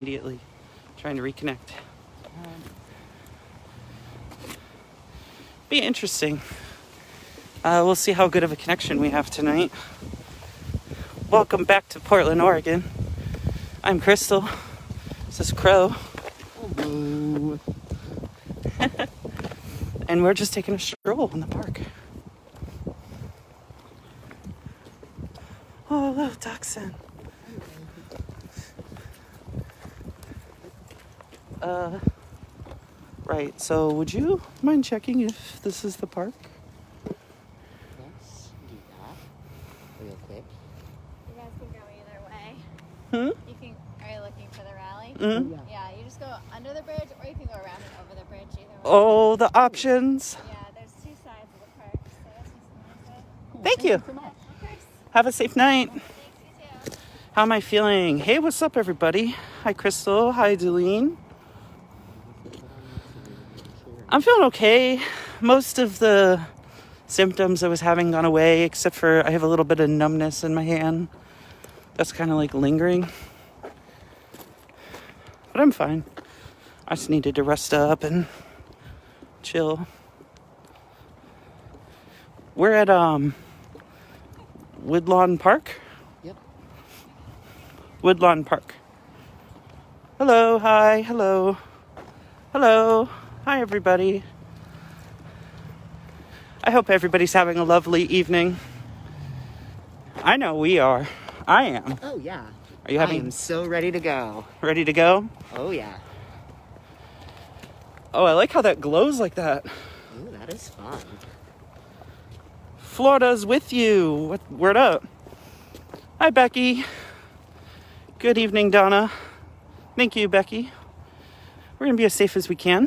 Immediately trying to reconnect. Be interesting. We'll see how good of a connection we have tonight. Welcome back to Portland, Oregon. I'm Crystal. This is Crow. Hello. And we're just taking a stroll in the park. Oh, little dachshund. Right, so would you mind checking if this is the park? Let's do that real quick. You guys can go either way. Are you looking for the rally? Mm-hmm. Yeah, you just go under the bridge or you can go around and over the bridge either way. Oh, the options. Yeah, there's two sides of the park, so that's just a nice way. Thank you. Of course. Have a safe night. Thanks, you too. How am I feeling? Hey, what's up, everybody? Hi, Crystal. Hi, Deline. I'm feeling okay. Most of the symptoms I was having gone away, except for I have a little bit of numbness in my hand. That's kind of like lingering. But I'm fine. I just needed to rest up and chill. We're at Woodlawn Park. Yep. Woodlawn Park. Hello, hi, hello. Hello. Hi, everybody. I hope everybody's having a lovely evening. I know we are. I am. Oh, yeah. Are you I am so ready to go. ready to go? Oh, yeah. Oh, I like how that glows like that. Ooh, that is fun. Florida's with you. Word up. Hi, Becky. Good evening, Donna. Thank you, Becky. We're going to be as safe as we can.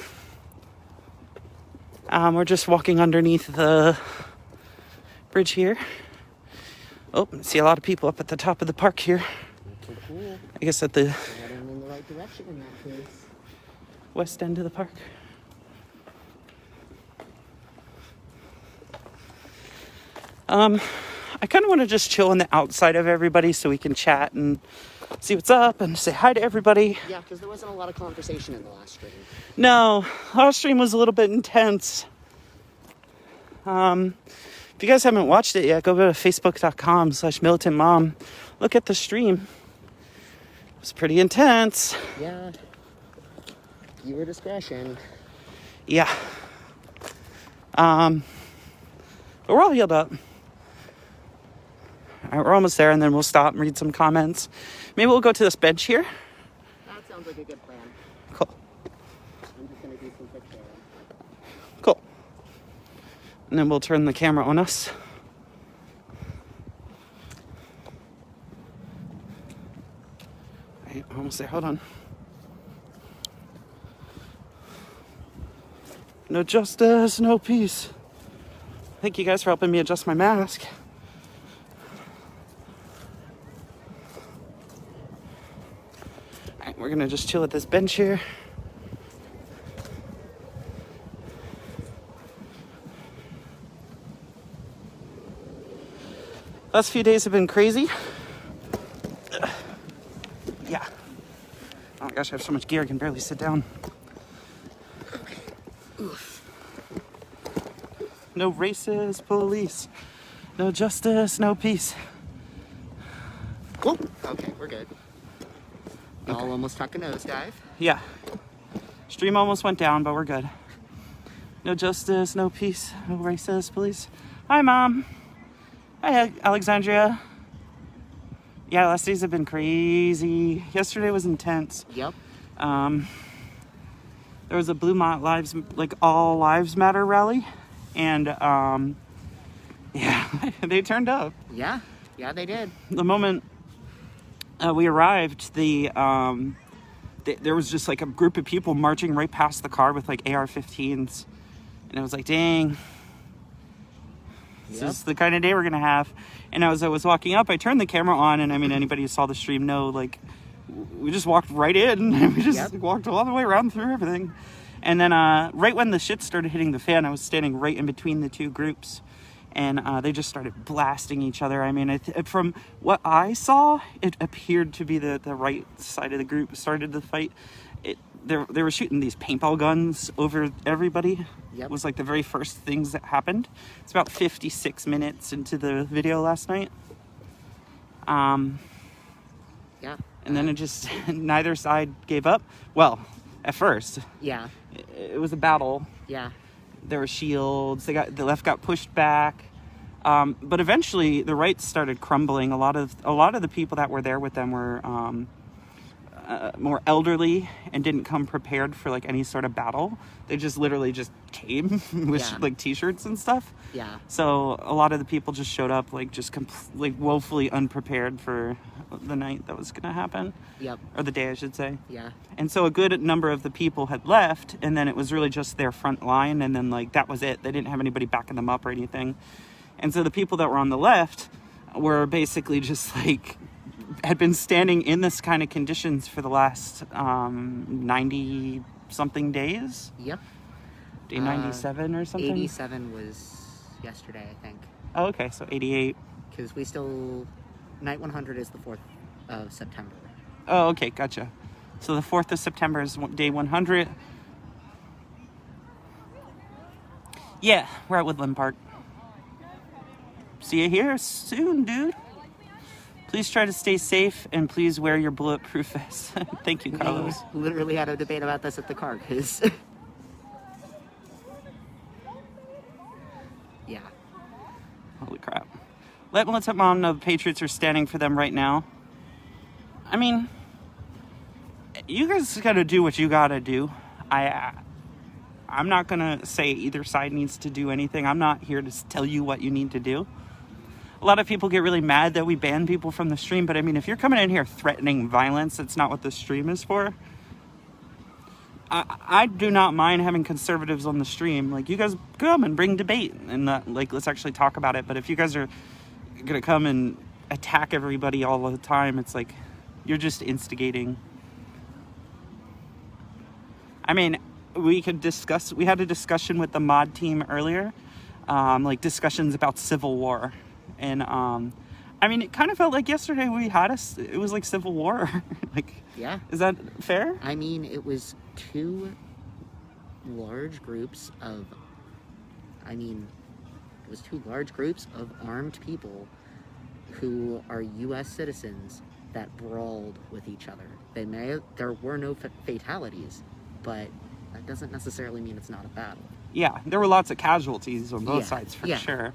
We're just walking underneath the bridge here. Oh, I see a lot of people up at the top of the park here. So cool. I guess at the We're heading in the right direction in that case. west end of the park. I kind of want to just chill on the outside of everybody so we can chat and see what's up and say hi to everybody. Yeah, because there wasn't a lot of conversation in the last stream. No, last stream was a little bit intense. If you guys haven't watched it yet, go to facebook.com/militantmom. Look at the stream. It was pretty intense. Yeah. Viewer discretion. Yeah. But we're all healed up. All right, we're almost there, and then we'll stop and read some comments. Maybe we'll go to this bench here. That sounds like a good plan. Cool. I'm just going to do some quick sharing. Cool. And then we'll turn the camera on us. All right, almost there. Hold on. No justice, no peace. Thank you guys for helping me adjust my mask. All right, we're gonna just chill at this bench here. Last few days have been crazy. Yeah. Oh my gosh, I have so much gear I can barely sit down. No racist police. No justice, no peace. Cool. Okay, we're good. Y'all almost took a nosedive. Yeah. Stream almost went down, but we're good. No justice, no peace, no racist police. Hi, Mom. Hi, Alexandria. Yeah, last days have been crazy. Yesterday was intense. Yep. There was a Blue Mont Lives, like All Lives Matter rally. And, yeah, they turned up. Yeah. Yeah, they did. The moment we arrived, there was just like a group of people marching right past the car with like AR-15s. And I was like, dang, this is the kind of day we're going to have. And as I was walking up, I turned the camera on. And I mean, anybody who saw the stream know, like, we just walked right in. And we just walked all the way around through everything. And then right when the shit started hitting the fan, I was standing right in between the two groups. and they just started blasting each other. I mean, from what I saw, it appeared to be the right side of the group started the fight. They were shooting these paintball guns over everybody. Yep. It was like the very first things that happened. It's about 56 minutes into the video last night. Yeah. And then it just, neither side gave up. Well, at first. Yeah. It was a battle. Yeah. There were shields. The left got pushed back. But eventually the right started crumbling. A lot of the people that were there with them were more elderly and didn't come prepared for like any sort of battle. They just literally just came with like t-shirts and stuff. Yeah. So a lot of the people just showed up like just like woefully unprepared for the night that was going to happen. Yep. Or the day, I should say. Yeah. And so a good number of the people had left, and then it was really just their front line, and then like that was it. They didn't have anybody backing them up or anything. And so the people that were on the left were basically just like had been standing in this kind of conditions for the last 90 something days. Yep. Day 97 or something. 87 was yesterday, I think. Oh, okay, so 88. Because night 100 is the 4th of September. Oh, okay, gotcha. So the 4th of September is day 100. Yeah, we're at Woodland Park. See you here soon, dude. Please try to stay safe and please wear your bulletproof vest. Thank you, Carlos. We literally had a debate about this at the car, because... yeah. Holy crap. Let's let Mom know the Patriots are standing for them right now. I mean, you guys gotta do what you gotta do. I'm not gonna say either side needs to do anything. I'm not here to tell you what you need to do. A lot of people get really mad that we ban people from the stream, but I mean, if you're coming in here threatening violence, that's not what the stream is for. I do not mind having conservatives on the stream. Like, you guys come and bring debate, and let's actually talk about it. But if you guys are gonna come and attack everybody all the time, it's like you're just instigating. I mean, we had a discussion with the mod team earlier, like discussions about Civil War. And, I mean, it kind of felt like yesterday it was like Civil War. Like, yeah. Is that fair? I mean, it was two large groups of armed people who are U.S. citizens that brawled with each other. There were no fatalities, but that doesn't necessarily mean it's not a battle. Yeah, there were lots of casualties on both sides, for sure.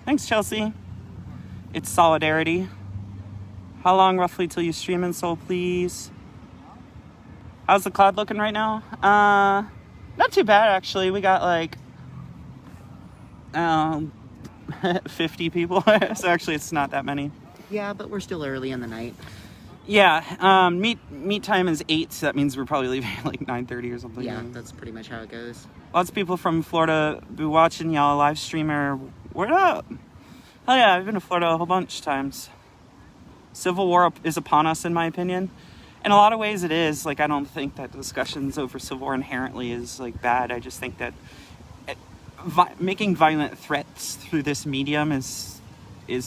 Thanks, Chelsea. It's solidarity. How long roughly till you stream in Seoul, please? How's the cloud looking right now? Not too bad, actually. We got like 50 people, so actually it's not that many. Yeah, but we're still early in the night. Yeah, meet time is 8, so that means we're probably leaving at like 9:30 or something. Yeah, that's pretty much how it goes. Lots of people from Florida be watching y'all live streamer. Word up! Oh yeah, I've been to Florida a whole bunch of times. Civil War is upon us, in my opinion. In a lot of ways it is. Like, I don't think that discussions over Civil War inherently is like bad. I just think that making violent threats through this medium is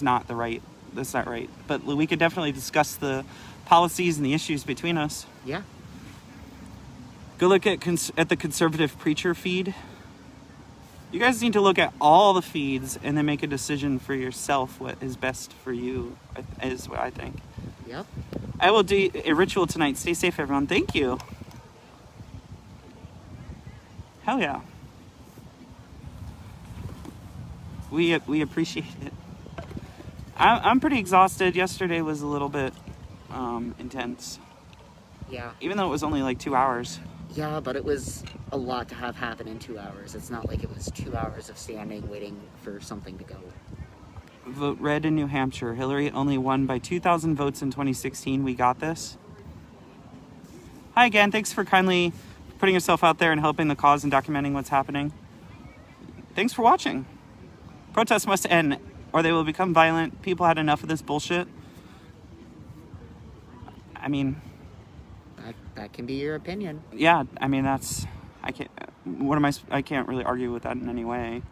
not right. That's not right. But we could definitely discuss the policies and the issues between us. Yeah. Go look at the conservative preacher feed. You guys need to look at all the feeds and then make a decision for yourself what is best for you, is what I think. Yep. I will do a ritual tonight. Stay safe, everyone. Thank you. Hell yeah. We appreciate it. I'm pretty exhausted. Yesterday was a little bit intense. Yeah. Even though it was only like 2 hours. Yeah, but it was a lot to have happen in 2 hours. It's not like it was 2 hours of standing waiting for something to go. Vote red in New Hampshire. Hillary only won by 2,000 votes in 2016. We got this. Hi again. Thanks for kindly putting yourself out there and helping the cause and documenting what's happening. Thanks for watching. Protests must end, or they will become violent. People had enough of this bullshit. I mean... That can be your opinion. Yeah, I mean, I can't really argue with that in any way.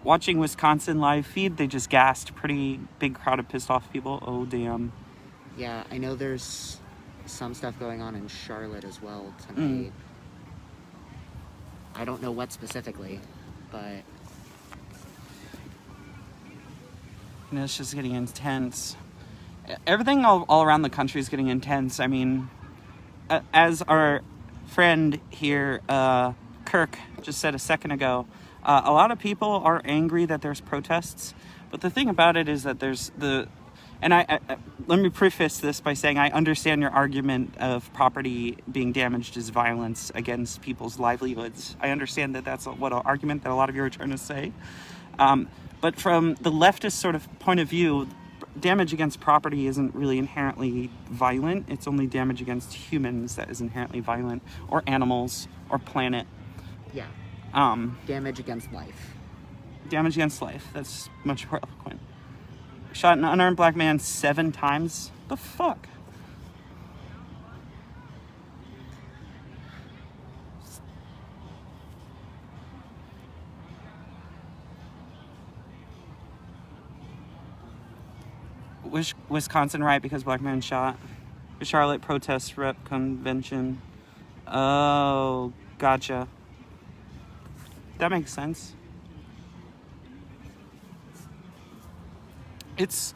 watching Wisconsin live feed, they just gassed. Pretty big crowd of pissed off people. Oh, damn. Yeah, I know there's some stuff going on in Charlotte as well tonight. I don't know what specifically, but... And it's just getting intense. Everything all around the country is getting intense. I mean, as our friend here, Kirk, just said a second ago, a lot of people are angry that there's protests. But the thing about it is that there's and I let me preface this by saying I understand your argument of property being damaged is violence against people's livelihoods. I understand that that's what an argument that a lot of you are trying to say. But from the leftist sort of point of view, damage against property isn't really inherently violent. It's only damage against humans that is inherently violent, or animals, or planet. Yeah. Damage against life. Damage against life. That's much more eloquent. Shot an unarmed black man 7 times. The fuck? Wisconsin riot because black man shot. Charlotte protest rep convention. Oh, gotcha. That makes sense. It's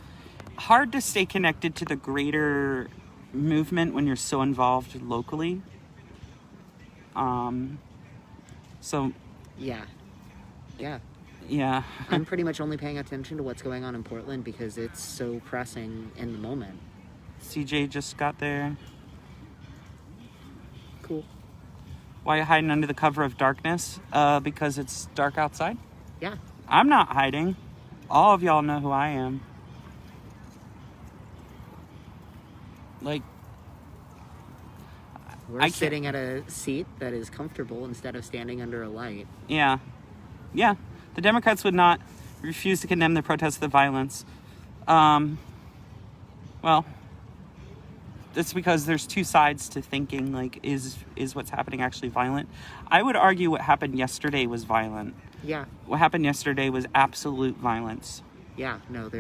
hard to stay connected to the greater movement when you're so involved locally. So. Yeah. Yeah. Yeah. I'm pretty much only paying attention to what's going on in Portland because it's so pressing in the moment. CJ just got there. Cool. Why are you hiding under the cover of darkness? Because it's dark outside? Yeah. I'm not hiding. All of y'all know who I am. Like, We're sitting at a seat that is comfortable instead of standing under a light. Yeah. Yeah. The Democrats would not refuse to condemn the protests of the violence. Well, it's because there's two sides to thinking, like, is what's happening actually violent? I would argue what happened yesterday was violent. Yeah. What happened yesterday was absolute violence. Yeah, no,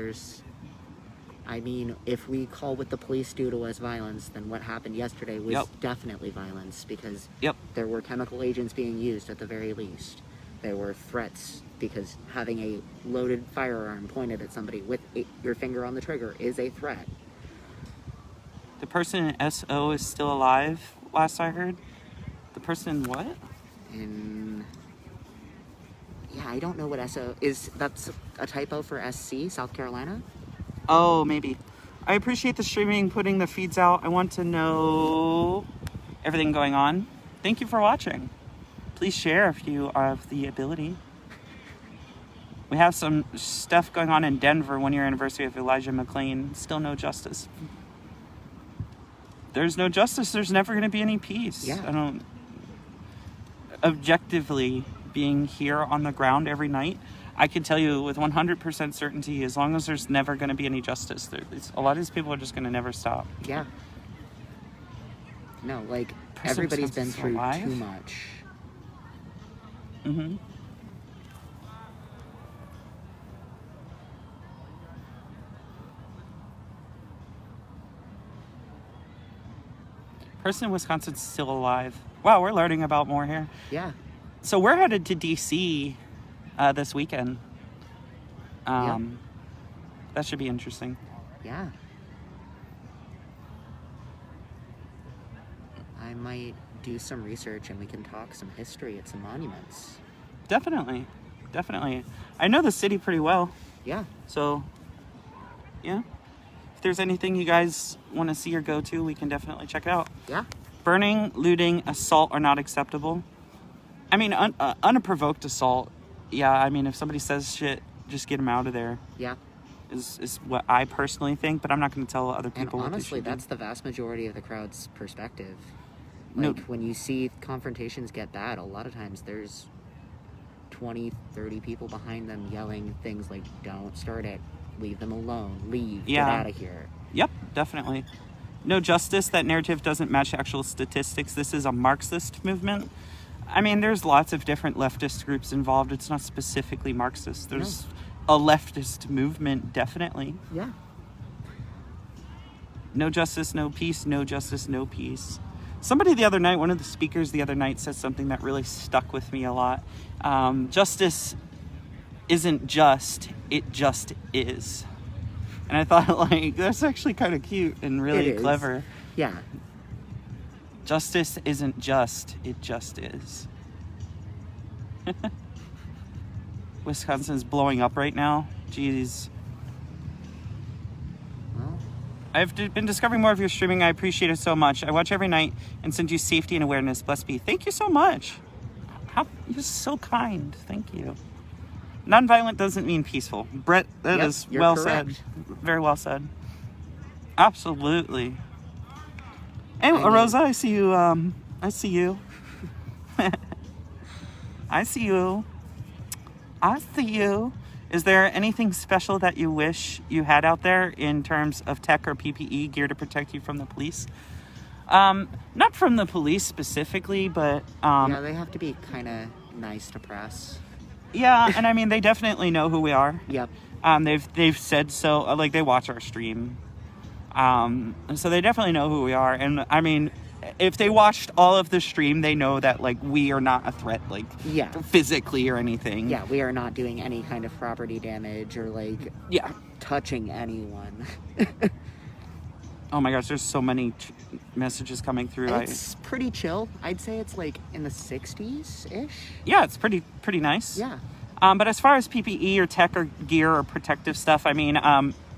I mean, if we call what the police do to us violence, then what happened yesterday was definitely violence because there were chemical agents being used at the very least. There were threats because having a loaded firearm pointed at somebody with your finger on the trigger is a threat. The person in SO is still alive, last I heard. The person in what? Yeah, I don't know what SO is. That's a typo for SC, South Carolina? Oh, maybe. I appreciate the streaming, putting the feeds out. I want to know everything going on. Thank you for watching. Please share if you have the ability. We have some stuff going on in Denver, 1-year anniversary of Elijah McClain. Still no justice. There's no justice, there's never going to be any peace. Yeah. Objectively, being here on the ground every night, I can tell you with 100% certainty, as long as there's never going to be any justice, a lot of these people are just going to never stop. Yeah. No, like, everybody's been through too much. Mm-hmm. Person in Wisconsin's still alive. Wow, we're learning about more here. Yeah. So we're headed to DC this weekend. That should be interesting. Yeah. I might do some research and we can talk some history at some monuments. Definitely. I know the city pretty well. Yeah. So, yeah. If there's anything you guys want to see or go to, we can definitely check it out. Yeah. Burning, looting, assault are not acceptable. I mean, unprovoked assault. Yeah, I mean, if somebody says shit, just get them out of there. Yeah. Is what I personally think, but I'm not going to tell other people and honestly, what they should that's the vast majority of the crowd's perspective. No. Like, when you see confrontations get bad, a lot of times there's 20, 30 people behind them yelling things like, don't start it, leave them alone, leave, get out of here. Yep, definitely. No justice, that narrative doesn't match actual statistics. This is a Marxist movement. I mean, there's lots of different leftist groups involved. It's not specifically Marxist. There's a leftist movement, definitely. Yeah. No justice, no peace. No justice, no peace. Somebody the other night, one of the speakers the other night said something that really stuck with me a lot. Justice isn't just, it just is. And I thought, like, that's actually kind of cute and really clever. Yeah. Justice isn't just, it just is. Wisconsin's blowing up right now. Jeez. Well, I've been discovering more of your streaming. I appreciate it so much. I watch every night and send you safety and awareness. Bless be. Thank you so much. You're so kind. Thank you. Nonviolent doesn't mean peaceful. Brett, that is well said. Very well said. Absolutely. Hey, Rosa, I see you. I see you. I see you. I see you. Is there anything special that you wish you had out there in terms of tech or PPE gear to protect you from the police? Not from the police specifically, but... yeah, they have to be kind of nice to press. Yeah, and I mean, they definitely know who we are. Yep. They've said so. Like, they watch our stream. So they definitely know who we are. And, I mean, if they watched all of the stream, they know that, like, we are not a threat, like, physically or anything. Yeah, we are not doing any kind of property damage or, like, touching anyone. Oh my gosh, there's so many messages coming through. It's pretty chill. I'd say it's, like, in the 60s-ish. Yeah, it's pretty nice. Yeah. But as far as PPE or tech or gear or protective stuff, I mean,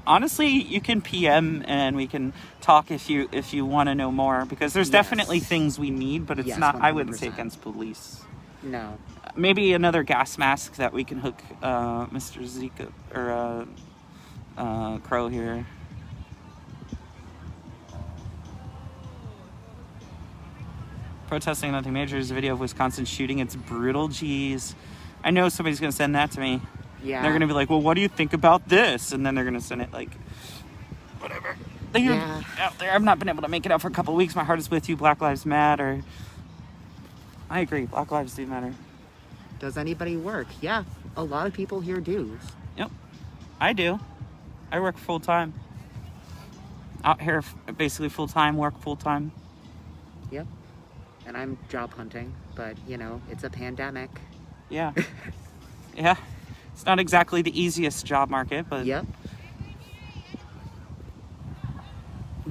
honestly, you can PM and we can talk if you want to know more, because there's definitely things we need, but it's not, 100%. I wouldn't say against police. No. Maybe another gas mask that we can hook Mr. Zika or Crow here. Protesting nothing major is a video of Wisconsin shooting. It's brutal. Jeez. I know somebody's going to send that to me. Yeah. They're going to be like, well, what do you think about this? And then they're going to send it like, whatever. Out there. I've not been able to make it out for a couple of weeks. My heart is with you. Black Lives Matter. I agree. Black lives do matter. Does anybody work? Yeah. A lot of people here do. Yep. I do. I work full time. Out here basically full time, work full time. Yep. And I'm job hunting, but, you know, it's a pandemic. Yeah. Yeah. It's not exactly the easiest job market, but... Yep.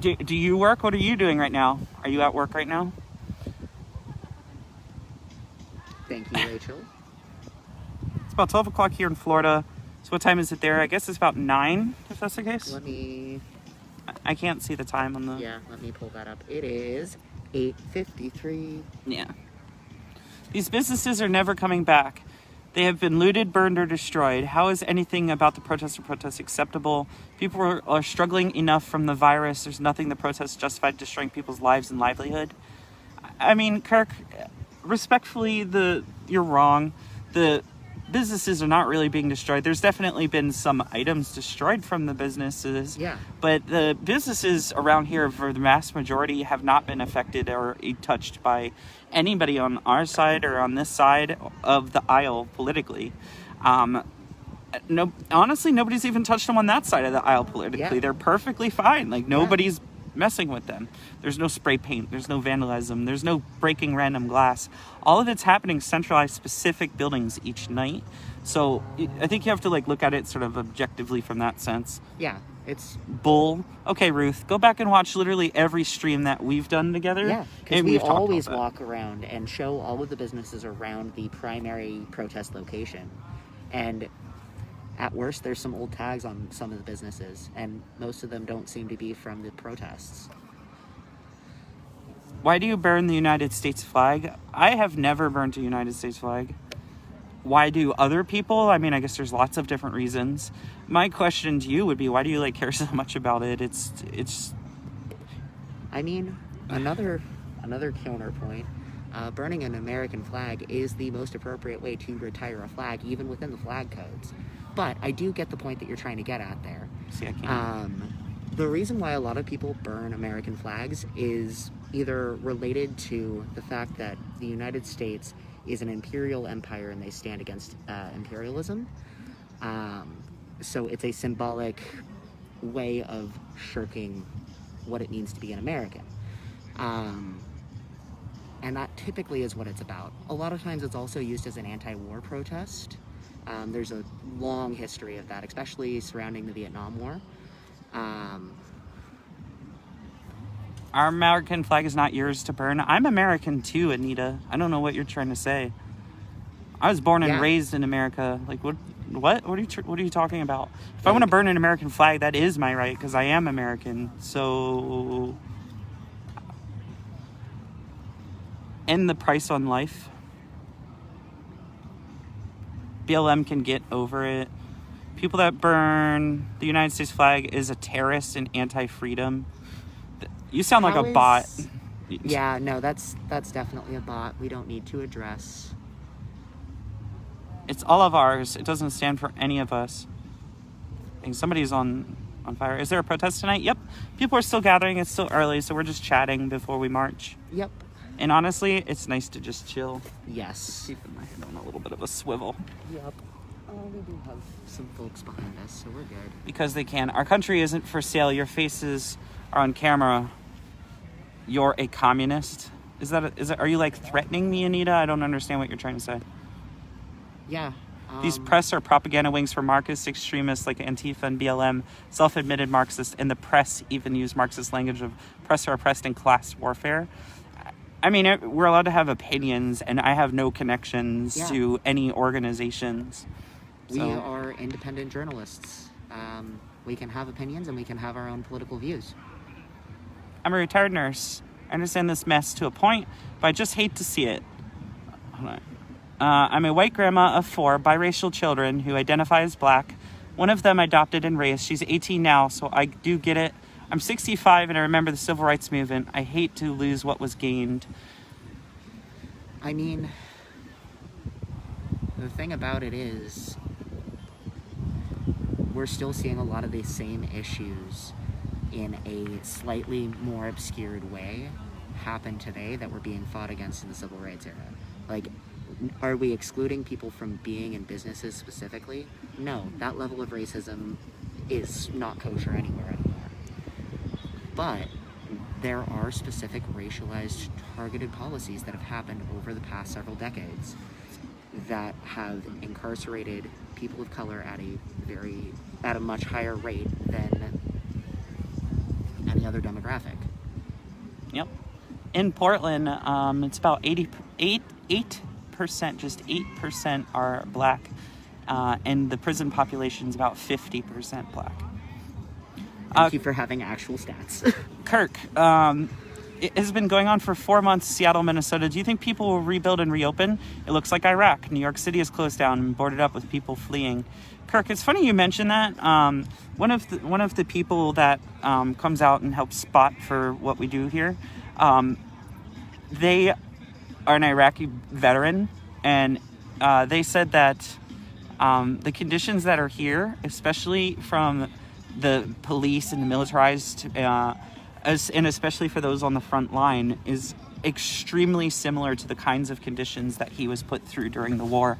Do you work? What are you doing right now? Are you at work right now? Thank you, Rachel. It's about 12 o'clock here in Florida. So what time is it there? I guess it's about 9, if that's the case. Let me... I can't see the time on the... Yeah, let me pull that up. It is 8:53. Yeah. These businesses are never coming back. They have been looted, burned, or destroyed. How is anything about the protests acceptable? People are struggling enough from the virus. There's nothing the protests justified destroying people's lives and livelihood. I mean, Kirk, respectfully, you're wrong. The businesses are not really being destroyed. There's definitely been some items destroyed from the businesses. Yeah. But the businesses around here, for the vast majority, have not been affected or touched by anybody on our side or on this side of the aisle politically. No, honestly, nobody's even touched them on that side of the aisle politically. Yeah. They're perfectly fine. Like, nobody's messing with them. There's no spray paint. There's no vandalism. There's no breaking random glass. All of it's happening centralized, specific buildings each night. So I think you have to look at it sort of objectively from that sense. Yeah, it's bull. Okay, Ruth, go back and watch literally every stream that we've done together. Yeah, because we always walk around and show all of the businesses around the primary protest location. And at worst, there's some old tags on some of the businesses, and most of them don't seem to be from the protests. Why do you burn the United States flag? I have never burned a United States flag. Why do other people? I mean, I guess there's lots of different reasons. My question to you would be, why do you care so much about it? It's. I mean, another counterpoint. Burning an American flag is the most appropriate way to retire a flag, even within the flag codes. But I do get the point that you're trying to get at there. See, I can't. The reason why a lot of people burn American flags is either related to the fact that the United States is an imperial empire, and they stand against imperialism. So it's a symbolic way of shirking what it means to be an American. And that typically is what it's about. A lot of times it's also used as an anti-war protest. There's a long history of that, especially surrounding the Vietnam War. Our American flag is not yours to burn. I'm American too, Anita. I don't know what you're trying to say. I was born and raised in America. Like, what are you talking about? If I want to burn an American flag, that is my right, because I am American. So, end the price on life. BLM can get over it. People that burn the United States flag is a terrorist and anti-freedom. You sound like a bot. Yeah, no, that's definitely a bot. We don't need to address. It's all of ours. It doesn't stand for any of us. I think somebody's on fire. Is there a protest tonight? Yep. People are still gathering. It's still early, so we're just chatting before we march. Yep. And honestly, it's nice to just chill. Yes. Keeping my head on a little bit of a swivel. Yep. We do have some folks behind us, so we're good. Because they can. Our country isn't for sale. Your faces are on camera. You're a communist. Are you like threatening me, Anita? I don't understand what you're trying to say. Yeah. These press are propaganda wings for Marxist extremists like Antifa and BLM, self-admitted Marxists, and the press even use Marxist language of oppressor, oppressed, and class warfare. I mean, we're allowed to have opinions, and I have no connections to any organizations. We are independent journalists. We can have opinions, and we can have our own political views. I'm a retired nurse. I understand this mess to a point, but I just hate to see it. Hold on. I'm a white grandma of 4 biracial children who identify as black. One of them adopted and raised. She's 18 now, so I do get it. I'm 65 and I remember the civil rights movement. I hate to lose what was gained. I mean, the thing about it is, we're still seeing a lot of the same issues in a slightly more obscured way happen today that were being fought against in the civil rights era. Like, are we excluding people from being in businesses specifically? No, that level of racism is not kosher anywhere anymore. But there are specific racialized targeted policies that have happened over the past several decades that have incarcerated people of color at a much higher rate than any other demographic. Yep. In Portland, it's about 8%, just 8% are black, and the prison population is about 50% black. Thank you for having actual stats. Kirk, it has been going on for 4 months, Seattle, Minnesota. Do you think people will rebuild and reopen? It looks like Iraq. New York City is closed down and boarded up with people fleeing. Kirk, it's funny you mention that. One of the people that comes out and helps spot for what we do here, they are an Iraqi veteran, and they said that the conditions that are here, especially from the police and the militarized, and especially for those on the front line, is extremely similar to the kinds of conditions that he was put through during the war.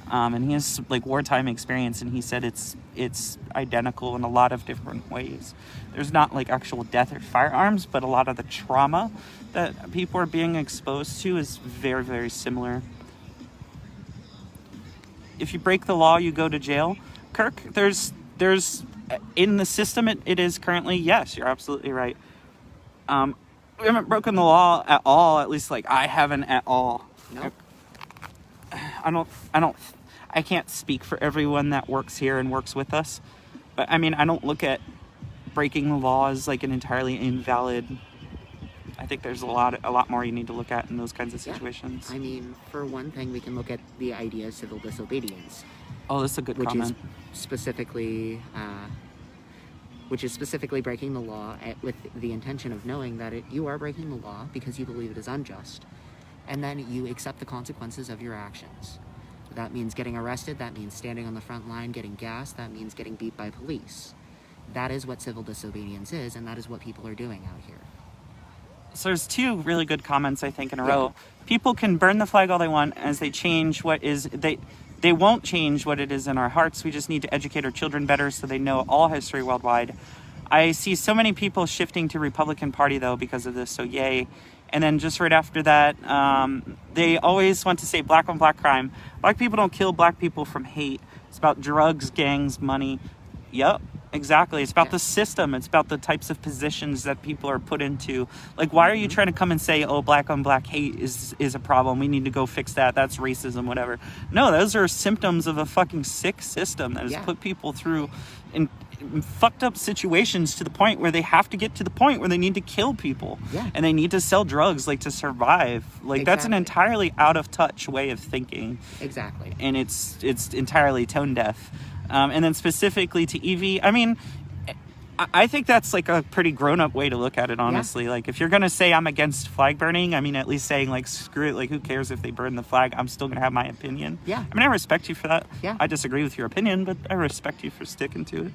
And he has like wartime experience, and he said it's identical in a lot of different ways. There's not like actual death or firearms, but a lot of the trauma that people are being exposed to is very, very similar. If you break the law, you go to jail. Kirk, there's in the system it is currently, yes, you're absolutely right. We haven't broken the law at all, at least like I haven't at all. Nope. I can't speak for everyone that works here and works with us, but I mean, I don't look at breaking the law as like an entirely invalid. I think there's a lot more you need to look at in those kinds of situations. I mean, for one thing, we can look at the idea of civil disobedience. Oh, that's a good comment. Which is specifically breaking the law with the intention of knowing that you are breaking the law because you believe it is unjust. And then you accept the consequences of your actions. That means getting arrested, that means standing on the front line, getting gassed, that means getting beat by police. That is what civil disobedience is, and that is what people are doing out here. So there's two really good comments, I think, in a row. People can burn the flag all they want as they change what is... They won't change what it is in our hearts. We just need to educate our children better so they know all history worldwide. I see so many people shifting to Republican Party, though, because of this, so yay. And then just right after that, they always want to say black on black crime. Black people don't kill black people from hate. It's about drugs, gangs, money. Yep, exactly. It's about the system. It's about the types of positions that people are put into. Like, why are you trying to come and say, oh, black on black hate is a problem. We need to go fix that. That's racism, whatever. No, those are symptoms of a fucking sick system that has put people through in fucked up situations to the point where they have to get to the point where they need to kill people. And they need to sell drugs, like, to survive. Like, that's an entirely out of touch way of thinking. And it's entirely tone deaf. And then specifically to Evie, I mean, I think that's like a pretty grown-up way to look at it, honestly. Like, if you're going to say I'm against flag burning, I mean, at least saying, like, screw it, like, who cares if they burn the flag? I'm still going to have my opinion. I mean, I respect you for that. I disagree with your opinion, but I respect you for sticking to it.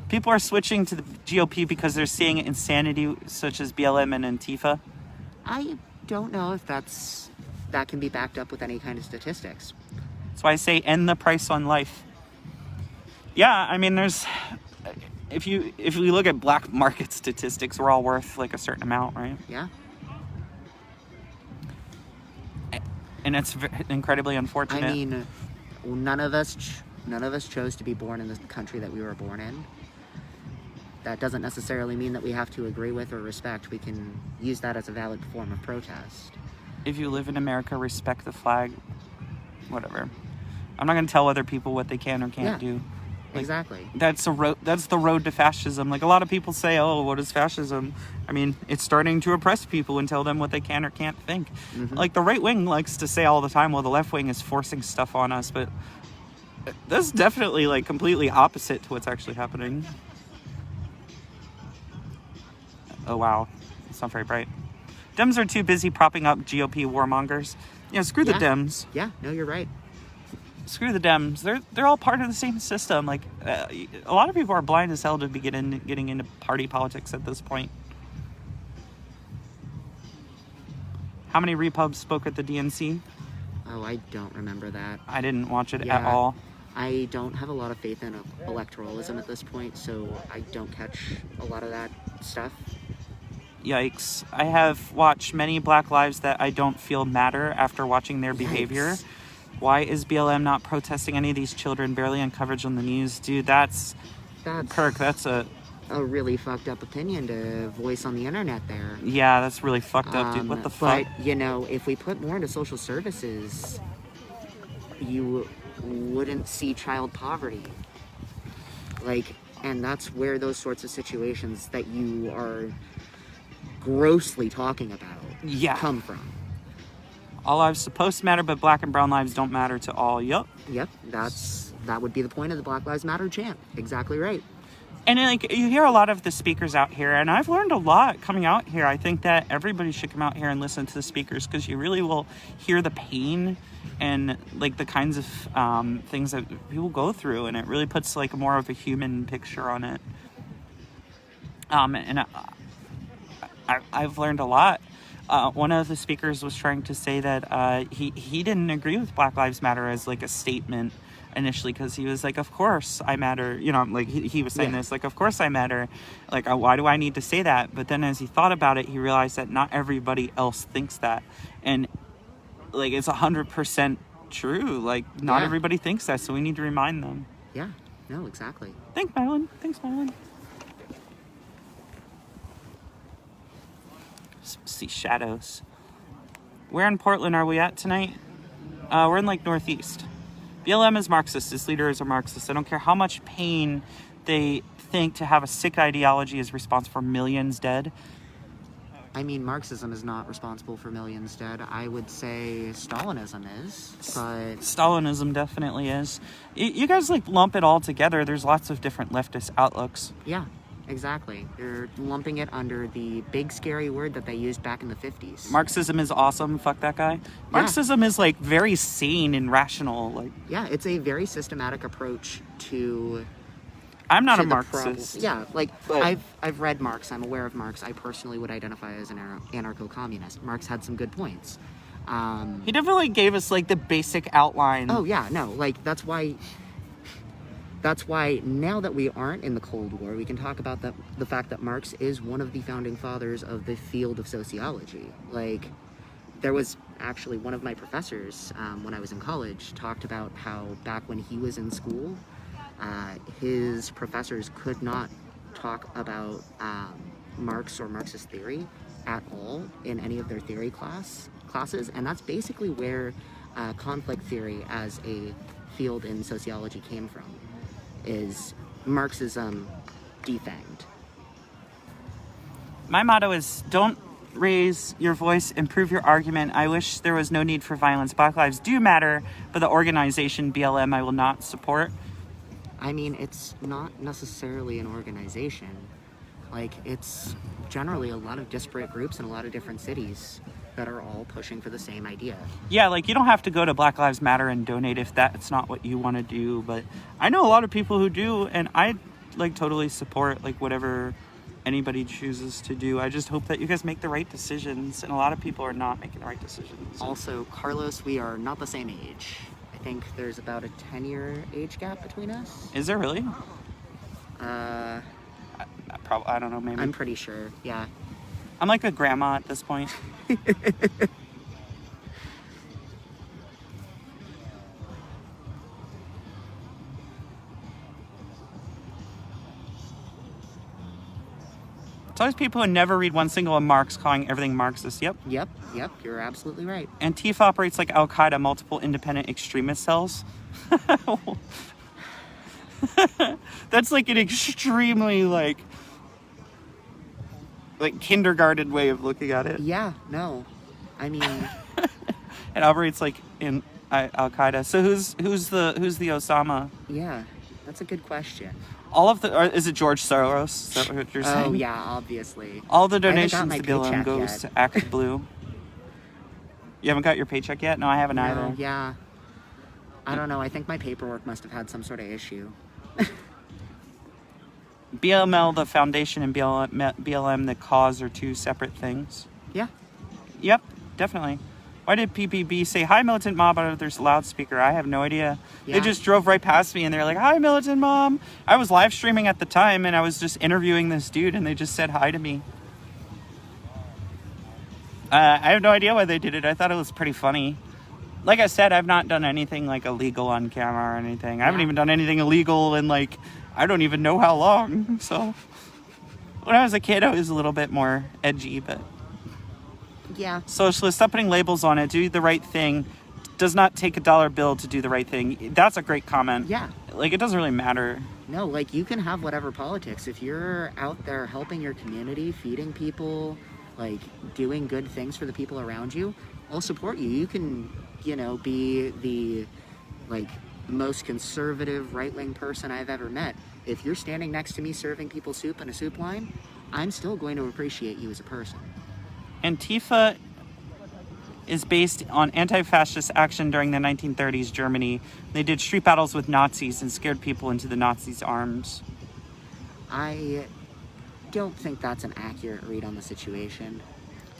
People are switching to the GOP because they're seeing insanity such as BLM and Antifa. I don't know if that can be backed up with any kind of statistics. That's why I say end the price on life. Yeah, I mean, if we look at black market statistics, we're all worth like a certain amount, right? And it's incredibly unfortunate. I mean, none of us chose to be born in the country that we were born in. That doesn't necessarily mean that we have to agree with or respect. We can use that as a valid form of protest. If you live in America, respect the flag. Whatever. I'm not going to tell other people what they can or can't do. Like, exactly. That's the road to fascism. Like, a lot of people say, oh, what is fascism? I mean, it's starting to oppress people and tell them what they can or can't think. Like, the right wing likes to say all the time, well, the left wing is forcing stuff on us, but that's definitely, like, completely opposite to what's actually happening. Oh, wow. It's not very bright. Dems are too busy propping up GOP warmongers. Yeah, screw the Dems. Yeah, no, you're right. Screw the Dems. They're all part of the same system. Like, a lot of people are blind as hell to be getting into party politics at this point. How many repubs spoke at the DNC? Oh, I don't remember that. I didn't watch it at all. I don't have a lot of faith in electoralism at this point, so I don't catch a lot of that stuff. Yikes. I have watched many Black lives that I don't feel matter after watching their behavior. Why is BLM not protesting any of these children? Barely on coverage on the news. Dude, that's Kirk, that's a really fucked up opinion to voice on the internet there. Yeah, that's really fucked up, dude. What the fuck? But, you know, if we put more into social services, you wouldn't see child poverty. Like, and that's where those sorts of situations that you are grossly talking about come from. All lives supposed to matter, but black and brown lives don't matter to all. Yep, that would be the point of the Black Lives Matter chant. Exactly right. And, like, you hear a lot of the speakers out here, and I've learned a lot coming out here. I think that everybody should come out here and listen to the speakers, because you really will hear the pain and, like, the kinds of things that people go through, and it really puts, like, more of a human picture on it. And I've learned a lot. One of the speakers was trying to say that he didn't agree with Black Lives Matter as, like, a statement initially, because he was like, of course I matter, you know, like he was saying this, like, of course I matter, like, why do I need to say that? But then as he thought about it, he realized that not everybody else thinks that, and, like, it's 100% true. Like, not everybody thinks that, so we need to remind them. Yeah, no, exactly. Thanks, Mylan. See shadows. Where in Portland are we at tonight? We're in, like, Northeast. BLM is Marxist. Its leaders are Marxist. I don't care how much pain they think to have a sick ideology is responsible for millions dead. I mean, Marxism is not responsible for millions dead. I would say Stalinism is, but... Stalinism definitely is. You guys, like, lump it all together. There's lots of different leftist outlooks. Yeah, exactly. You're lumping it under the big scary word that they used back in the 50s. Marxism is awesome. Fuck that guy. Marxism is, like, very sane and rational. Like, yeah, it's a very systematic approach to I'm not to a the problem. Marxist. Yeah, like but I've read Marx. I'm aware of Marx. I personally would identify as an anarcho-communist. Marx had some good points. He definitely gave us like the basic outline. Oh yeah, no, like that's why now that we aren't in the Cold War, we can talk about the fact that Marx is one of the founding fathers of the field of sociology. Like, there was actually one of my professors when I was in college talked about how back when he was in school, his professors could not talk about Marx or Marxist theory at all in any of their theory classes, and that's basically where conflict theory as a field in sociology came from, is Marxism defanged. My motto is don't raise your voice, improve your argument. I wish there was no need for violence. Black lives do matter, but the organization BLM I will not support. I mean, it's not necessarily an organization. Like, it's generally a lot of disparate groups in a lot of different cities that are all pushing for the same idea. Yeah, like, you don't have to go to Black Lives Matter and donate if that's not what you want to do, but I know a lot of people who do, and I, like, totally support, like, whatever anybody chooses to do. I just hope that you guys make the right decisions, and a lot of people are not making the right decisions. Also, Carlos, we are not the same age. I think there's about a 10-year age gap between us. Is there really? I don't know, maybe. I'm pretty sure, yeah. I'm like a grandma at this point. It's always people who never read one single of Marx calling everything Marxist. Yep, you're absolutely right. Antifa operates like Al-Qaeda, multiple independent extremist cells. That's like an extremely like kindergarten way of looking at it. Yeah, no. I mean... It operates like in Al-Qaeda. So who's the Osama? Yeah, that's a good question. All of is it George Soros? Is that what you're saying? Oh, yeah, obviously. All the donations to BLM goes to Act Blue. You haven't got your paycheck yet? No, I haven't either. Yeah. I don't know. I think my paperwork must have had some sort of issue. BLM, the foundation, and BLM, the cause, are two separate things. Yeah. Yep, definitely. Why did PPB say, "Hi, Militant Mob," out of their loudspeaker? I have no idea. Yeah. They just drove right past me, and they're like, "Hi, Militant Mob." I was live streaming at the time, and I was just interviewing this dude, and they just said hi to me. I have no idea why they did it. I thought it was pretty funny. Like I said, I've not done anything, like, illegal on camera or anything. I haven't even done anything illegal in, like, I don't even know how long. So, when I was a kid, I was a little bit more edgy, but... Yeah. Socialist, stop putting labels on it. Do the right thing. Does not take a dollar bill to do the right thing. That's a great comment. Yeah. Like, it doesn't really matter. No, like, you can have whatever politics. If you're out there helping your community, feeding people, like, doing good things for the people around you, I'll support you. You can, be the, like, most conservative right-wing person I've ever met. If you're standing next to me serving people soup in a soup line, I'm still going to appreciate you as a person. Antifa is based on anti-fascist action during the 1930s Germany. They did street battles with Nazis and scared people into the Nazis' arms. I don't think that's an accurate read on the situation.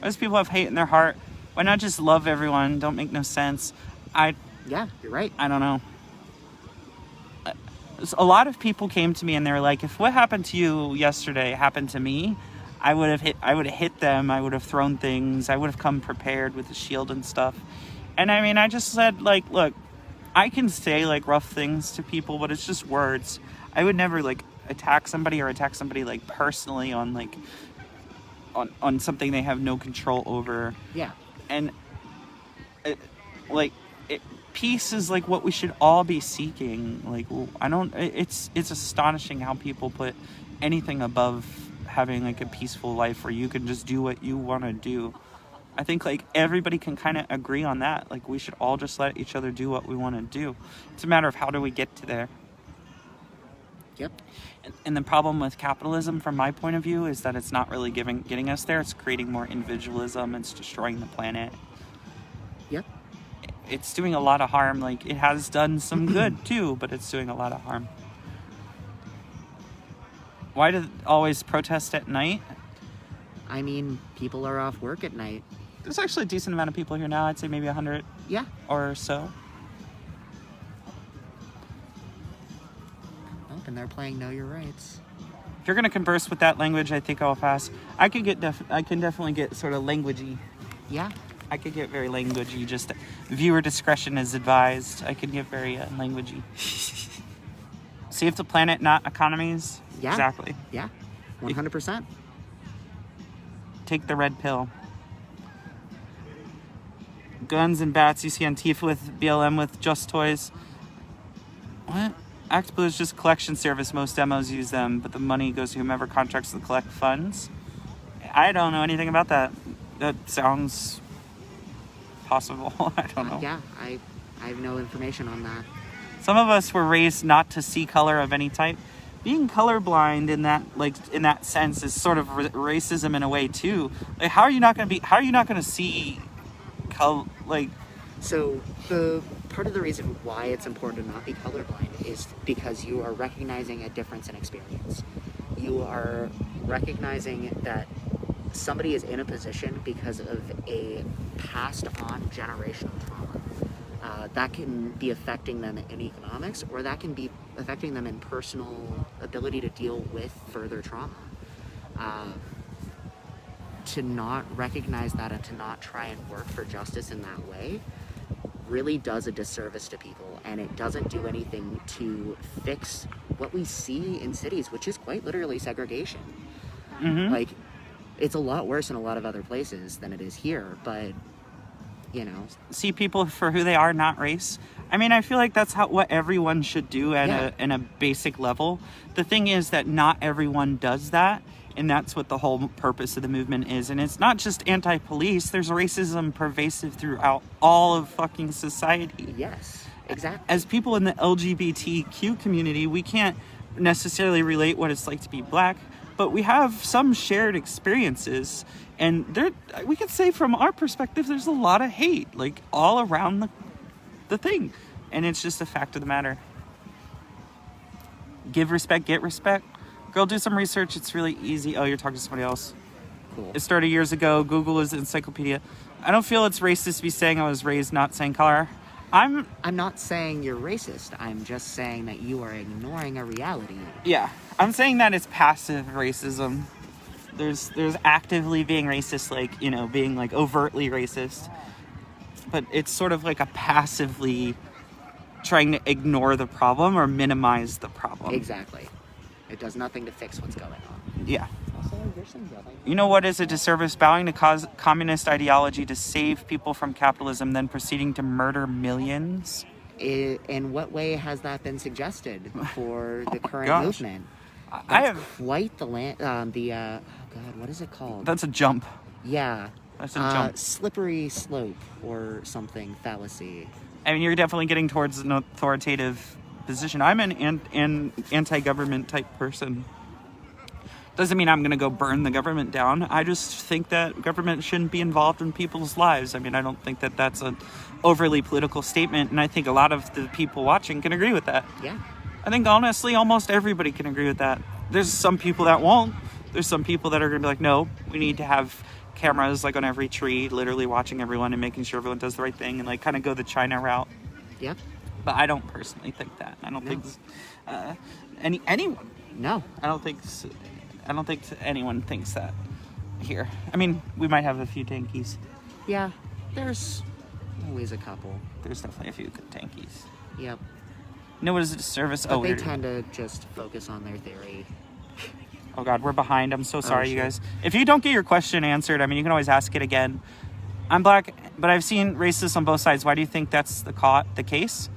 Most people have hate in their heart. Why not just love everyone? Don't make no sense. Yeah, you're right. I don't know. A lot of people came to me and they were like, if what happened to you yesterday happened to me, I would have hit them. I would have thrown things. I would have come prepared with a shield and stuff. And I mean, I just said, like, look, I can say, like, rough things to people, but it's just words. I would never, like, attack somebody like personally on, like, on something they have no control over. Yeah. And peace is, like, what we should all be seeking. Like, it's astonishing how people put anything above having, like, a peaceful life where you can just do what you want to do. I think, like, everybody can kind of agree on that. Like, we should all just let each other do what we want to do. It's a matter of how do we get to there. Yep. And the problem with capitalism, from my point of view, is that it's not really getting us there. It's creating more individualism. It's destroying the planet. Yep. It's doing a lot of harm. Like, it has done some good, too, but it's doing a lot of harm. Why do always protest at night? I mean, people are off work at night. There's actually a decent amount of people here now. I'd say maybe 100 or so. Oh, and they're playing Know Your Rights. If you're going to converse with that language, I think I'll pass. I can definitely get sort of languagey. Yeah. I could get very languagey. Just viewer discretion is advised. I could get very languagey. Save the planet, not economies. Yeah. Exactly. Yeah. 100%. Take the red pill. Guns and bats. You see Antifa with BLM with Just Toys. What? Act Blue is just a collection service. Most demos use them, but the money goes to whomever contracts to collect funds. I don't know anything about that. That sounds possible. I don't know. Yeah, I have no information on that. Some of us were raised not to see color of any type. Being colorblind in that sense is sort of racism in a way too. Like, how are you not going to see color? Like, so the part of the reason why it's important to not be colorblind is because you are recognizing a difference in experience. You are recognizing that somebody is in a position because of a passed on generational trauma. That can be affecting them in economics, or that can be affecting them in personal ability to deal with further trauma. To not recognize that and to not try and work for justice in that way really does a disservice to people, and it doesn't do anything to fix what we see in cities, which is quite literally segregation. mm-hmm. Like, it's a lot worse in a lot of other places than it is here, but see people for who they are, not race. I mean, I feel like that's what everyone should do at a basic level. The thing is that not everyone does that, and that's what the whole purpose of the movement is. And it's not just anti-police. There's racism pervasive throughout all of fucking society. Yes, exactly. As people in the LGBTQ community, we can't necessarily relate what it's like to be black, but we have some shared experiences. And we could say from our perspective, there's a lot of hate, like, all around the thing. And it's just a fact of the matter. Give respect, get respect. Girl, do some research. It's really easy. Oh, you're talking to somebody else. Cool. It started years ago. Google is encyclopedia. I don't feel it's racist to be saying I was raised not saying color. I'm not saying you're racist. I'm just saying that you are ignoring a reality. Yeah. I'm saying that it's passive racism. There's actively being racist, like, being like overtly racist. But it's sort of like a passively trying to ignore the problem or minimize the problem. Exactly. It does nothing to fix what's going on. Yeah. Also, there's some yelling. You know what is a disservice? Bowing to communist ideology to save people from capitalism, then proceeding to murder millions? In what way has that been suggested for the current movement? I have quite the God, what is it called? That's a jump. Yeah. That's a jump. Slippery slope or something, fallacy. I mean, you're definitely getting towards an authoritative position. I'm an anti-government type person. Doesn't mean I'm going to go burn the government down. I just think that government shouldn't be involved in people's lives. I mean, I don't think that that's an overly political statement, and I think a lot of the people watching can agree with that. Yeah. I think, honestly, almost everybody can agree with that. There's some people that won't. There's some people that are going to be like, no, we need to have cameras like on every tree, literally watching everyone and making sure everyone does the right thing and like kind of go the China route. Yep. But I don't personally think that. I don't think anyone. No. I don't think anyone thinks that here. I mean, we might have a few tankies. Yeah. There's always a couple. There's definitely a few good tankies. Yep. You know what is a disservice? But they tend to just focus on their theory. Oh God, we're behind. I'm so sorry, you guys. If you don't get your question answered, I mean, you can always ask it again. I'm black, but I've seen racists on both sides. Why do you think that's the case?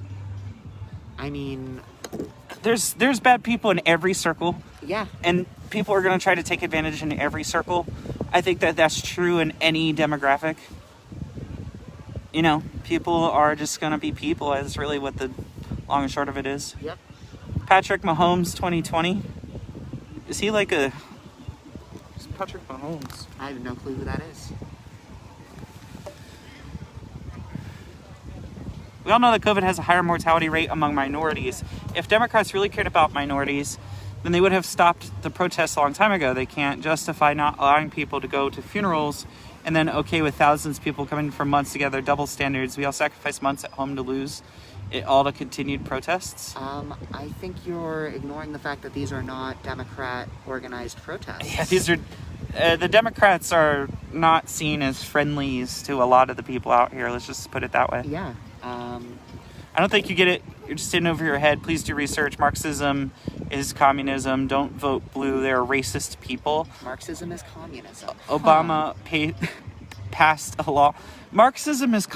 I mean, there's bad people in every circle. Yeah. And people are going to try to take advantage in every circle. I think that that's true in any demographic. People are just going to be people. That's really what the long and short of it is. Yep. Patrick Mahomes 2020. Is he like a... Who's Patrick Mahomes? I have no clue who that is. We all know that COVID has a higher mortality rate among minorities. If Democrats really cared about minorities, then they would have stopped the protests a long time ago. They can't justify not allowing people to go to funerals and then okay with thousands of people coming for months together, double standards. We all sacrifice months at home to lose it all to continued protests. I think you're ignoring the fact that these are not Democrat organized protests. Yeah, these are... the Democrats are not seen as friendlies to a lot of the people out here. Let's just put it that way. Yeah. I don't think you get it. You're just in over your head. Please do research. Marxism is communism. Don't vote blue. They're racist people. Marxism is communism. Obama passed a law. Marxism is...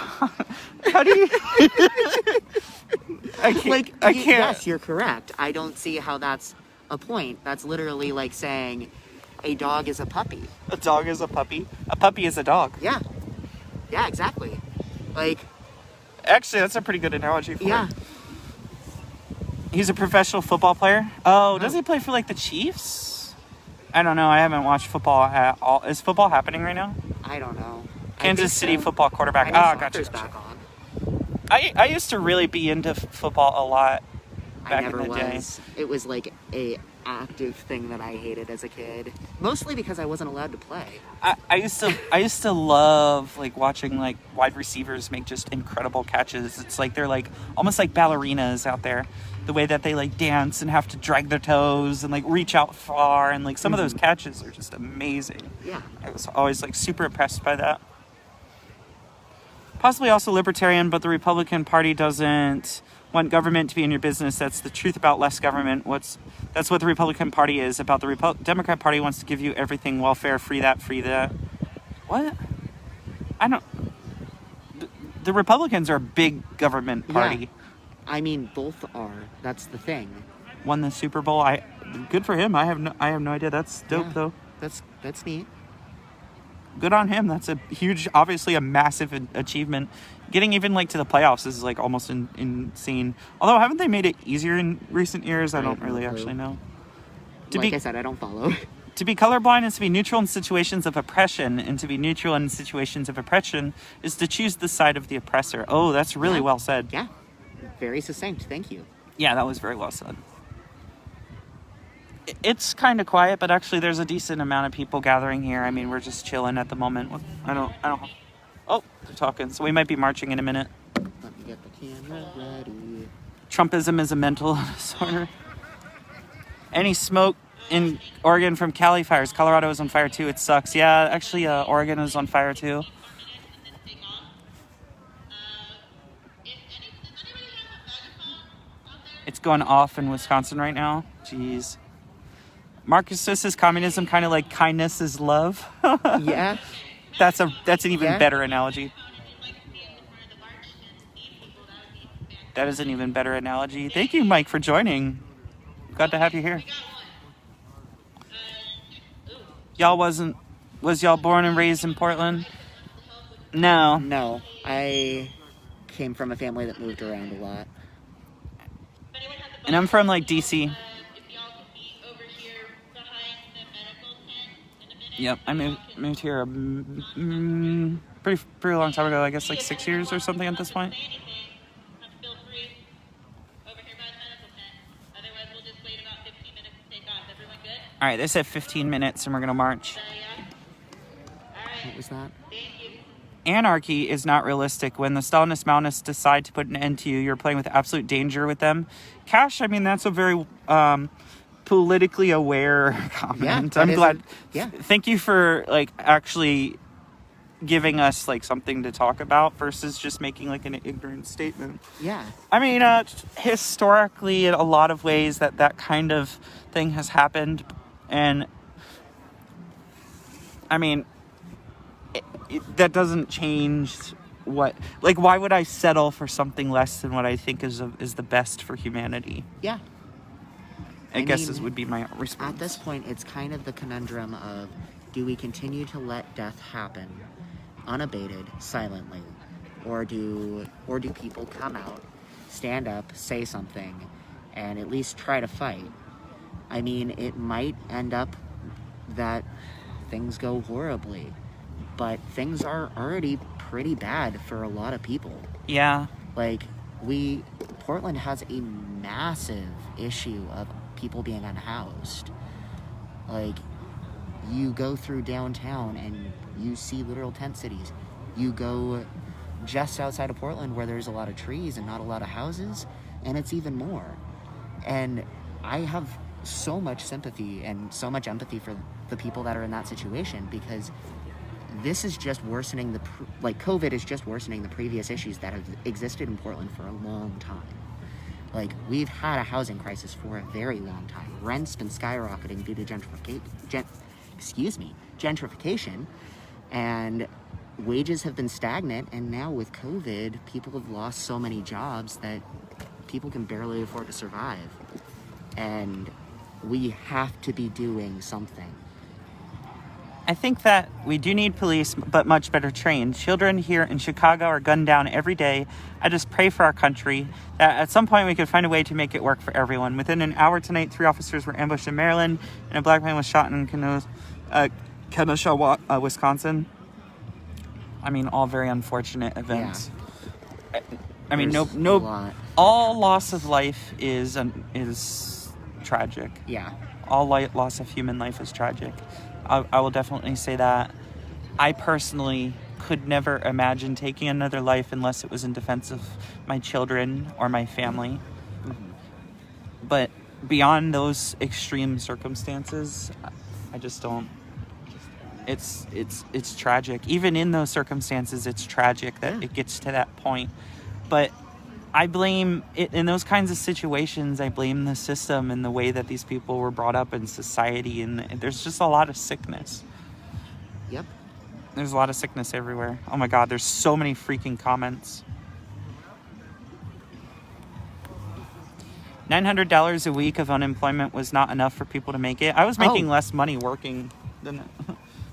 How do you... I can't. Yes, you're correct. I don't see how that's a point. That's literally like saying a dog is a puppy. A dog is a puppy. A puppy is a dog. Yeah. Yeah, exactly. Like... Actually, that's a pretty good analogy for yeah. it. He's a professional football player. Oh, does he play for like the Chiefs? I don't know. I haven't watched football at all. Is football happening right now? I don't know. Kansas City football quarterback. Gotcha. Back on. I used to really be into football a lot back in the day. It was like a active thing that I hated as a kid, mostly because I wasn't allowed to play. I used to love like watching like wide receivers make just incredible catches. It's like they're like almost like ballerinas out there. The way that they like dance and have to drag their toes and like reach out far, and like some of those catches are just amazing. Yeah. I was always like super impressed by that. Possibly also libertarian, but the Republican Party doesn't want government to be in your business. That's the truth about less government. That's what the Republican Party is about. The Democrat Party wants to give you everything, welfare, free that. What? I don't... The Republicans are a big government party. Yeah. I mean, both are. That's the thing. Won the Super Bowl. Good for him. I have no idea. That's dope, though. That's neat. Good on him. That's a huge, obviously a massive achievement. Getting even like to the playoffs is like almost insane. Although, haven't they made it easier in recent years? I don't really actually know. I said, I don't follow. To be colorblind is to be neutral in situations of oppression, and to be neutral in situations of oppression is to choose the side of the oppressor. Oh, that's really well said. Yeah. Very succinct. Thank you. Yeah, that was very well said. It's kind of quiet, but actually there's a decent amount of people gathering here. I mean, we're just chilling at the moment. I don't... Oh, they're talking. So we might be marching in a minute. Let me get the camera ready. Trumpism is a mental disorder. Any smoke in Oregon from Cali fires? Colorado is on fire too. It sucks. Yeah, actually, Oregon is on fire too. It's going off in Wisconsin right now. Jeez. Marcus says communism kind of like kindness is love. Yeah. That's an even better analogy. That is an even better analogy. Thank you, Mike, for joining. Glad to have you here. Was y'all born and raised in Portland? No. No. I came from a family that moved around a lot. And I'm from like DC. Yep, I moved here pretty long time ago. I guess like 6 years or something at this point. All right, they said 15 minutes, and we're gonna march. What was that? Anarchy is not realistic. When the Stalinist Maoists decide to put an end to you, you're playing with absolute danger with them. Cash, I mean, that's a very politically aware comment. I'm glad. Yeah. Thank you for like actually giving us like something to talk about versus just making like an ignorant statement. Yeah. I mean, historically, in a lot of ways, that kind of thing has happened, and I mean, that doesn't change what. Like, why would I settle for something less than what I think is the best for humanity? Yeah. I guess this would be my response. At this point, it's kind of the conundrum of, do we continue to let death happen unabated, silently, or do people come out, stand up, say something, and at least try to fight? I mean, it might end up that things go horribly, but things are already pretty bad for a lot of people. Yeah. Like, Portland has a massive issue of people being unhoused. Like, you go through downtown and you see literal tent cities. You go just outside of Portland where there's a lot of trees and not a lot of houses, and it's even more. And I have so much sympathy and so much empathy for the people that are in that situation, because this is just worsening COVID is just worsening the previous issues that have existed in Portland for a long time. Like, we've had a housing crisis for a very long time. Rent's been skyrocketing due to gentrification, and wages have been stagnant, and now with COVID, people have lost so many jobs that people can barely afford to survive. And we have to be doing something. I think that we do need police, but much better trained. Children here in Chicago are gunned down every day. I just pray for our country that at some point we could find a way to make it work for everyone. Within an hour tonight, 3 officers were ambushed in Maryland, and a black man was shot in Kenosha, Wisconsin. I mean, all very unfortunate events. Yeah. I mean, all loss of life is tragic. Yeah. All loss of human life is tragic. I will definitely say that. I personally could never imagine taking another life unless it was in defense of my children or my family. Mm-hmm. But beyond those extreme circumstances, I just don't. It's tragic. Even in those circumstances, it's tragic that it gets to that point. But I blame it in those kinds of situations. I blame the system and the way that these people were brought up in society, and there's just a lot of sickness. Yep. There's a lot of sickness everywhere. Oh my God, there's so many freaking comments. $900 a week of unemployment was not enough for people to make it. I was making less money working than it.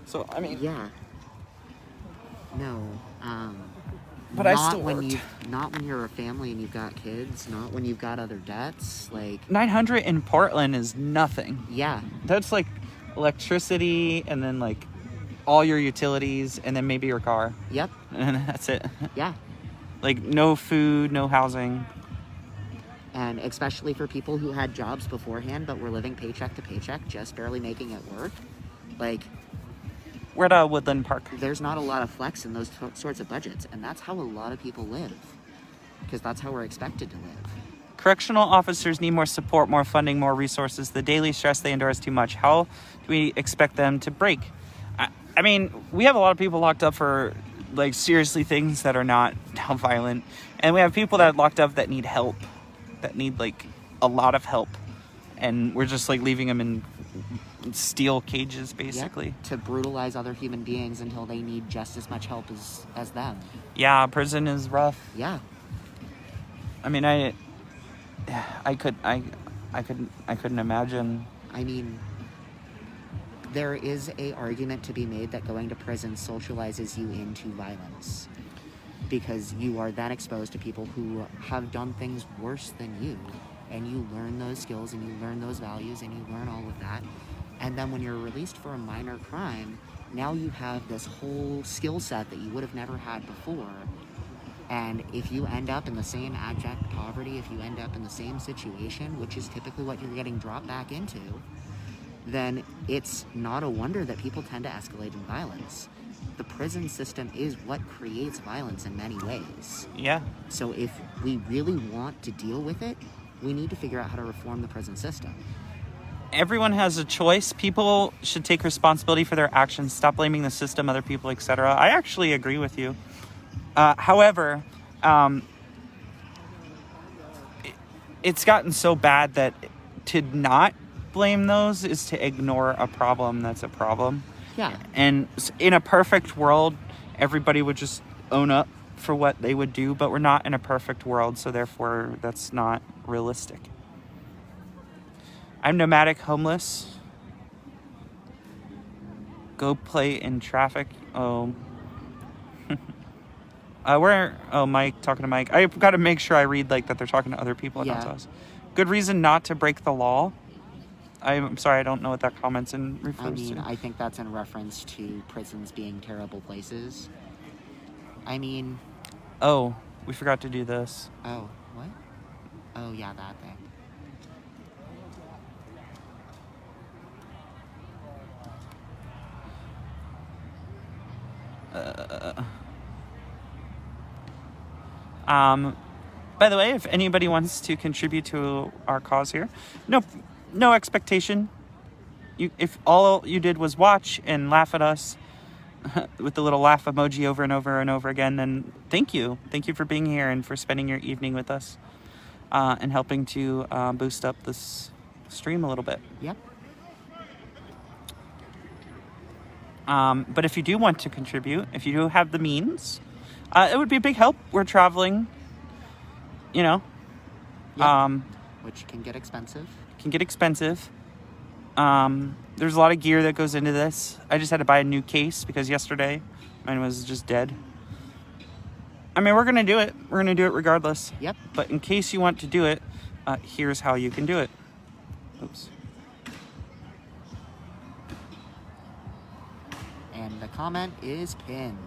So, I mean... Yeah. No, but I still worked. Not when you're a family and you've got kids, not when you've got other debts, like... $900 in Portland is nothing. Yeah. That's like electricity and then like all your utilities and then maybe your car. Yep. And that's it. Yeah. Like no food, no housing. And especially for people who had jobs beforehand but were living paycheck to paycheck, just barely making it work. Like... We're at Woodland Park. There's not a lot of flex in those sorts of budgets, and that's how a lot of people live, because that's how we're expected to live. Correctional officers need more support, more funding, more resources. The daily stress they endure is too much. How do we expect them to break? I mean, we have a lot of people locked up for, like, seriously things that are not violent, and we have people that are locked up that need help, that need, like, a lot of help, and we're just, like, leaving them in steel cages, basically. Yep, to brutalize other human beings until they need just as much help as them. Yeah, prison is rough. Yeah. I mean, I couldn't imagine. I mean, there is a argument to be made that going to prison socializes you into violence, because you are then exposed to people who have done things worse than you, and you learn those skills and you learn those values and you learn all of that. And then when you're released for a minor crime, now you have this whole skill set that you would have never had before. And if you end up in the same abject poverty, if you end up in the same situation, which is typically what you're getting dropped back into, then it's not a wonder that people tend to escalate in violence. The prison system is what creates violence in many ways. Yeah. So if we really want to deal with it, we need to figure out how to reform the prison system. Everyone has a choice. People should take responsibility for their actions, stop blaming the system, other people, etc. I actually agree with you. However, it's gotten so bad that to not blame those is to ignore a problem that's a problem. Yeah. And in a perfect world, everybody would just own up for what they would do, but we're not in a perfect world, so therefore that's not realistic. I'm nomadic homeless. Go play in traffic. Oh. Mike, talking to Mike. I've got to make sure I read like that they're talking to other people. Yeah. Good reason not to break the law. I'm sorry, I don't know what that comment's in reference to. I think that's in reference to prisons being terrible places. I mean... Oh, we forgot to do this. Oh, what? Oh, yeah, that thing. By the way, if anybody wants to contribute to our cause here, no expectation. If all you did was watch and laugh at us with the little laugh emoji over and over and over again, then thank you. Thank you for being here and for spending your evening with us and helping to boost up this stream a little bit. Yep. But if you do want to contribute, if you do have the means, it would be a big help. We're traveling, Yep. Which can get expensive. There's a lot of gear that goes into this. I just had to buy a new case because yesterday mine was just dead. I mean, we're going to do it. We're going to do it regardless. Yep. But in case you want to do it, here's how you can do it. Oops. And the comment is pinned.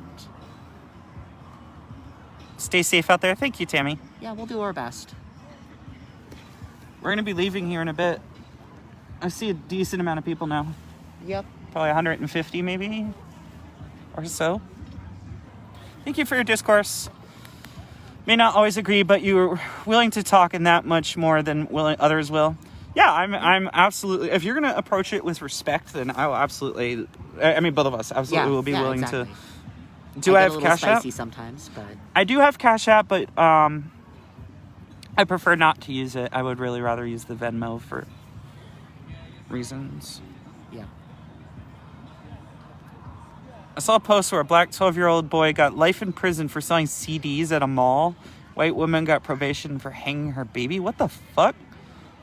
Stay safe out there. Thank you, Tammy. Yeah, we'll do our best. We're going to be leaving here in a bit. I see a decent amount of people now. Yep. Probably 150 maybe or so. Thank you for your discourse. May not always agree, but you're willing to talk and that much more than others will. Yeah, I'm absolutely. If you're gonna approach it with respect, then I will absolutely. I mean, both of us absolutely will be willing exactly. to. Do I have Cash App? Spicy sometimes, but I do have Cash App, but I prefer not to use it. I would really rather use the Venmo for reasons. Yeah. I saw a post where a black 12-year-old boy got life in prison for selling CDs at a mall. White woman got probation for hanging her baby. What the fuck?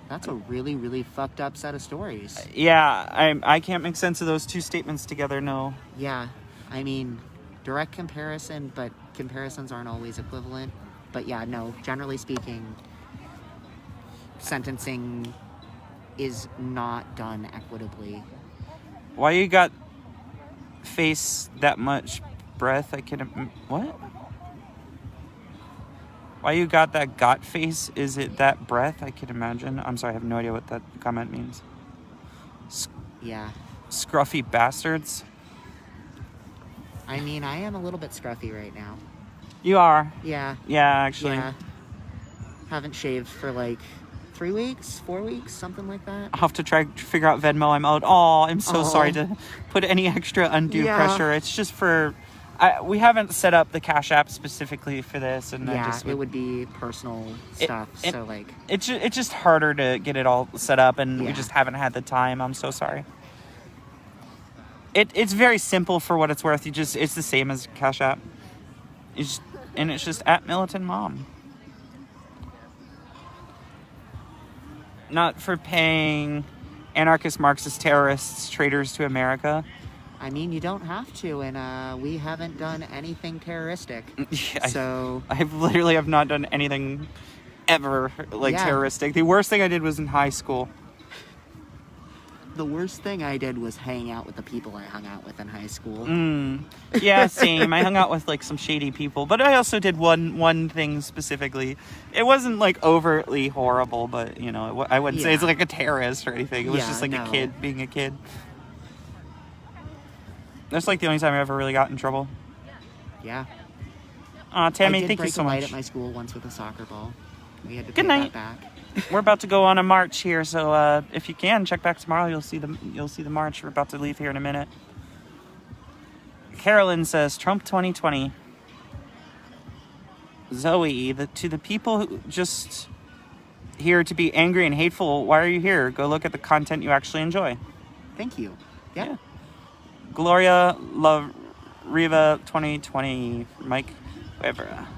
That's a really, really fucked up set of stories. Yeah, I can't make sense of those two statements together, no. Yeah, I mean, direct comparison, but comparisons aren't always equivalent. But yeah, no, generally speaking, sentencing is not done equitably. Why you got face that much breath? I can... What? Why you got that got face? Is it that breath? I can imagine. I'm sorry, I have no idea what that comment means. Yeah. Scruffy bastards. I mean, I am a little bit scruffy right now. You are. Yeah. Yeah, actually. Yeah. Haven't shaved for like 3 weeks, 4 weeks, something like that. I'll have to try to figure out Venmo. I'm out. Oh, I'm so sorry to put any extra undue pressure. It's just for... we haven't set up the Cash App specifically for this, and it would be personal stuff. So like, it's just harder to get it all set up, and we just haven't had the time. I'm so sorry. It's very simple for what it's worth. It's the same as Cash App. It's just at Militant Mom. Not for paying anarchist, Marxist, terrorists, traitors to America. I mean, you don't have to, and we haven't done anything terroristic. Yeah, so I literally have not done anything ever terroristic. The worst thing I did was in high school. The worst thing I did was hang out with the people I hung out with in high school. Yeah, same. I hung out with like some shady people, but I also did one thing specifically. It wasn't like overtly horrible, but you know, I wouldn't say it's like a terrorist or anything. It was just like a kid being a kid. That's like the only time I ever really got in trouble. Yeah. Tammy, thank you so much. I did break a light at my school once with a soccer ball. We had to Good take night. that back. We're about to go on a march here, so if you can check back tomorrow, you'll see the march. We're about to leave here in a minute. Carolyn says Trump 2020. Zoe, to the people who just here to be angry and hateful, why are you here? Go look at the content you actually enjoy. Thank you. Yeah. Gloria Love Riva 2020. Mike, whatever.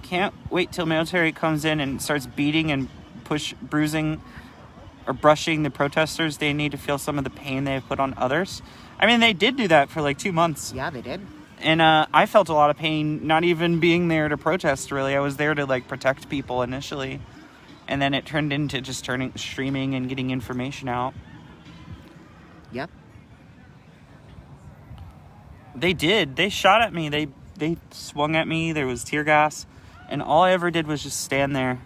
Can't wait till military comes in and starts beating and bruising or brushing the protesters. They need to feel some of the pain they have put on others. I mean, they did do that for like 2 months. Yeah, they did. And I felt a lot of pain not even being there to protest, really. I was there to like protect people initially. And then it turned into just streaming and getting information out. Yep. They did. They shot at me. They swung at me. There was tear gas. And all I ever did was just stand there.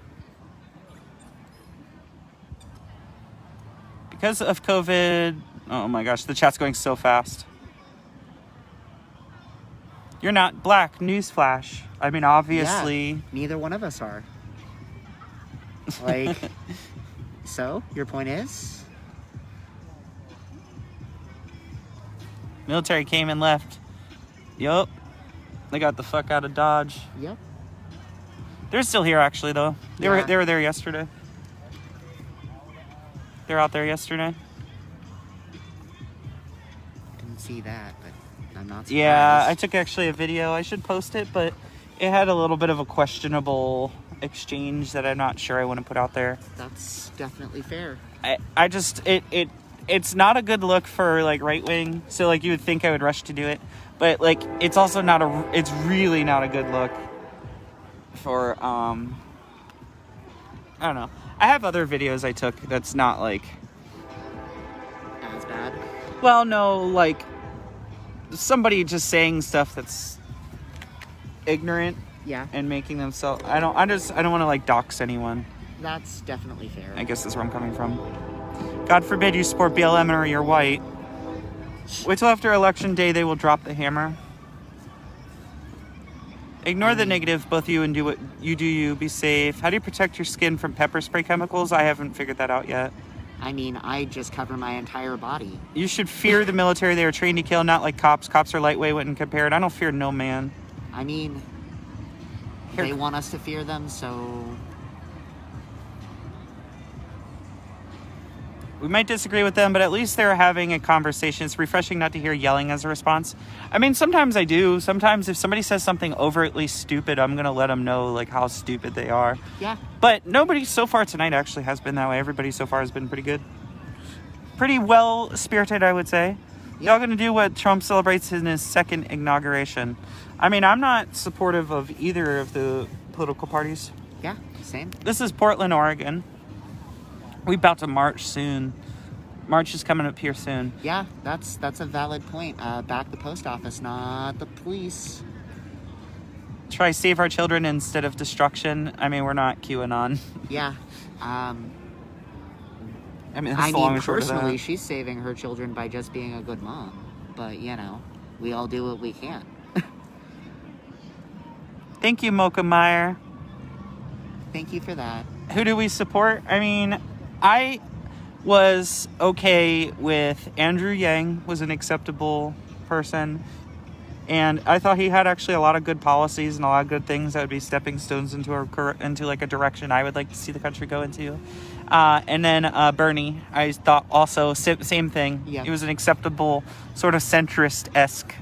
Because of COVID... Oh my gosh, the chat's going so fast. You're not black. Newsflash. I mean, obviously. Yeah, neither one of us are. Like, so, your point is? Military came and left. Yup. They got the fuck out of Dodge. Yep. They're still here, actually, though. They were there yesterday. They're out there yesterday. Didn't see that, but I'm not surprised. Yeah, I took actually a video. I should post it, but it had a little bit of a questionable exchange that I'm not sure I want to put out there. That's definitely fair. I just it's not a good look for like right wing. So like you would think I would rush to do it, but like it's also it's really not a good look for I don't know. I have other videos I took that's not like As bad. well, no, like somebody just saying stuff that's ignorant. Yeah. And making them so I don't want to like dox anyone. That's definitely fair. I guess that's where I'm coming from. God forbid you support BLM or you're white. Wait till after election day they will drop the hammer. Ignore the negative, both you, and do what you do. You be safe. How do you protect your skin from pepper spray chemicals? I haven't figured that out yet. I mean, I just cover my entire body. You should fear the military. They are trained to kill, not like cops. Cops are lightweight when compared. I don't fear no man. I mean, they want us to fear them, so... We might disagree with them, but at least they're having a conversation. It's refreshing not to hear yelling as a response. I mean, sometimes I do. Sometimes if somebody says something overtly stupid, I'm going to let them know like how stupid they are. Yeah. But nobody so far tonight actually has been that way. Everybody so far has been pretty good. Pretty well-spirited, I would say. Yeah. Y'all going to do what Trump celebrates in his second inauguration. I mean, I'm not supportive of either of the political parties. Yeah, same. This is Portland, Oregon. We're about to march soon. March is coming up here soon. Yeah, that's a valid point. Back the post office, not the police. Try save our children instead of destruction. I mean, we're not QAnon. Yeah. I mean, that's the long and short of that. Personally, she's saving her children by just being a good mom. But, you know, we all do what we can. Thank you, Mocha Meyer. Thank you for that. Who do we support? I mean, I was okay with Andrew Yang, was an acceptable person. And I thought he had actually a lot of good policies and a lot of good things that would be stepping stones into like a direction I would like to see the country go into. And then Bernie, I thought also same thing. Yep. He was an acceptable sort of centrist-esque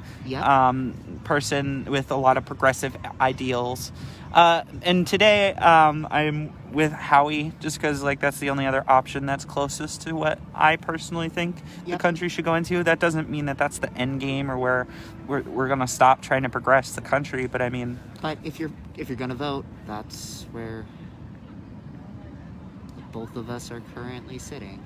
person with a lot of progressive ideals. And today I'm with Howie just because like that's the only other option that's closest to what I personally think the country should go into. That doesn't mean that that's the end game or where we're gonna stop trying to progress the country. But I mean, but if you're gonna vote, that's where both of us are currently sitting.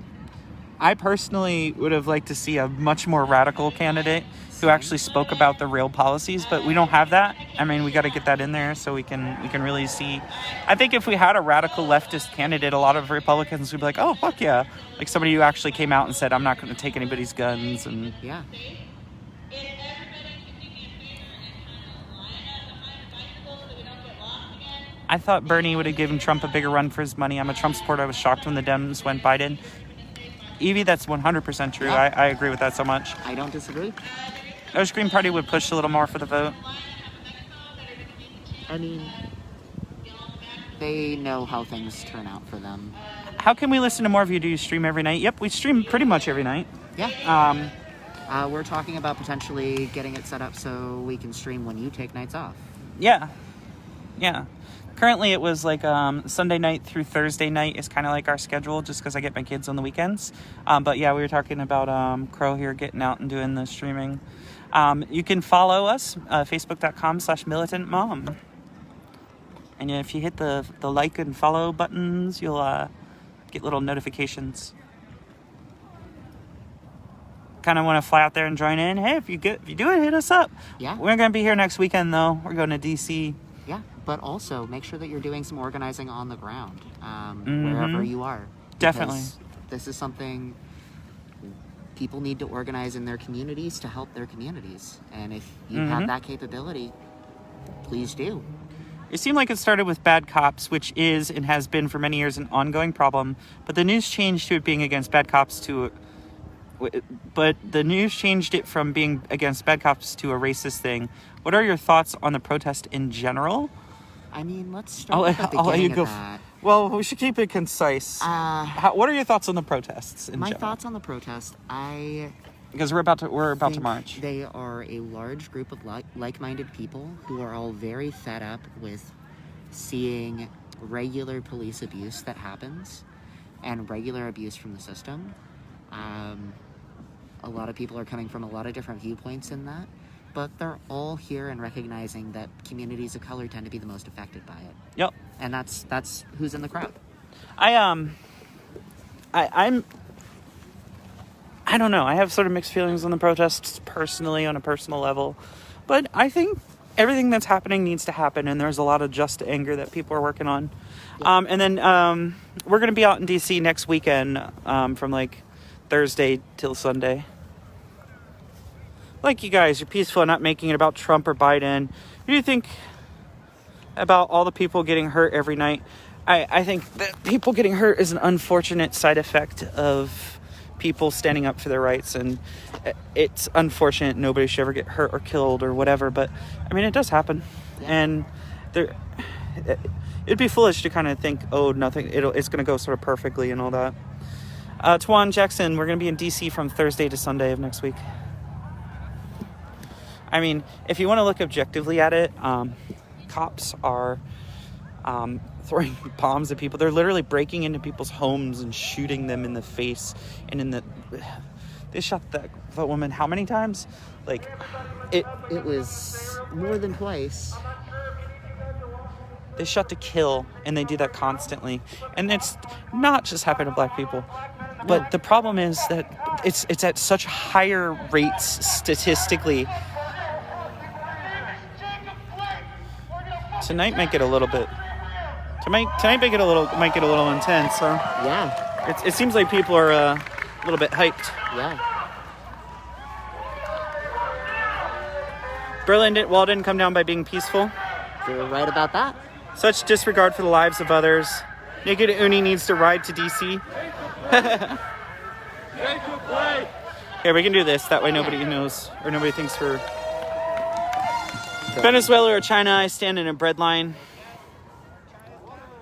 I personally would have liked to see a much more radical candidate who actually spoke about the real policies, but we don't have that. I mean, we got to get that in there so we can really see. I think if we had a radical leftist candidate, a lot of Republicans would be like, "Oh, fuck yeah!" Like somebody who actually came out and said, "I'm not going to take anybody's guns." And yeah. I thought Bernie would have given Trump a bigger run for his money. I'm a Trump supporter. I was shocked when the Dems went Biden. Evie, that's 100% true. Yeah. I agree with that so much. I don't disagree. I wish Green Party would push a little more for the vote. I mean, they know how things turn out for them. How can we listen to more of you? Do you stream every night? Yep, we stream pretty much every night. Yeah. We're talking about potentially getting it set up so we can stream when you take nights off. Yeah. Currently, it was like Sunday night through Thursday night is kind of like our schedule just because I get my kids on the weekends. But yeah, we were talking about Crow here getting out and doing the streaming. You can follow us, facebook.com/militantmom. And if you hit the like and follow buttons, you'll get little notifications. Kind of want to fly out there and join in. Hey, if you do it, hit us up. Yeah. We're going to be here next weekend, though. We're going to D.C. Yeah, but also make sure that you're doing some organizing on the ground, wherever you are. Definitely. This is something people need to organize in their communities to help their communities. And if you have that capability, please do. It seemed like it started with bad cops, which is and has been for many years an ongoing problem. But the news changed to it being against bad cops to... But the news changed it from being against bad cops to a racist thing. What are your thoughts on the protest in general? I mean, let's start at the beginning of that. Well, we should keep it concise. What are your thoughts on the protests in general? My thoughts on the protest, because we're about to march. They are a large group of like-minded people who are all very fed up with seeing regular police abuse that happens and regular abuse from the system. A lot of people are coming from a lot of different viewpoints in that, but they're all here and recognizing that communities of color tend to be the most affected by it. Yep. And that's who's in the crowd. I don't know. I have sort of mixed feelings on the protests personally, on a personal level, but I think everything that's happening needs to happen, and there's a lot of just anger that people are working on. Yeah. And then we're going to be out in DC next weekend from like Thursday till Sunday. Like you guys, you're peaceful and not making it about Trump or Biden. What do you think about all the people getting hurt every night? I think that people getting hurt is an unfortunate side effect of people standing up for their rights, and it's unfortunate nobody should ever get hurt or killed or whatever, but I mean, it does happen. Yeah. And it'd be foolish to kind of think, oh, it's going to go sort of perfectly and all that. Twan Jackson, we're going to be in DC from Thursday to Sunday of next week. I mean, if you want to look objectively at it, cops are throwing bombs at people. They're literally breaking into people's homes and shooting them in the face. And they shot that woman how many times? Like, it was more than twice. They shot to kill, and they do that constantly. And it's not just happening to black people. But the problem is that it's at such higher rates statistically. Tonight might get a little bit. Tonight might get a little intense. So yeah, it seems like people are a little bit hyped. Yeah. Berlin wall didn't come down by being peaceful. You're right about that. Such disregard for the lives of others. Naked Uni needs to ride to DC. Here, we can do this. That way nobody knows or nobody thinks we're... Venezuela or China, I stand in a bread line.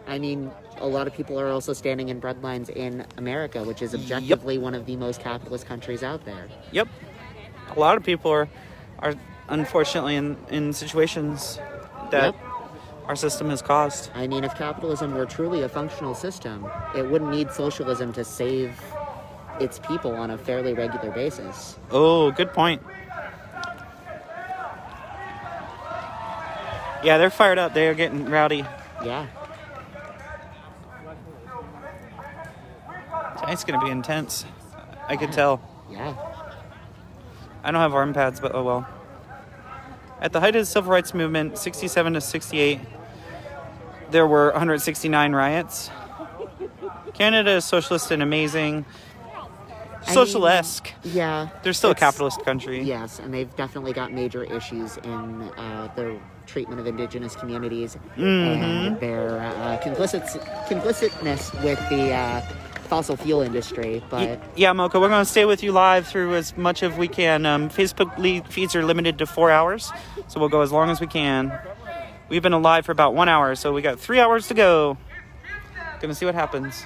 I mean, a lot of people are also standing in bread lines in America, which is objectively one of the most capitalist countries out there. Yep. A lot of people are unfortunately in situations that our system has caused. I mean, if capitalism were truly a functional system, it wouldn't need socialism to save its people on a fairly regular basis. Oh, good point. Yeah, they're fired up. They are getting rowdy. Yeah. Tonight's going to be intense. I could tell. Yeah. I don't have arm pads, but oh well. At the height of the civil rights movement, 67 to 68, there were 169 riots. Canada is socialist and amazing. Socialesque. Yeah. They're still a capitalist country. Yes, and they've definitely got major issues in their treatment of Indigenous communities and their complicitness with the fossil fuel industry. But yeah, Mocha, we're going to stay with you live through as much as we can. Facebook feeds are limited to 4 hours, so we'll go as long as we can. We've been alive for about 1 hour, so we got 3 hours to go. Gonna see what happens.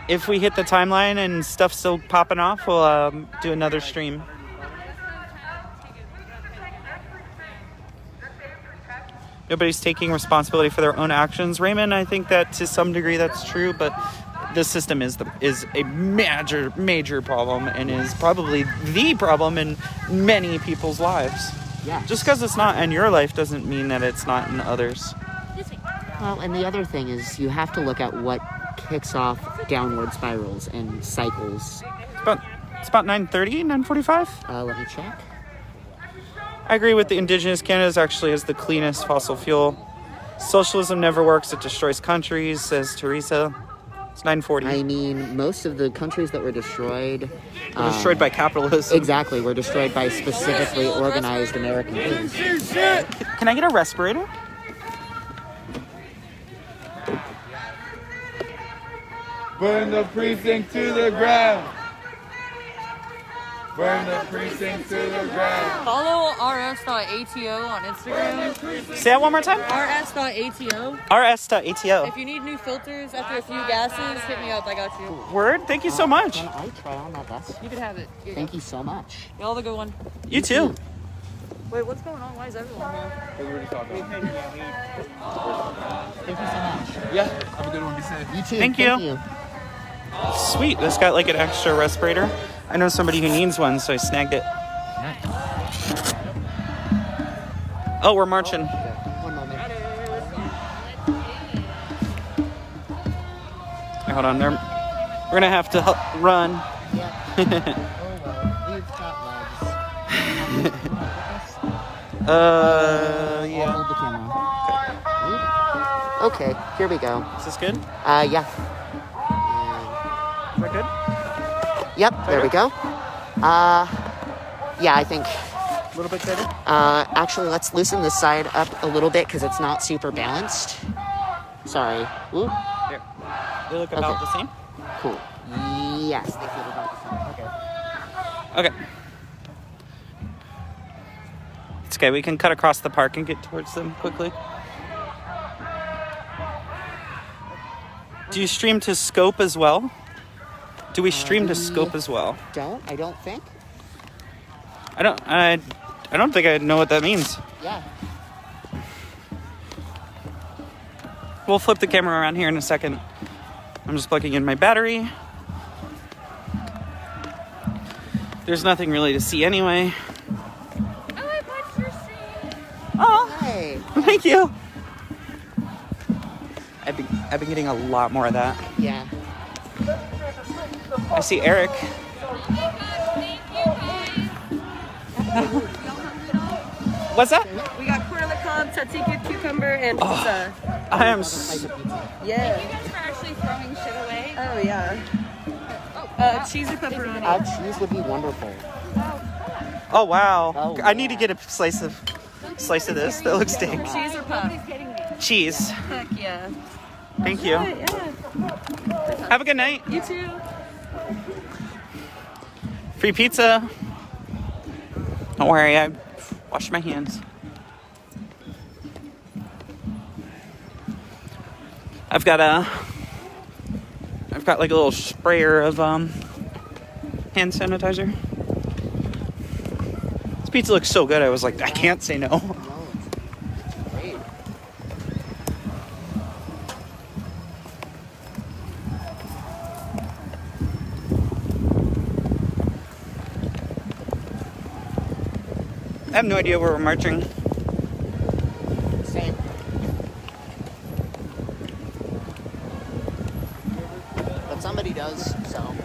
If we hit the timeline and stuff's still popping off, we'll do another stream. Nobody's taking responsibility for their own actions. Raymond, I think that to some degree that's true, but this system is a major problem and is probably the problem in many people's lives. Yeah. Just because it's not in your life doesn't mean that it's not in others. Well, and the other thing is you have to look at what kicks off downward spirals and cycles. It's about 9:30, 9:45? Let me check. I agree with the Indigenous Canada actually is the cleanest fossil fuel. Socialism never works, it destroys countries, says Teresa. It's 9:40. I mean, most of the countries that were destroyed... destroyed by capitalism. Exactly, were destroyed by specifically organized American groups. Can I get a respirator? Burn the precinct to the ground. Burn the precinct to the ground. Follow rs.ato on Instagram. Say that one more time. rs.ato. rs.ato. If you need new filters after a few gases, hit me up. I got you. Word. Thank you so much. Can I try on that vest? You can have it. Here you Thank you so much. go. Y'all have a good one. You too. Wait, what's going on? Why is everyone here? Thank you so much. Yeah, have a good one. Be safe. You too. Thank you. Sweet. This got like an extra respirator. I know somebody who needs one, so I snagged it. Oh, we're marching. One moment. Hold on. We're gonna have to run. Yeah. Oh well, we've got legs. Yeah. Hold the camera. Okay, here we go. Is this good? Yeah. Is that good? Yep, there we go. Yeah, I think. A little bit better? Actually, let's loosen this side up a little bit because it's not super balanced. Sorry. Ooh. Here. They look about the same? Cool. Yes, they feel about the same. Okay. Okay. It's okay. We can cut across the park and get towards them quickly. Do you stream to Scope as well? Do we stream to Scope as well? I don't think. I don't think I know what that means. Yeah. We'll flip the camera around here in a second. I'm just plugging in my battery. There's nothing really to see anyway. Oh, I punched your seat. Oh, Hey. thank you. I've been getting a lot more of that. Yeah. I see Eric. What's that? We got corn on the cob, tzatziki, cucumber, and pizza. I am. Yeah. You guys were actually throwing shit away. Oh, yeah. Cheese or pepperoni? Cheese would be wonderful. Oh wow! Oh, I need to get a slice of this. That looks dank. Cheese or puff? Cheese. Heck yeah. Thank you. Yeah. Have a good night. You too. Free pizza. Don't worry, I washed my hands. I've got like a little sprayer of hand sanitizer. This pizza looks so good. I was like, I can't say no. No, it's great. I have no idea where we're marching. Same. But somebody does, so.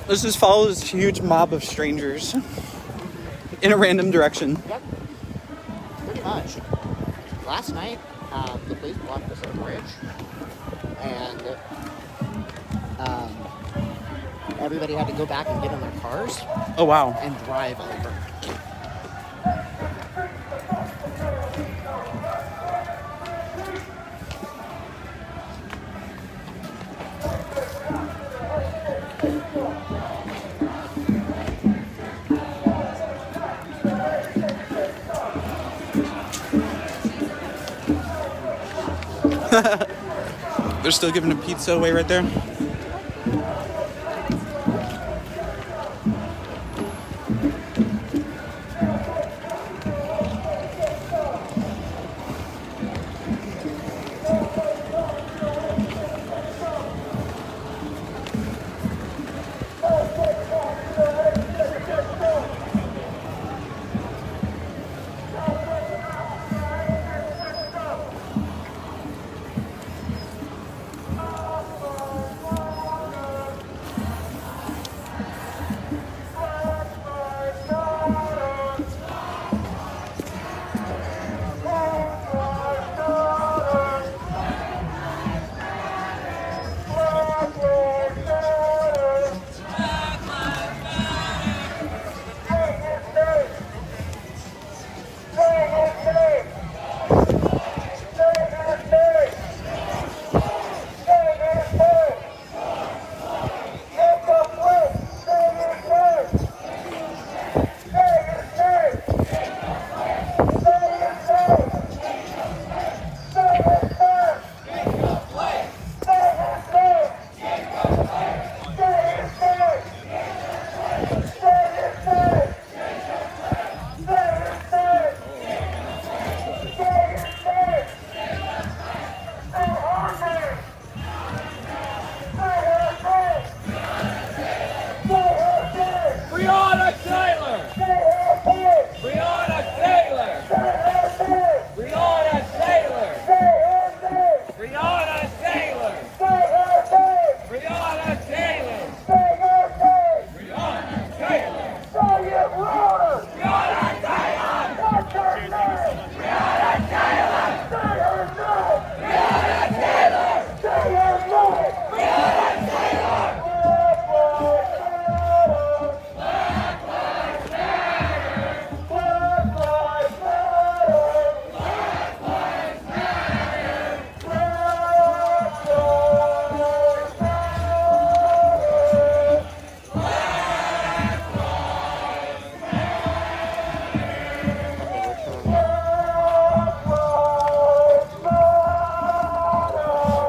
Let's just follow this huge mob of strangers in a random direction. Yep. Pretty much. Last night, the police blocked us at a bridge, and everybody had to go back and get in their cars Oh wow. and drive over. They're still giving a pizza away right there.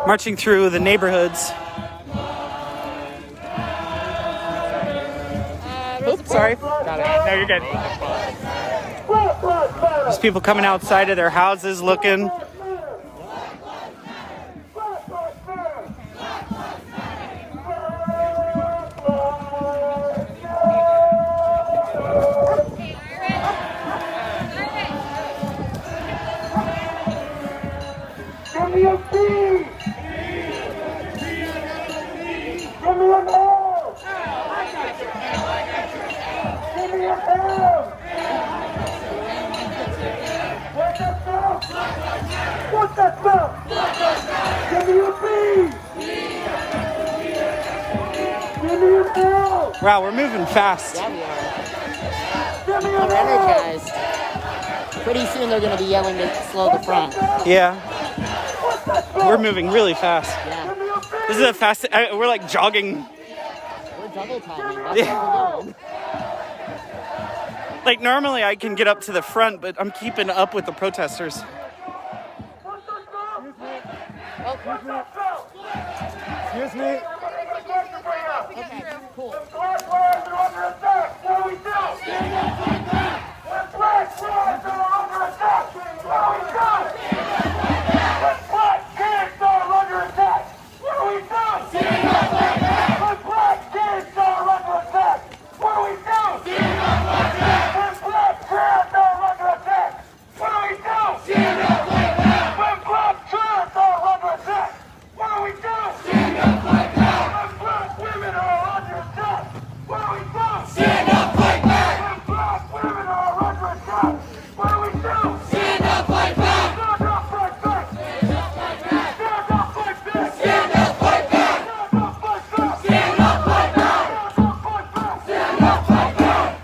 marching through the neighborhoods. Oops, sorry. Got it. No, you're good. There's people coming outside of their houses looking. Give me a B! Give me an L! Give me an M! What's that spell? What's that spell? Give me a B! Give me an L! Wow, we're moving fast. Yeah, we are. Give me an We're L! energized. Pretty soon they're going to be yelling to slow the front. Yeah. We're moving really fast. Yeah. This is a fast. We're like jogging. We're double timing. That's what we're doing. Like normally I can get up to the front, but I'm keeping up with the protesters. Excuse me. Okay, cool. Black lives are under attack. What do we do? Stand up like that. When black lives are under attack, what do we do? When black kids are under attack, what do we do? Stand up like that. When black kids are under attack, what do we do? Stand up like that. When black kids are under attack, what do we do? Stand up like that. When black kids are under attack, what do we do? Stand up like that. When black women are under attack, what do we do? Stand up like that. When black women are under attack, what do we do? Stand up like that. Stand up like that. Stand up like that. Stand up like that. Stand up like that. Stand up like that. Stand up like that. Stand up like that.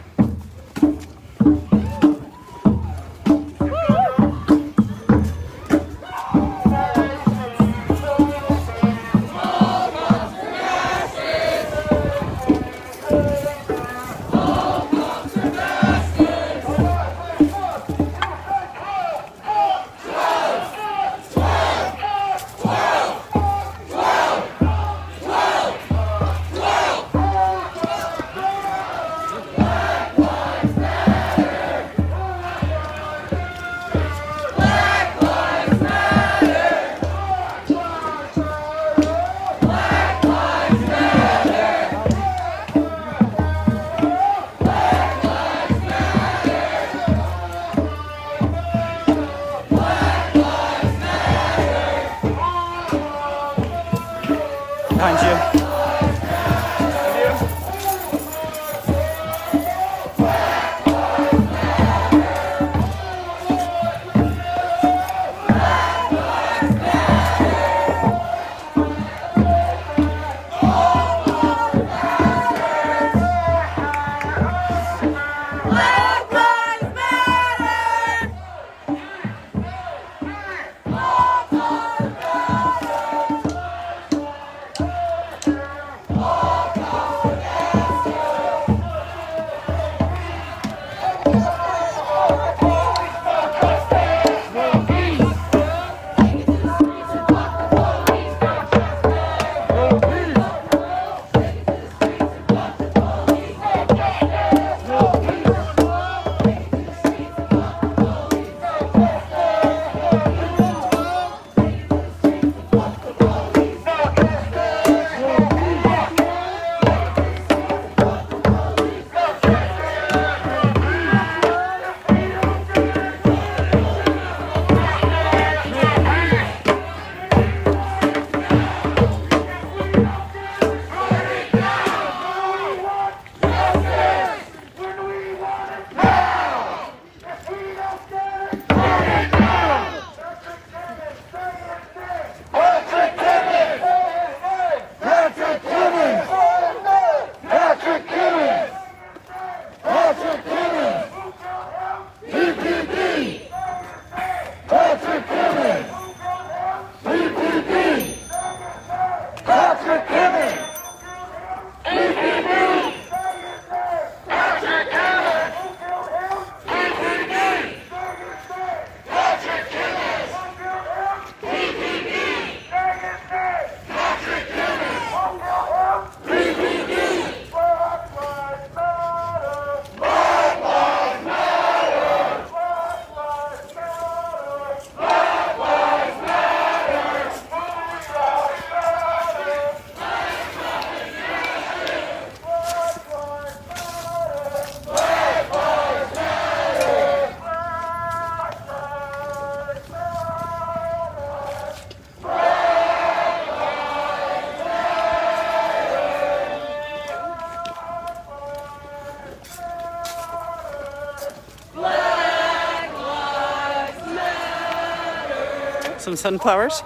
Some sunflowers.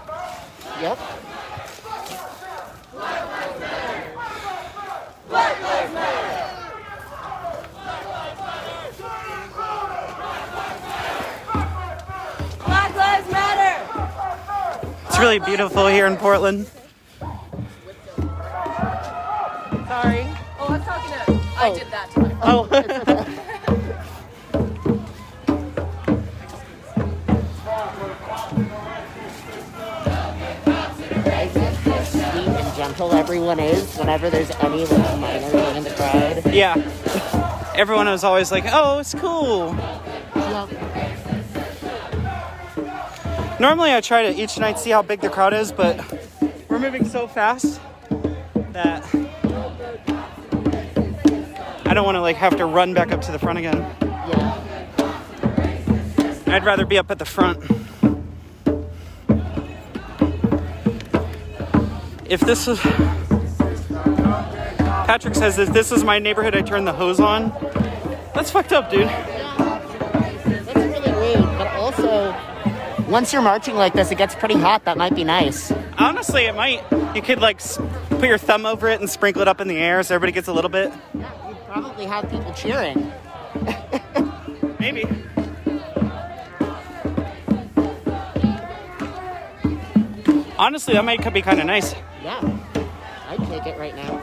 Yep. Black Lives Matter. It's really beautiful here in Portland. Sorry. Oh, I'm talking to. I did that to my phone. Oh. Sweet and gentle everyone is whenever there's any like minor thing in the crowd. Yeah. Everyone was always like, oh, it's cool. Yep. Normally I try to each night see how big the crowd is, but we're moving so fast that I don't want to like have to run back up to the front again. Yeah. I'd rather be up at the front. If this was... Patrick says if this is my neighborhood, I turn the hose on. That's fucked up, dude. That's really rude, but also, once you're marching like this, it gets pretty hot. That might be nice. Honestly, it might. You could like put your thumb over it and sprinkle it up in the air so everybody gets a little bit. Yeah, you'd probably have people cheering. Maybe. Honestly, that might be kind of nice. Yeah, I'd take it right now.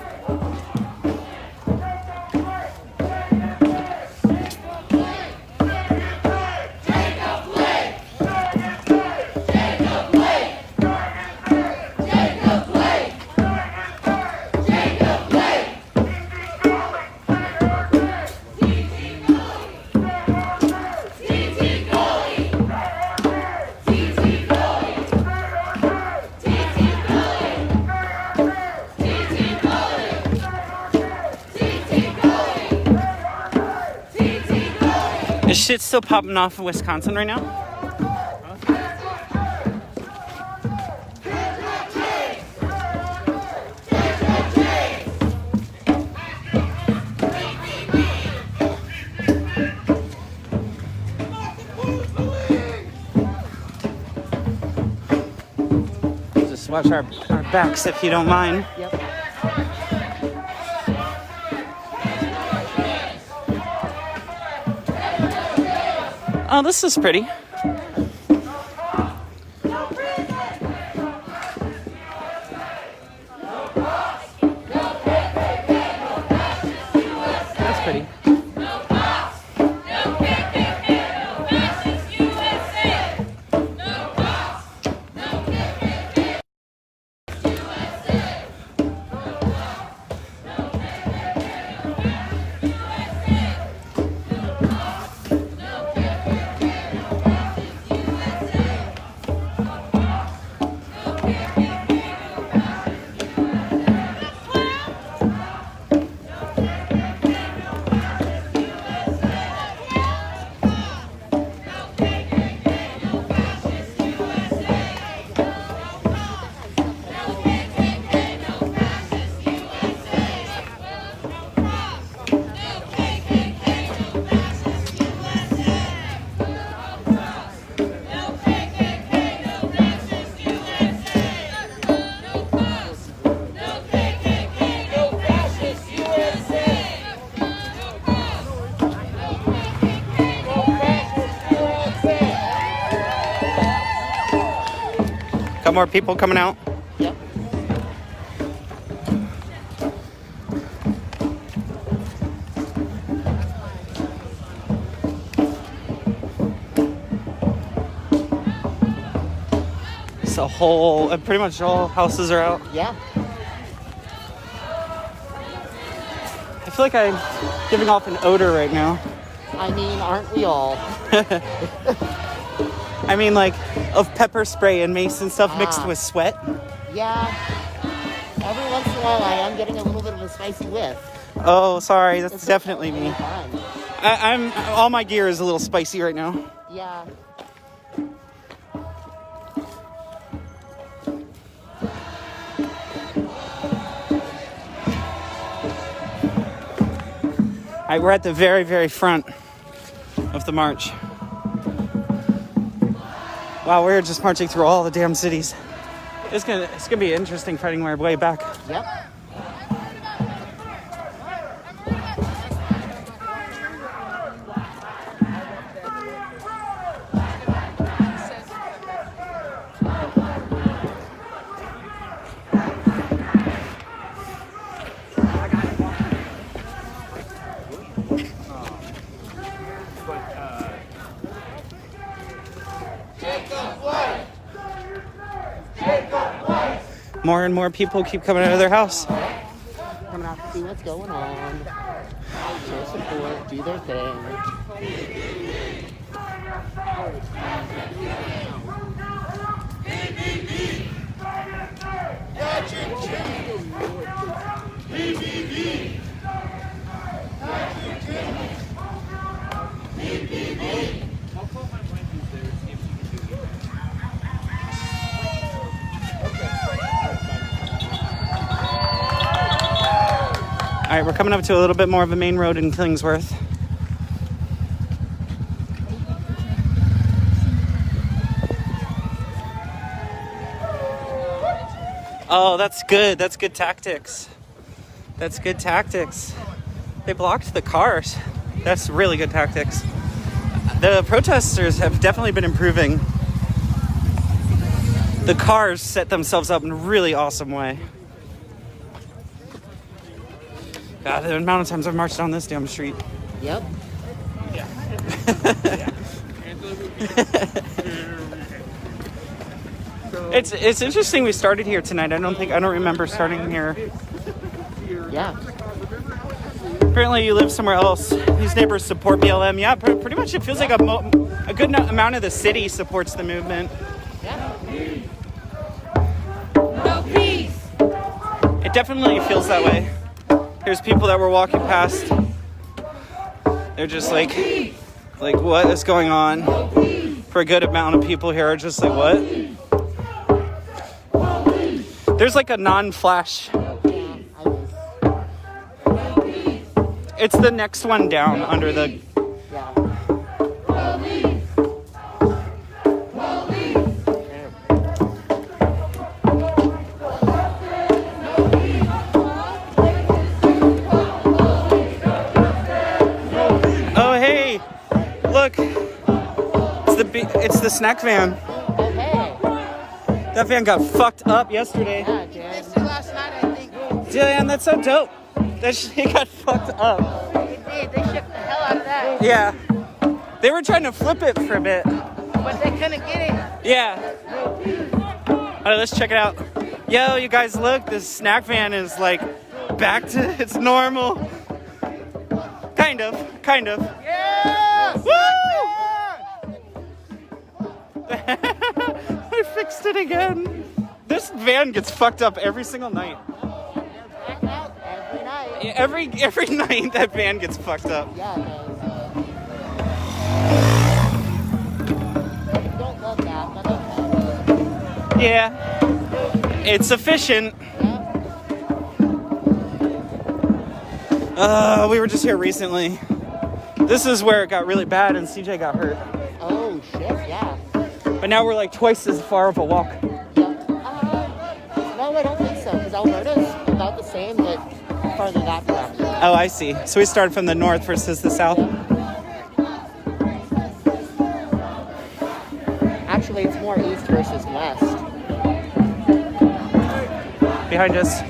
Is shit still popping off in Wisconsin right now? Just watch our backs if you don't mind. Yep. Oh, this is pretty. That's pretty. Got more people coming out. Yep. It's a whole, pretty much all houses are out. Yeah. I feel like I'm giving off an odor right now. I mean, aren't we all? I mean, like, of pepper spray and mace and stuff mixed with sweat. Yeah. Every once in a while, I am getting a little bit of a spicy whiff. Oh, sorry, that's definitely me. Fine. I'm all my gear is a little spicy right now. Yeah. All right, we're at the very, very front of the march. Wow, we're just marching through all the damn cities. It's gonna be interesting fighting our way back. Yep. More and more people keep coming out of their house. Coming out to see what's going on. Show support, do their thing. All right, we're coming up to a little bit more of a main road in Killingsworth. Oh, that's good. That's good tactics. That's good tactics. They blocked the cars. That's really good tactics. The protesters have definitely been improving. The cars set themselves up in a really awesome way. God, the amount of times I've marched down this damn street. Yep. It's interesting we started here tonight. I don't remember starting here. Yeah. Apparently you live somewhere else. These neighbors support BLM. Yeah, pretty much it feels like a good amount of the city supports the movement. Yeah. No peace. It definitely feels that way. There's people that were walking past. They're just like what is going on? For a good amount of people here are just like, what? There's like a non-flash. It's the next one down under the... Look, it's the snack van. Oh, hey. That van got fucked up yesterday. Yeah, dude. Last night, I think. Damn, that's so dope. That shit got fucked up. It did. They shipped the hell out of that. Yeah. They were trying to flip it for a bit. But they couldn't get it. Yeah. Alright, let's check it out. Yo, you guys look, this snack van is like back to its normal. Kind of. Yeah! Woo! I fixed it again. This van gets fucked up every single night. Every night. Every night that van gets fucked up. Yeah, it does. Don't love that, but okay. Yeah. It's efficient. We were just here recently. This is where it got really bad and CJ got hurt. Oh, shit, yeah. But now we're like twice as far of a walk. Yep. No, I don't think so, because Alberta's about the same, but farther that direction. Oh, I see. So we started from the north versus the south. Actually, it's more east versus west. Behind us.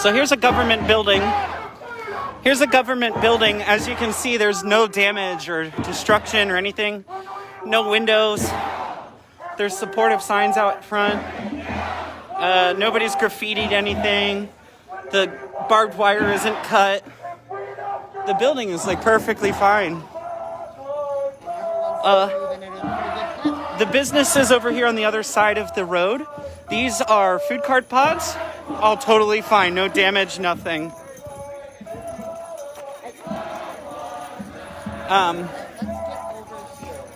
So here's a government building. Here's a government building. As you can see, there's no damage or destruction or anything. No windows. There's supportive signs out front. Nobody's graffitied anything. The barbed wire isn't cut. The building is like perfectly fine. The businesses over here on the other side of the road, these are food cart pods. all totally fine. No damage, nothing.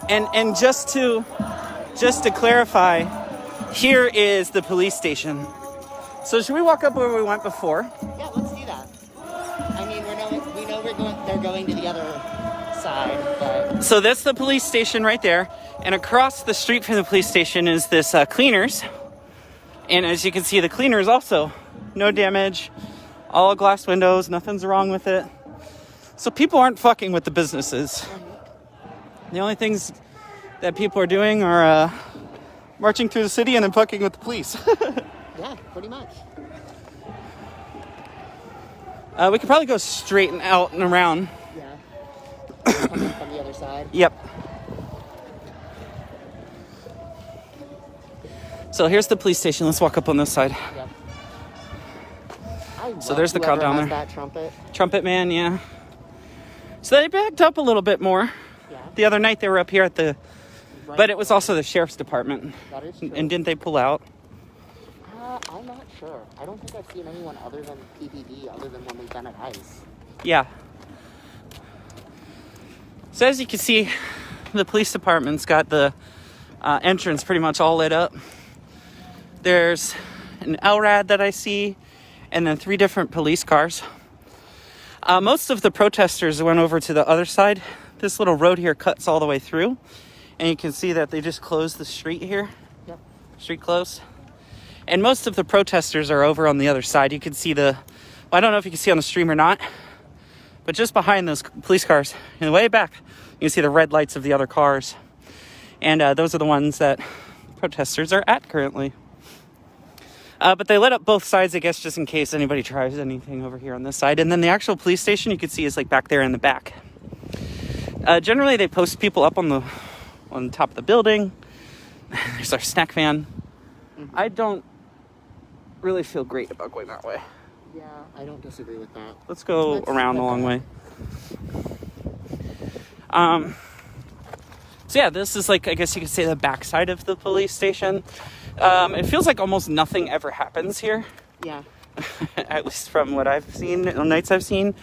And just to clarify, here is the police station. So should we walk up where we went before? Yeah, let's do that. I mean, they're going to the other side, but... So that's the police station right there. And across the street from the police station is this Cleaners. And as you can see, the Cleaners also, no damage, all glass windows, nothing's wrong with it. So people aren't fucking with the businesses. The only things that people are doing are marching through the city and then fucking with the police. Yeah, pretty much. We could probably go straight and out and around. Yeah. Coming from the other side. Yep. So here's the police station. Let's walk up on this side. Yep. So there's the crowd down there. That Trumpet man, yeah. So they backed up a little bit more. Yeah. The other night they were up here at the... Right. But it was also the sheriff's department. That is true. And didn't they pull out? I'm not sure. I don't think I've seen anyone other than PPD, other than when we've been at ICE. Yeah. So as you can see, the police department's got the entrance pretty much all lit up. There's an LRAD that I see, and then 3 different police cars. Most of the protesters went over to the other side. This little road here cuts all the way through, and you can see that they just closed the street here. Yep. Street closed. And most of the protesters are over on the other side. You can see well, I don't know if you can see on the stream or not, but just behind those police cars, in the way back, you can see the red lights of the other cars. And those are the ones that protesters are at currently. But they lit up both sides, I guess, just in case anybody tries anything over here on this side. And then the actual police station, you can see, is like back there in the back. Generally, they post people up on the top of the building. There's our snack van. Mm-hmm. I don't really feel great about going that way. Yeah, I don't disagree with that. Let's go around the long way. So yeah, this is like, I guess you could say, the backside of the police station. It feels like almost nothing ever happens here. Yeah. At least from what I've seen, on nights I've seen.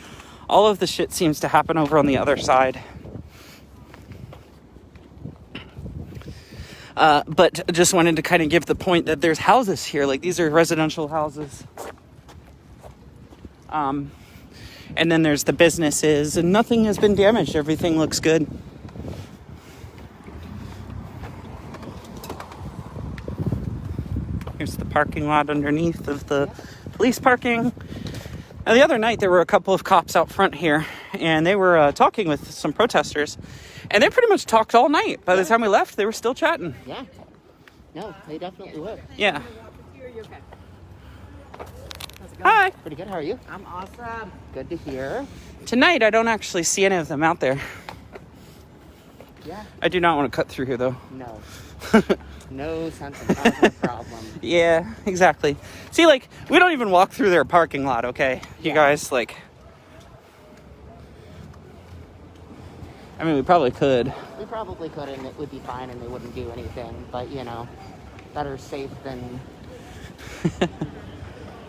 All of the shit seems to happen over on the other side. But just wanted to kind of give the point that there's houses here. Like, these are residential houses. And then there's the businesses, and nothing has been damaged. Everything looks good. Here's the parking lot underneath of the police parking. Now, the other night, there were a couple of cops out front here, and they were talking with some protesters, and they pretty much talked all night. By the time we left, they were still chatting. Yeah. No, they definitely were. Yeah. Hi. Pretty good. How are you? I'm awesome. Good to hear. Tonight, I don't actually see any of them out there. Yeah. I do not want to cut through here, though. No. No sense of causing a problem. Yeah, exactly. See, like, we don't even walk through their parking lot, okay? You guys, like... I mean, we probably could. We probably could, and it would be fine, and they wouldn't do anything. But, you know, better safe than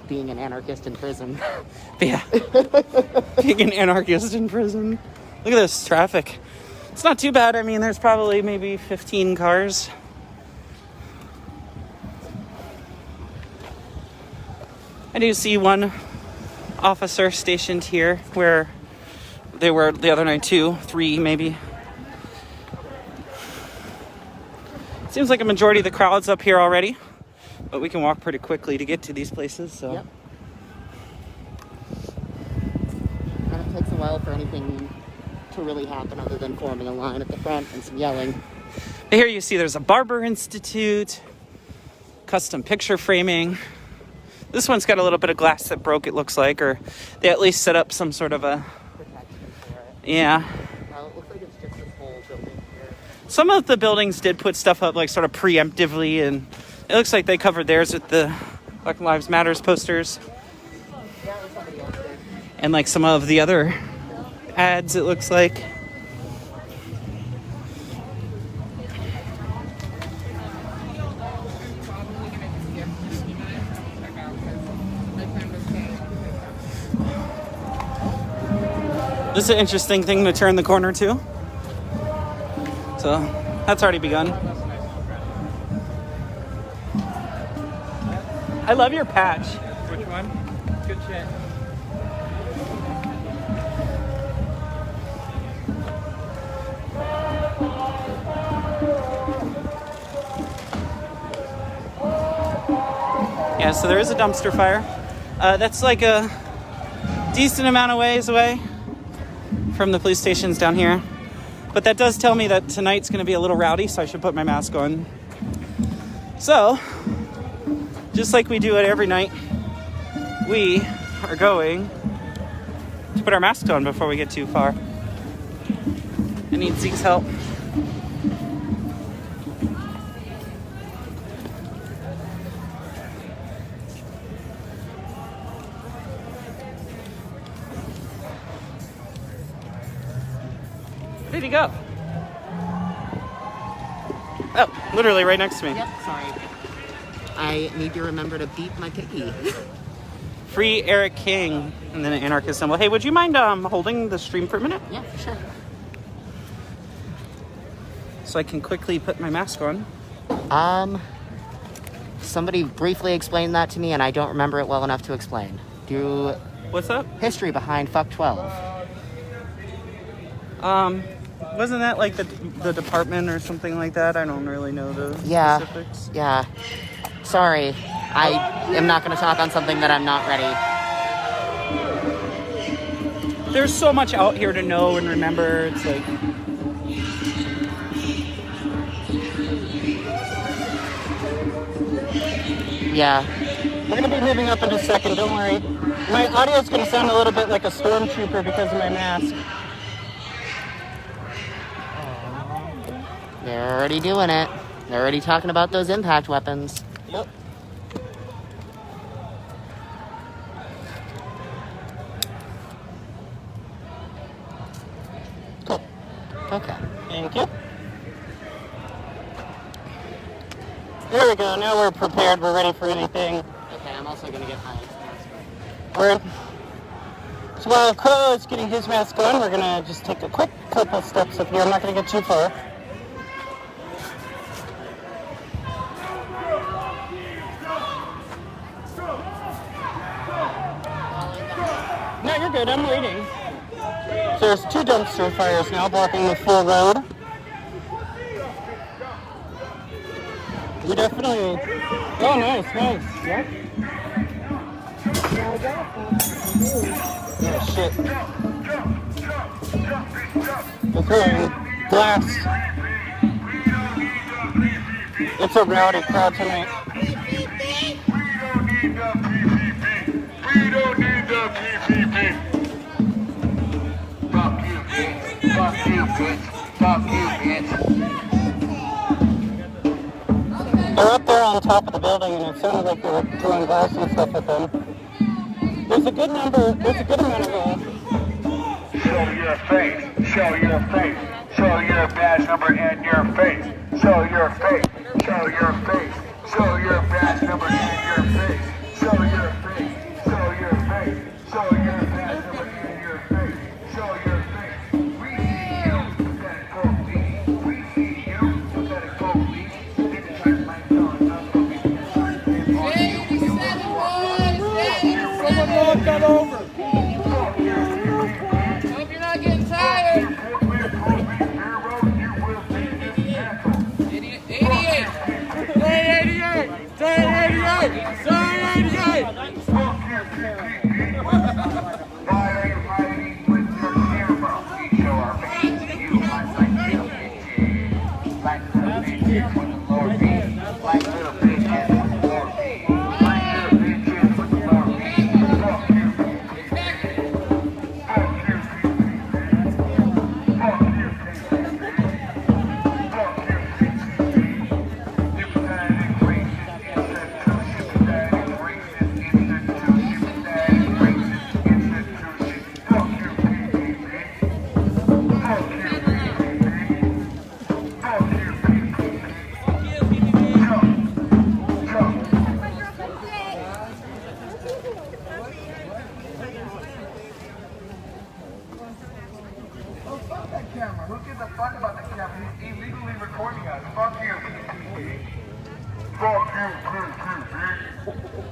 being an anarchist in prison. Yeah. Being an anarchist in prison. Look at this traffic. It's not too bad. I mean, there's probably maybe 15 cars. I do see one officer stationed here where they were the other night too. 3 maybe. Seems like a majority of the crowd's up here already, but we can walk pretty quickly to get to these places. So. Yep. And it takes a while for anything to really happen other than forming a line at the front and some yelling. Here you see there's a Barber Institute, custom picture framing. This one's got a little bit of glass that broke, it looks like, or they at least set up some sort of a... protection for it. Yeah. It looks like it's just this whole building here. Some of the buildings did put stuff up, like, sort of preemptively, and it looks like they covered theirs with the Black Lives Matters posters. Yeah, there's somebody else there. And, like, some of the other ads, it looks like. This is an interesting thing to turn the corner to. So that's already begun. I love your patch. Which one? Good shit. Yeah, so there is a dumpster fire. That's like a decent amount of ways away from the police stations down here. But that does tell me that tonight's going to be a little rowdy, so I should put my mask on. So, just like we do it every night, we are going to put our masks on before we get too far. I need Zeke's help. Where did he go? Oh, literally right next to me. Yep, sorry. I need to remember to beep my piggy. Free Eric King, and then an anarchist symbol. Hey, would you mind holding the stream for a minute? Yeah, sure. So I can quickly put my mask on. Somebody briefly explained that to me, and I don't remember it well enough to explain. What's up? History behind Fuck 12. Wasn't that like the department or something like that? I don't really know the specifics. Yeah. Sorry. I am not going to talk on something that I'm not ready. There's so much out here to know and remember. It's like... Yeah. We're going to be moving up in a second, don't worry. My audio's going to sound a little bit like a stormtrooper because of my mask. They're already doing it. They're already talking about those impact weapons. Yep. Cool. Okay. Thank you. There we go. Now we're prepared. We're ready for anything. Okay, I'm also going to get my So while Crow is getting his mask on, we're going to just take a quick couple steps up here. I'm not going to get too far. No, you're good. I'm waiting. So there's 2 dumpster fires now blocking the full road. We definitely... Oh, nice. Yep. Oh, shit. They're throwing glass. It's a rowdy crowd tonight. We don't need the PPP. Fuck you, bitch. Fuck you, bitch. Fuck you, bitch. They're up there on top of the building, and it sounded like they were throwing glass and stuff at them. There's a good amount of Show your face. Show your face. Show your badge number and your face. Show your face. Show your face. Show your badge number and your face. Show your face. Show your face. Show your badge number and your face. Show your face. We see you, pathetic police. We see you, pathetic police. Didn't turn my phone up, but we can find it. Someone got over. Hope you're not getting tired. 88. Say 88. Why are you hiding with your camera? We show our face to you like little bitches. Like little bitches with the Lord be. Like little bitches with the Lord be. Like little bitches with the Lord be. Fuck you, fuck you, fuck you, fuck you, sympathetic racist institution, sympathetic racist institution.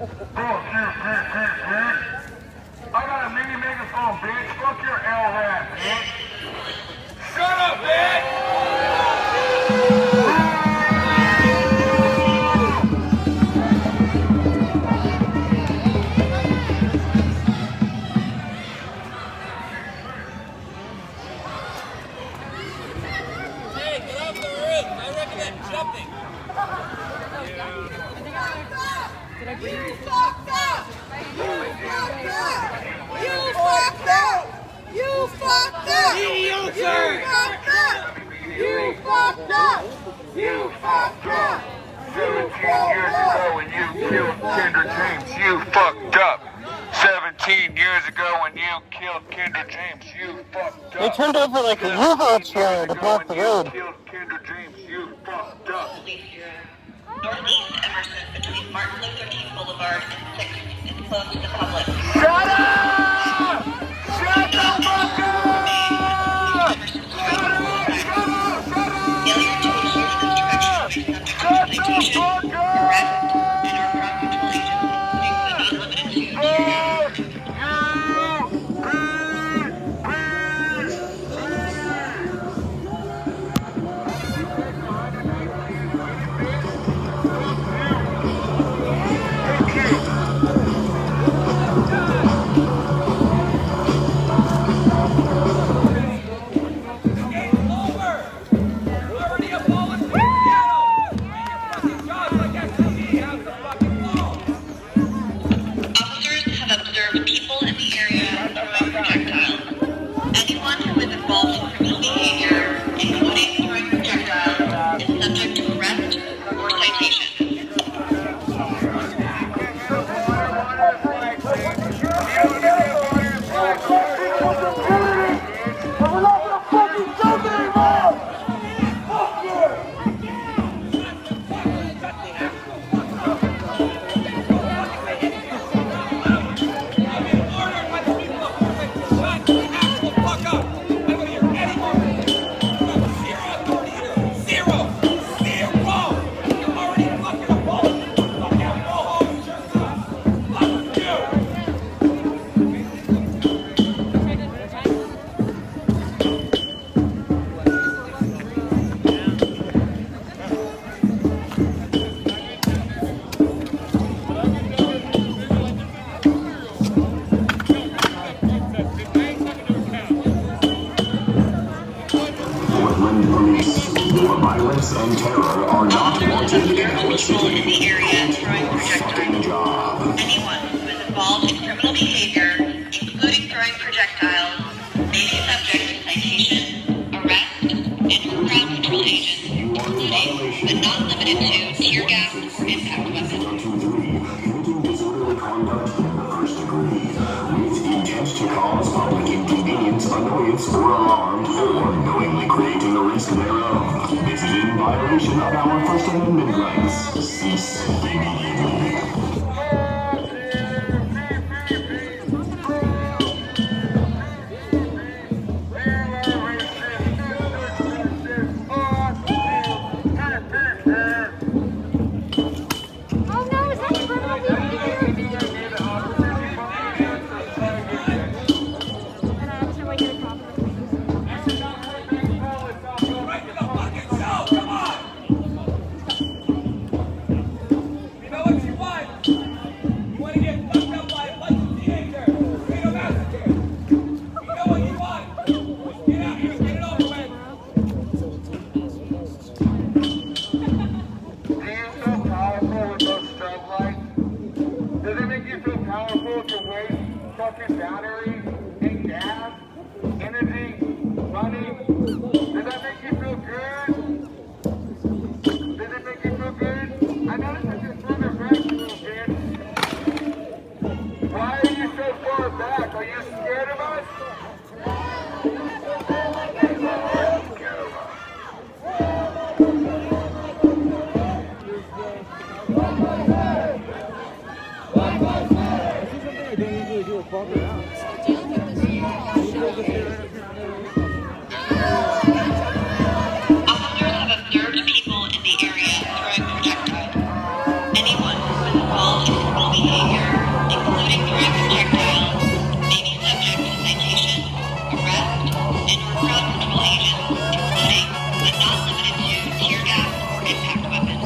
I got a mini megaphone, bitch. Fuck your L-rap, bitch. Shut up, bitch! Hey, get off the roof. I recommend jumping. You fucked up! You fucked up! You fucked up! You fucked up! You fucked up! You fucked up! 17 years ago when you killed Kendra James, you fucked up. 17 years ago when you killed Kendra James, you fucked up. They turned over like a U-Haul trailer to block the road. You killed Kendra James, you fucked up. Northeast Emerson between Martin Luther King Boulevard and 6th is closed to the public. Shut up! Shut the fuck up! Shut up! Shut up! Failure to adhere to this direction is subject to citation, arrest, and our crowd control agents, including but not limited to Officers have observed people in the area throwing projectiles. Anyone who is involved in criminal behavior, including throwing projectiles, is subject to arrest or citation. We're not gonna fucking jump anymore! Fuck you! Violence and terror are not wanted in our People in city. the area throwing projectiles. Job. Anyone who is involved in criminal behavior, including throwing projectiles, may be subject to citation, arrest, and crowd control agents, including but not limited to tear gas or impact weapons. 123, committing disorderly conduct in the first degree, with intent to cause public inconvenience, annoyance, or alarm, or knowingly creating a risk thereof. This is in violation of our First Amendment rights. Cease immediately. Oh no, is that criminal behavior? And I wish I would get a copy. Fucking batteries and gas, energy, money. Does that make you feel good? Does it make you feel good? I noticed that you're further back a little bit. Why are you so far back? Are you scared of us? Officers have observed people in the area throwing projectiles. Anyone who is involved in criminal behavior, including throwing projectiles, may be subject to citation, arrest, and/or crowd control agents, including, but not limited to, tear gas or impact weapons.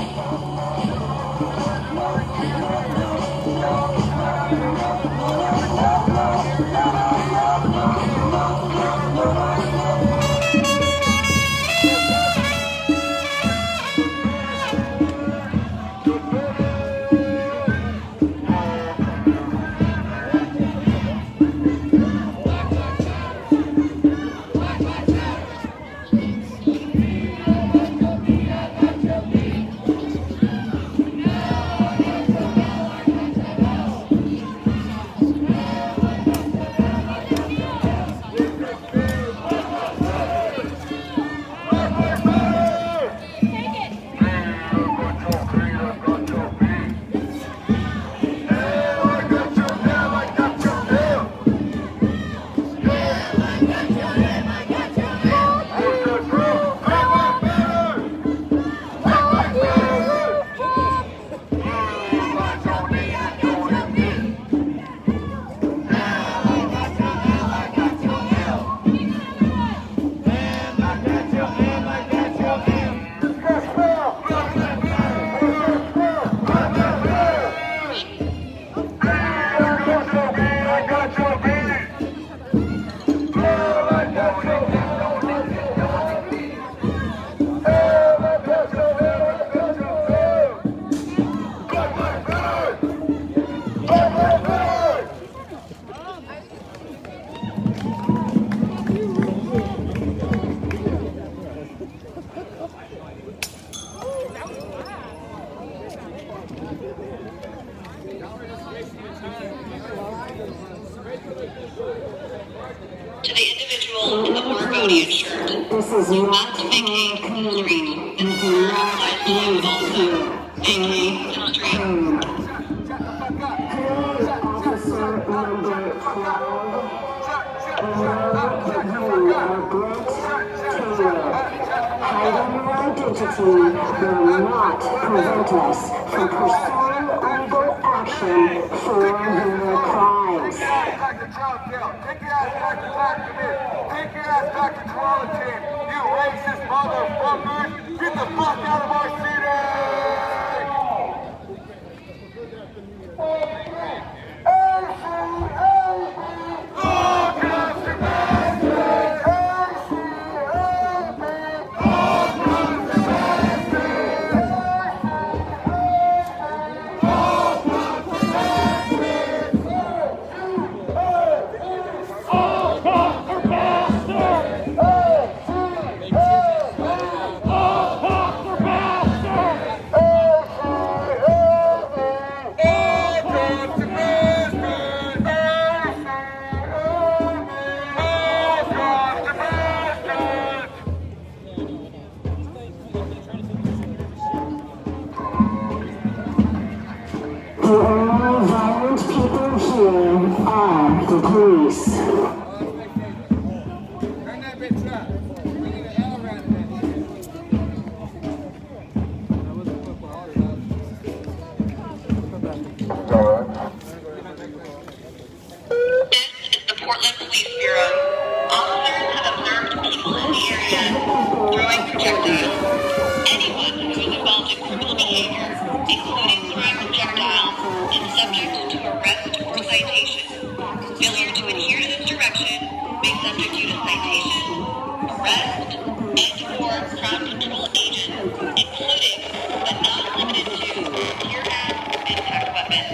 To the individual in the Oregonian shirt, you must vacate the street and serve applies to you also. Vacate the street. Officer number 12, you are Brent Taylor. Hiding your identity will not prevent us from pursuing legal action for your crimes. Take your ass back to Black Take your ass back to Quarantine. You racist motherfuckers. Get the fuck out of our The only violent people here are the police. This is the Portland Police Bureau. Officers have observed people in the area throwing projectiles. Anyone who is involved in criminal behavior, including throwing projectiles, is subject to arrest or citation. Failure to adhere to this direction may subject you to citation, arrest, and/or crowd control agent, including, but not limited to, tear gas or impact weapons.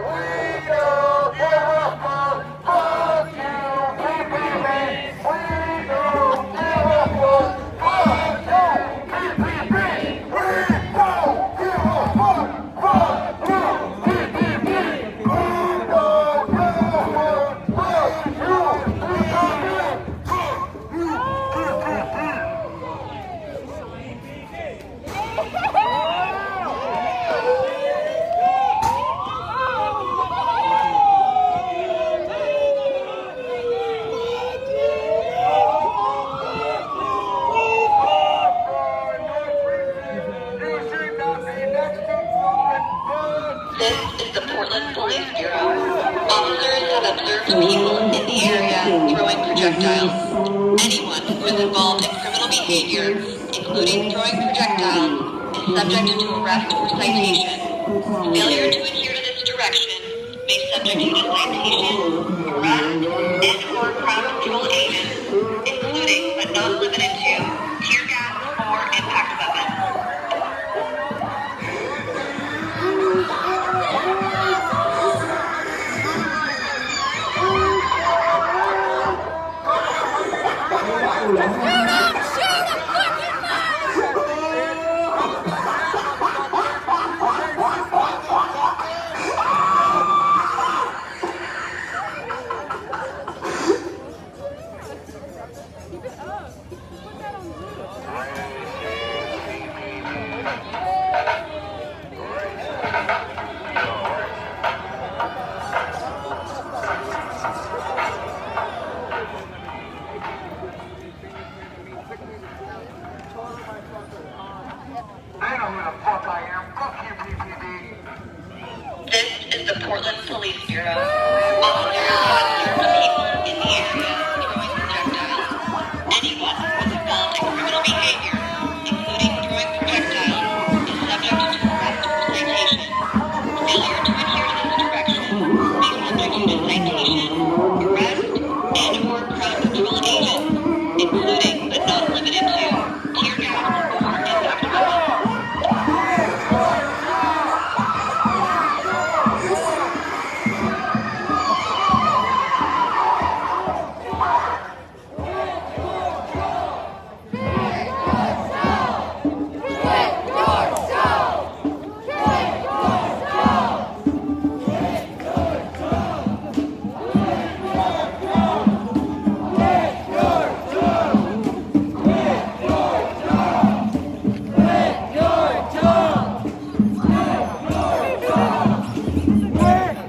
We don't give a people in the area throwing projectiles. Anyone who is involved in criminal behavior, including throwing projectiles, is subject to arrest or citation. Failure to adhere to this direction may subject you to citation, arrest, and/or crowd control agents, including but not limited to tear gas or impact weapons. This is the Portland Police Bureau. Officers have observed people in the area throwing projectiles. Anyone who is involved in criminal behavior, including throwing projectiles, is subject to arrest or citation. Failure to adhere to this direction may subject you to citation, arrest, and/or crowd control agents, including but not limited to tear gas or impact weapons. This is the Portland Police Bureau. Officers have observed people in the area throwing projectiles. Anyone who is involved in criminal behavior, including throwing projectiles, is subject to arrest or citation. Failure to adhere to this direction may subject you to citation, arrest, and/or crowd control agents,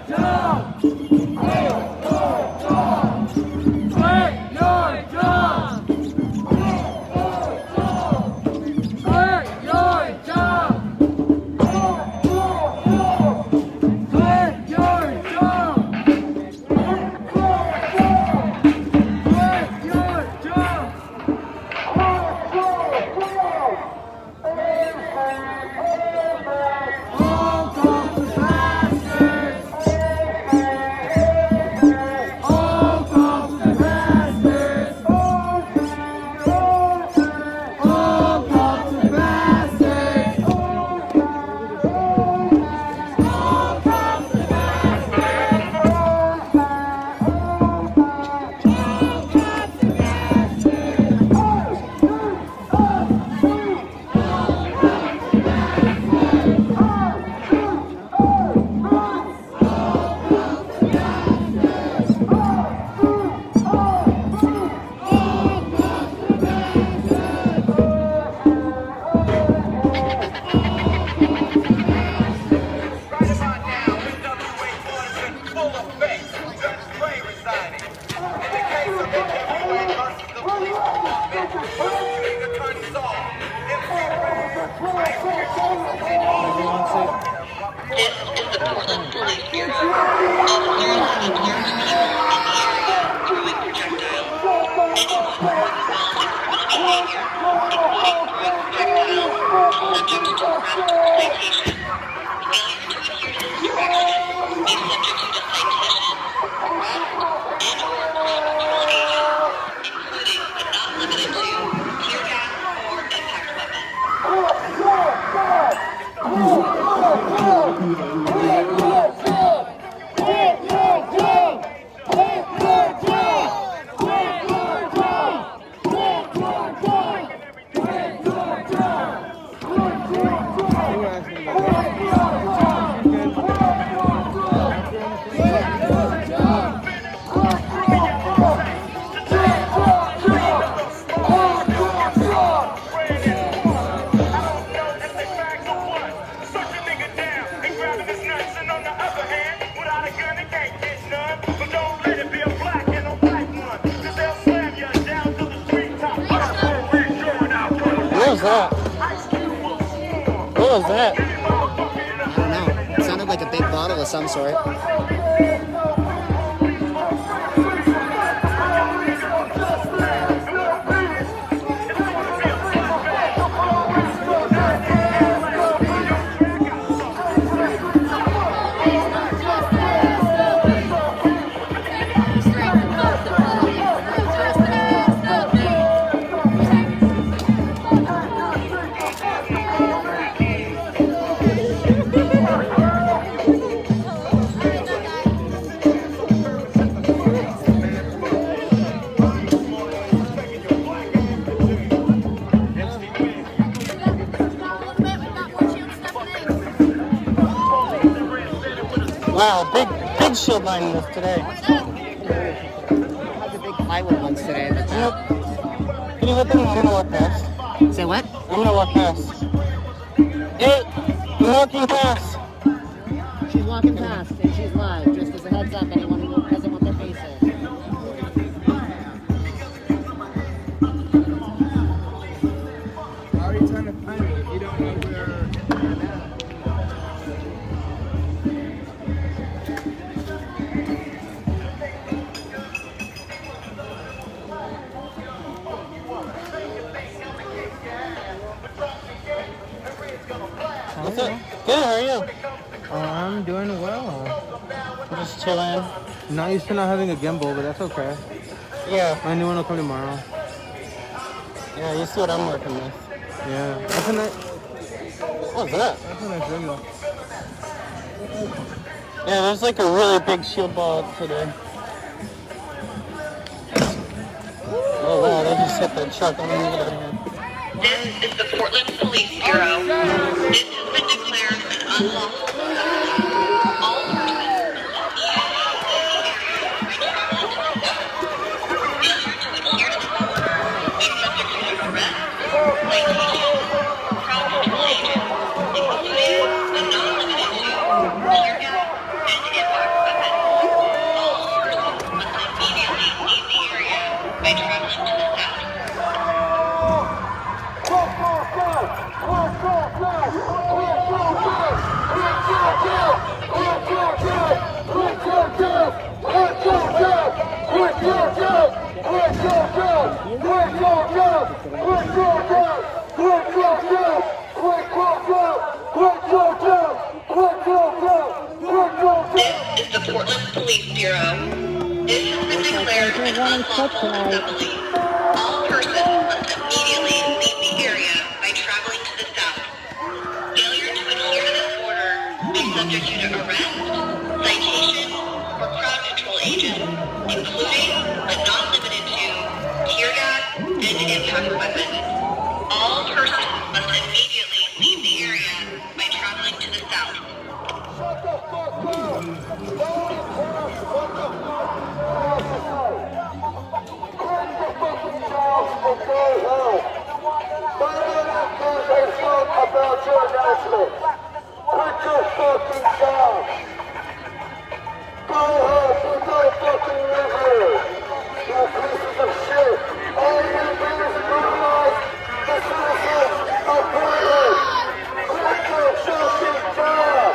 including but not limited to tear gas or impact weapons. What was that? What was that? I don't know. It sounded like a big bottle of some sort. Wow, big shield line this today. The big plywood ones today. But can you let them? I'm gonna walk past. Say what? I'm gonna walk past. Hey, I'm walking past. She's walking past and she's live. Just as a heads up, anyone who doesn't want their face in. How are you trying to find me if you don't know where you're What's up? Good, how are you? I'm doing well. I'm just chilling. Not used to not having a gimbal, but that's okay. Yeah. My new one will come tomorrow. Yeah, you see what I'm working with. Yeah. That's a nice, What's that? that's a nice video. Yeah, there's like a really big shield ball today. Oh wow, they just hit the truck. I'm gonna get out of here. This is the Portland Police Bureau. This has been declared an unlawful assembly. All persons failure to adhere to this order is subject to arrest, citation, or crowd control agent, including but not limited to tear gas and impact weapons. All persons must immediately leave the area by traveling to the south. This is the Portland Police Bureau. This has been declared an unlawful assembly. All persons must immediately leave the area by traveling to the south. Failure to adhere to this order may subject you to arrest, citation, or crowd control agent, including but not limited to tear gas and impact weapons. All persons must immediately leave the area by traveling to the south. About your announcement. Put your fucking down. Go home. You don't fucking live here. You pieces of shit. All you do is brutalize the citizens of Portland. Quit your fucking job.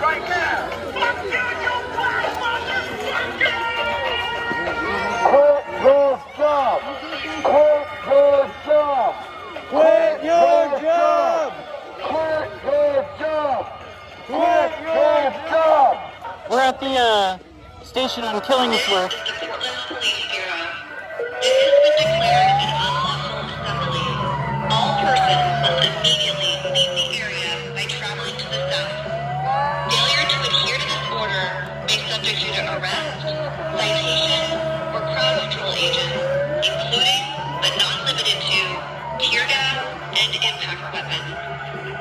Right now. Quit your job! Quit your job! Quit your job! Quit your job! Quit your job! We're at the station on Killingsworth. The Portland Police Bureau. This has been declared an unlawful assembly. All persons must immediately leave the area by traveling to the south. Failure to adhere to this order may subject you to arrest, citation, or crowd control agent, including but not limited to tear gas and impact weapons.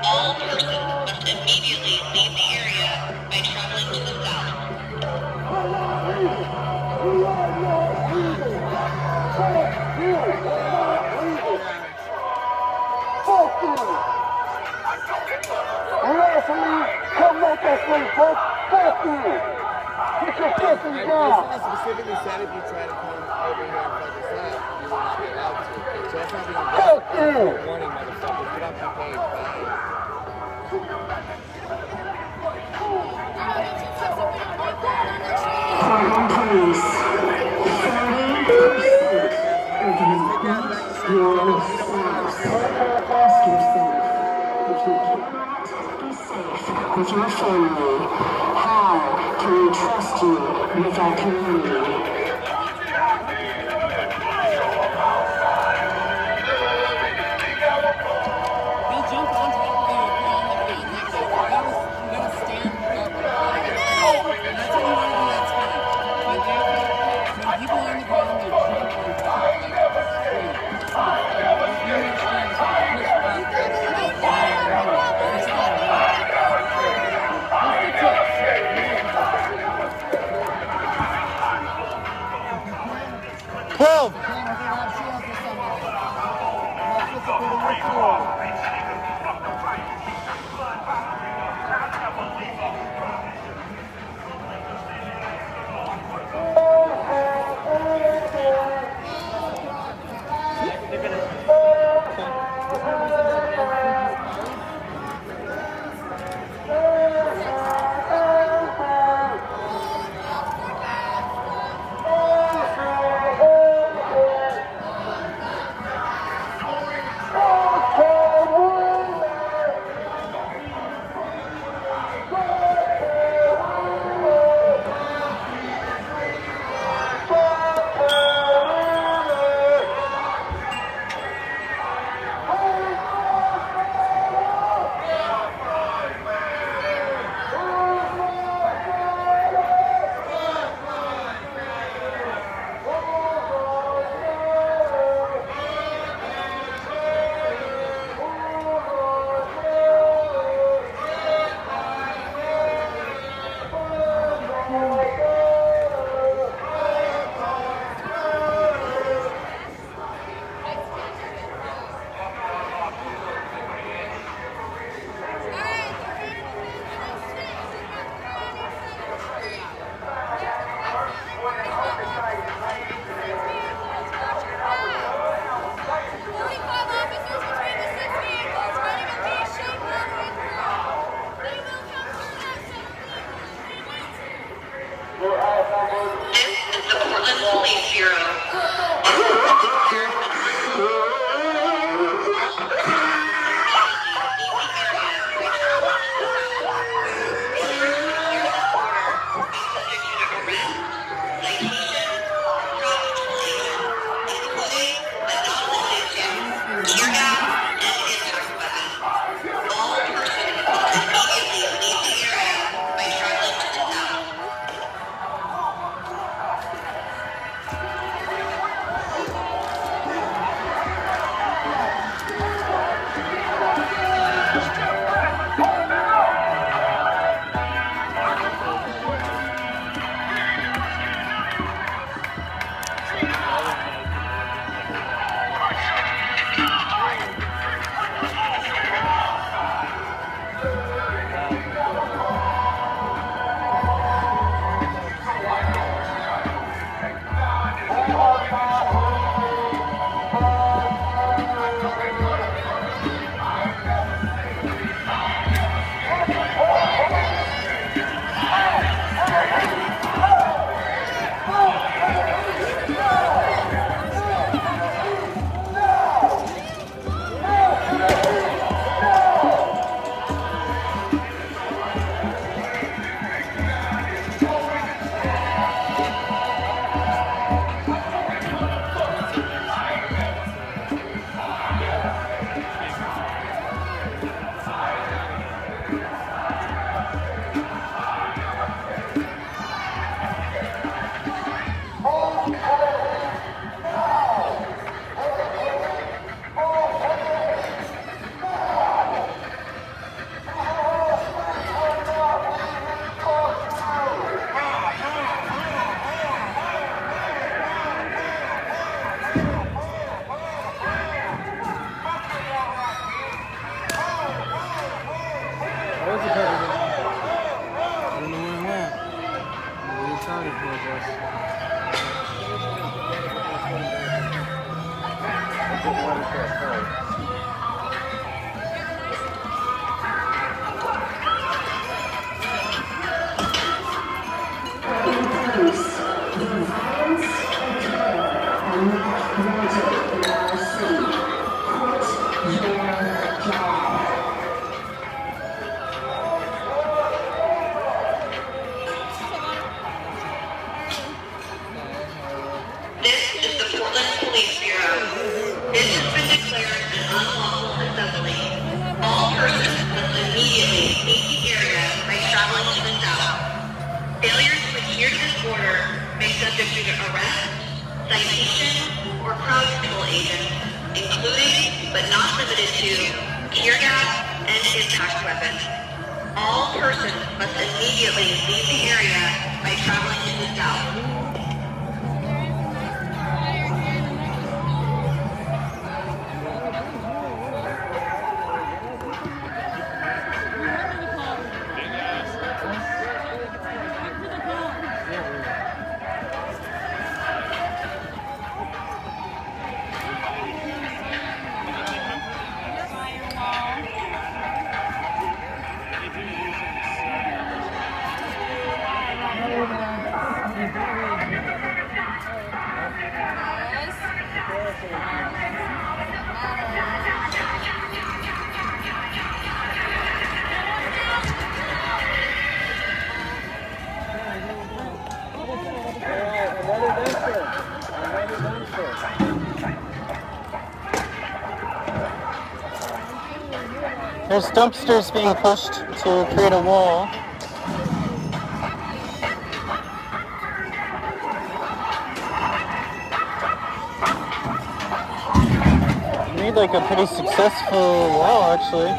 All persons must immediately leave the area by traveling to the south. Fuck you! Lawfully, come make us leave, folks! Fuck you! Get your fucking job! I specifically said if you try to come over here and fuck us up, you won't be allowed to. So that's not being Fuck you! warning, motherfuckers. Get off my page. Bye. Portland Police. 30% of your sales. Ask yourself, if you cannot be safe with your family, how can we trust you with our community? They'll jump on top of you if you're on the ground like that. You gotta stand up. And that's what you want to do, that's fine. But when people are on the ground, they jump on top. Like, This is the Portland Police Bureau. This is the Portland Police Bureau. This has been declared an unlawful assembly. All persons must immediately leave the area by traveling to the south. Failures to adhere to this order may subject you to arrest, citation, or crowd control agents, including, but not limited to, tear gas and impact weapons. All persons must immediately leave the area by traveling to the south. There's dumpsters being pushed to create a wall. Made like a pretty successful wall, actually.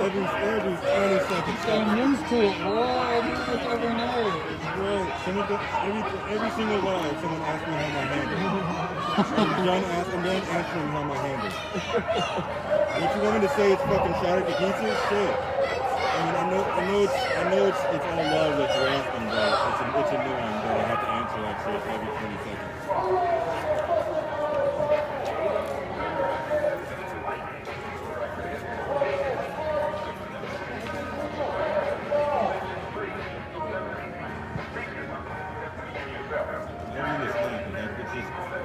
every 20 seconds. I'm used to it, bro. I do this every night. Bro, every single line, someone asks me how my hand is. I'm done answering how my hand is. What you want me to say is fucking shattered to pieces? Shit. I mean, I know it's all love that you're asking, but it's annoying that I have to answer that shit every 20 seconds.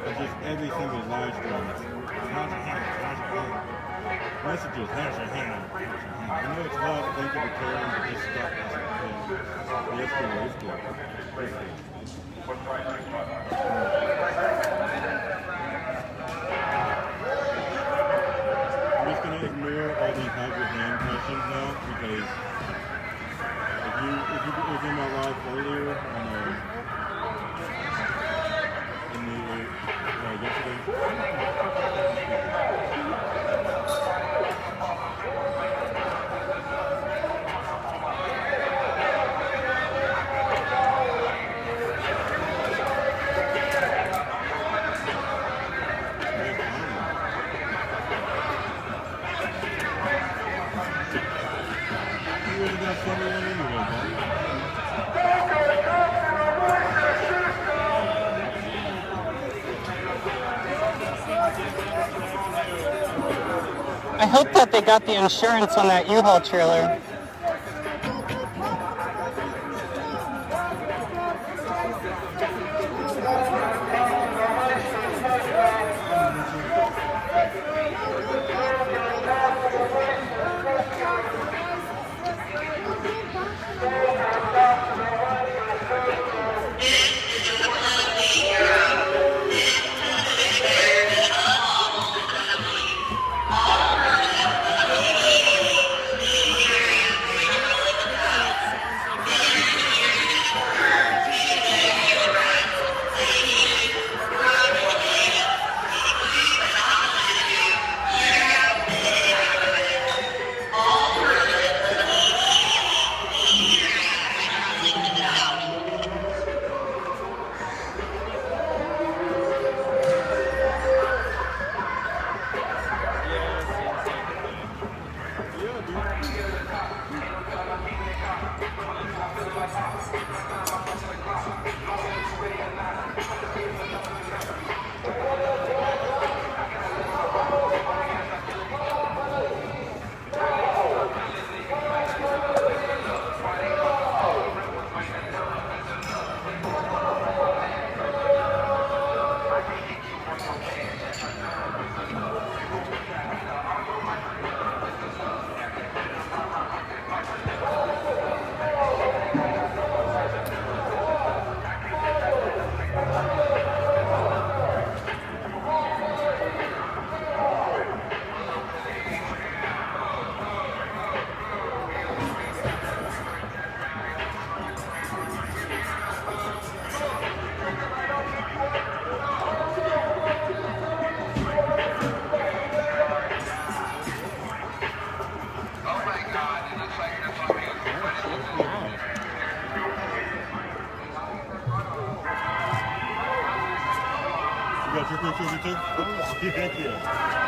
It's just every single live stream. Messages, how's your hand? I know it's love, thank you for caring, but this stuff is it's good. I'm just gonna ignore all these how's your hand questions now because if you was in my live earlier yesterday. I hope that they got the insurance on that U-Haul trailer. got your pictures too? Heck yeah.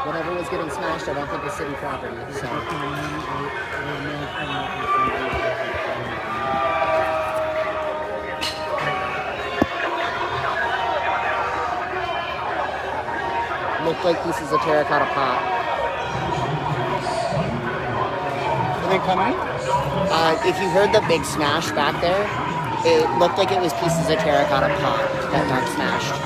Whatever was getting smashed, I don't think was city property. So. Looked like pieces of terracotta pot. Are they coming? If you heard the big smash back there, it looked like it was pieces of terracotta pot that got smashed.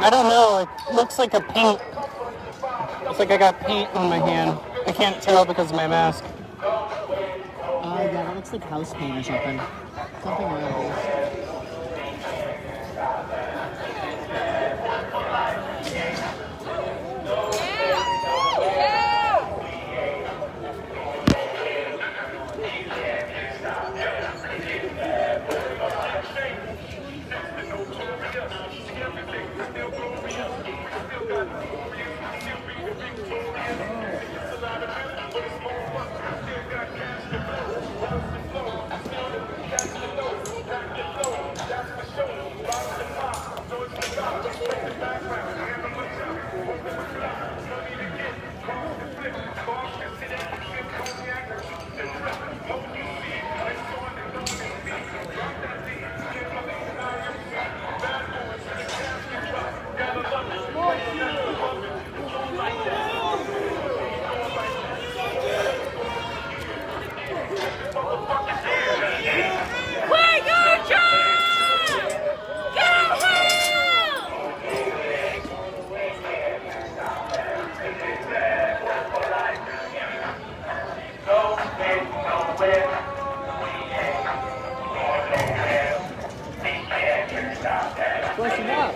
I don't know, it looks like a paint. Looks like I got paint on my hand. I can't tell because of my mask. Yeah, that looks like house paint or something. Something around this. Pushing up.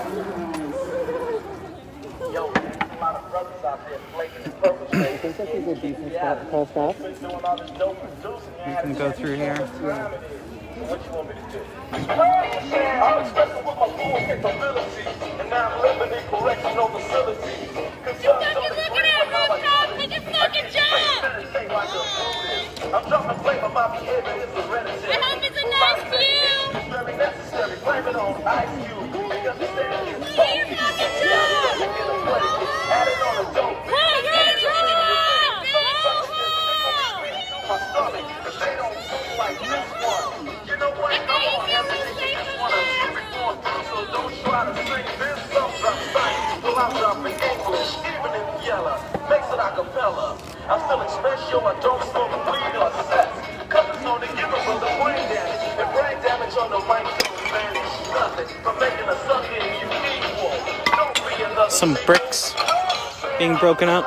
Yo, there's a lot of brothers out there flaking and perpetrating. You think this is a decent spot to post up? You can go through here. What you want me to do? I'm expressing with my full capability, and now I'm living in correctional facility. You fucking looking at rooftop, make a fucking jump! I'm trying to play my behavior is hereditary. I hope it's a nice view! It's very necessary. Blame it on Ice Cube. You understand? Look at your fucking jump! Add it on a dope. Hey, get it My stomach, 'cause they don't look like this one. You know what? I'm gonna have to take this one and reform too, so don't try to sing this song. I'm saying, so I'm dropping English, even in yellow. Makes it a cappella. I still express yo, I don't smoke, bleed, or sex. Cause it's on the giver for the brain damage. And brain damage on the mic to vanish. Nothing from making a something you equal. Don't be another. Some bricks being broken up.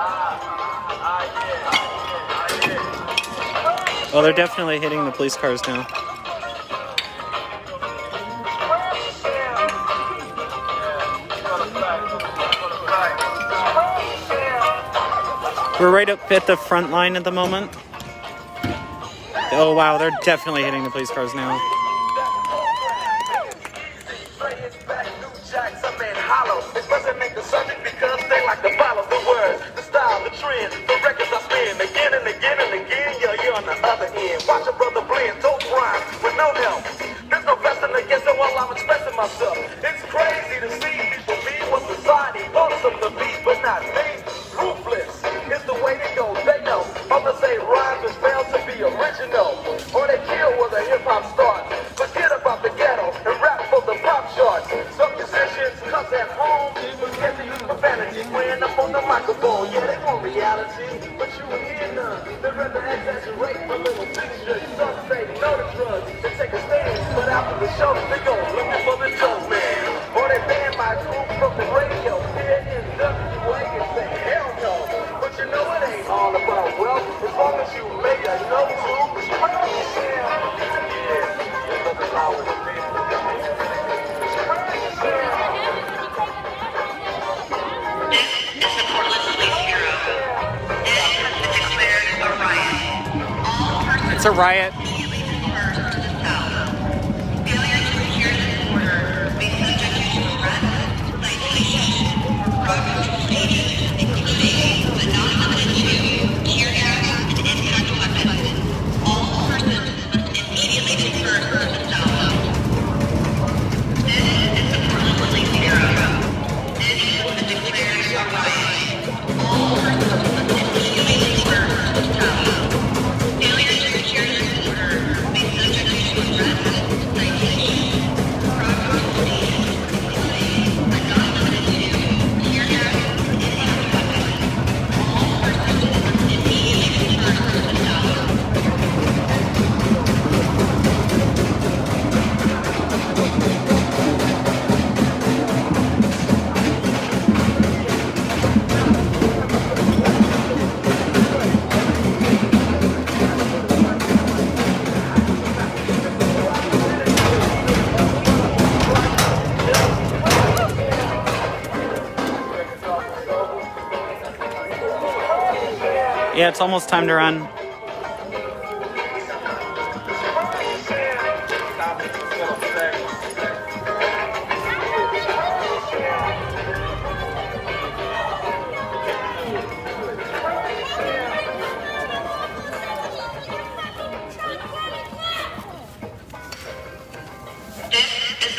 Oh, they're definitely hitting the police cars now. We're right up at the front line at the moment. Oh wow, they're definitely hitting the police cars now. Watch a brother blend, don't rhyme with no help. There's no blessing against it while I'm expressing myself. It's crazy to see people be what society wants them to be, but not me. Ruthless is the way they go. They know. Others say rhymes is failed to be original, or they kill where the hip hop starts. Forget about the ghetto and rap for the pop charts. Some musicians cuss at home, forget to use profanity. Playing up on the microphone, yeah, they want reality, but you ain't hear none. They'd rather exaggerate for little pictures. Some say they know the drugs, they take a stand, but after the show, they go looking for the dope man. Or they ban my group from the radio. Here in WA and say hell no. But you know it ain't all about wealth, as long as you make a no to. It's a riot. Yeah, it's almost time to run. This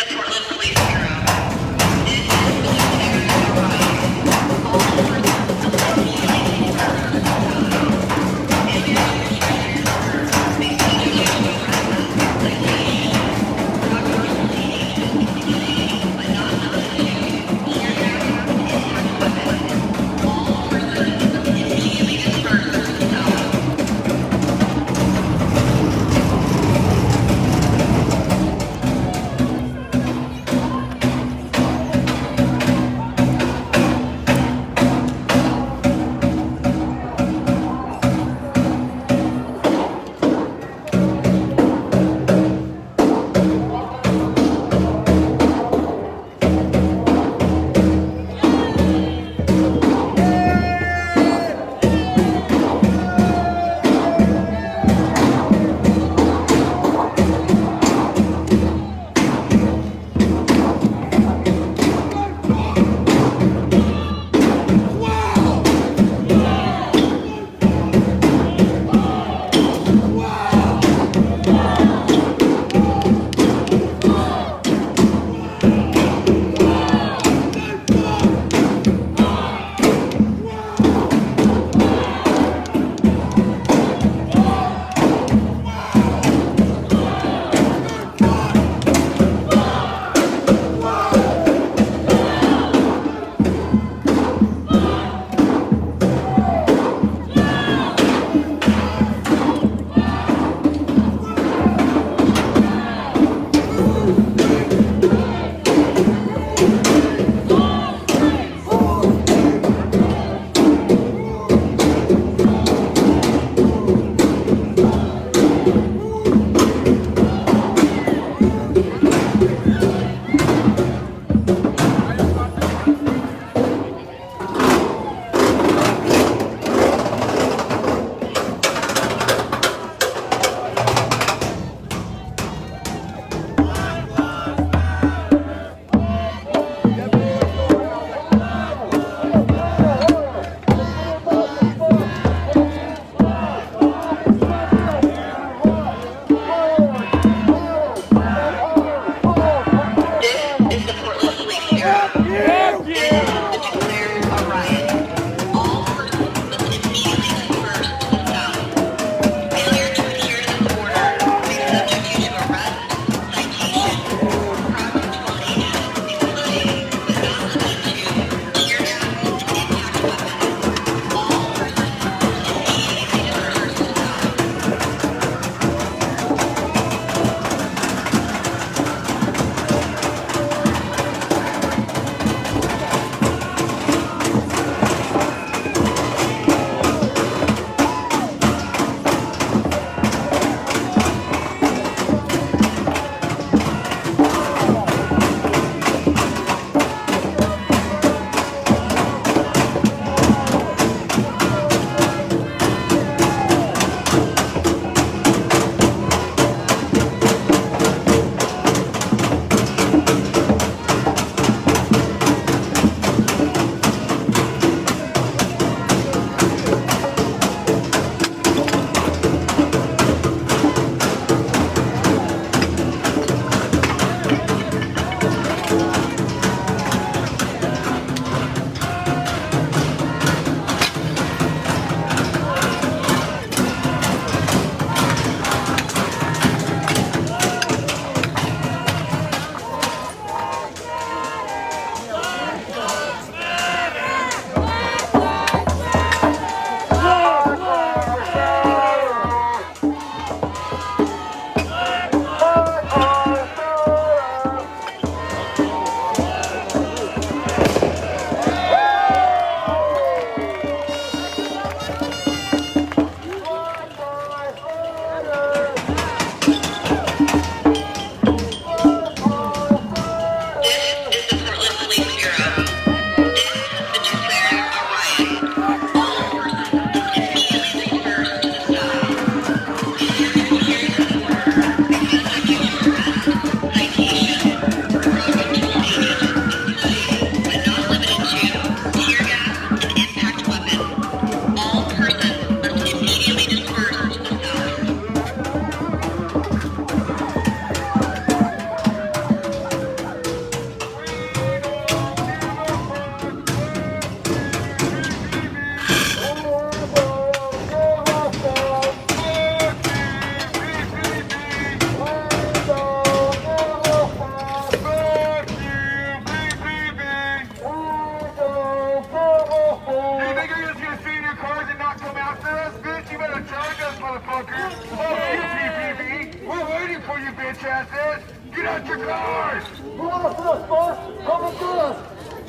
bitch asses! Get out your cars! You want us to us, boss? Come and get us!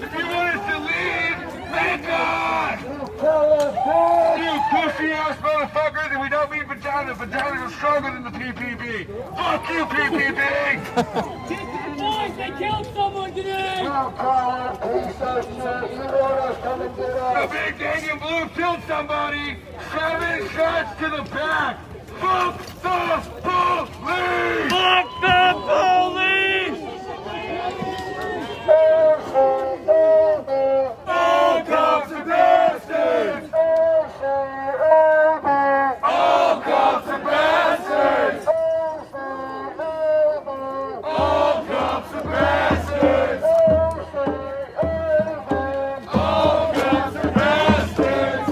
If you want us to leave, back on! You pussy ass motherfuckers, and we don't mean vaginas. Vaginas are stronger than the PPB. Fuck you, PPB! Boys, they killed someone today! The big gang in blue killed somebody! 7 shots to the back! Fuck the police! Fuck the police! All cops are bastards! All cops are bastards! All cops are bastards! All cops are bastards! All cops are bastards!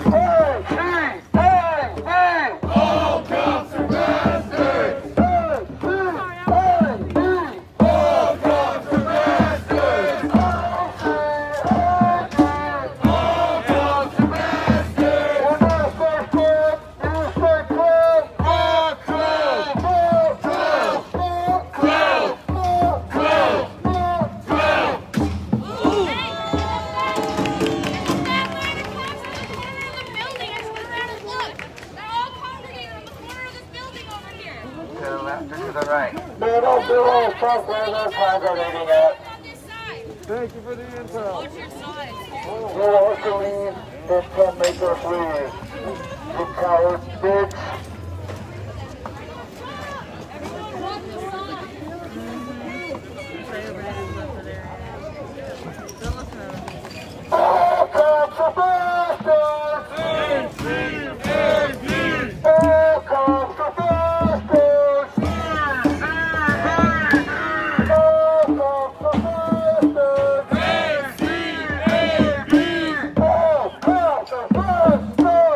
All cops are bastards! Thank you for the intel. Watch your side. You're also leave. This can make us leave. You coward bitch. Everyone watch the sign. All cops are bastards! All cops are bastards! All cops are bastards! All cops are bastards!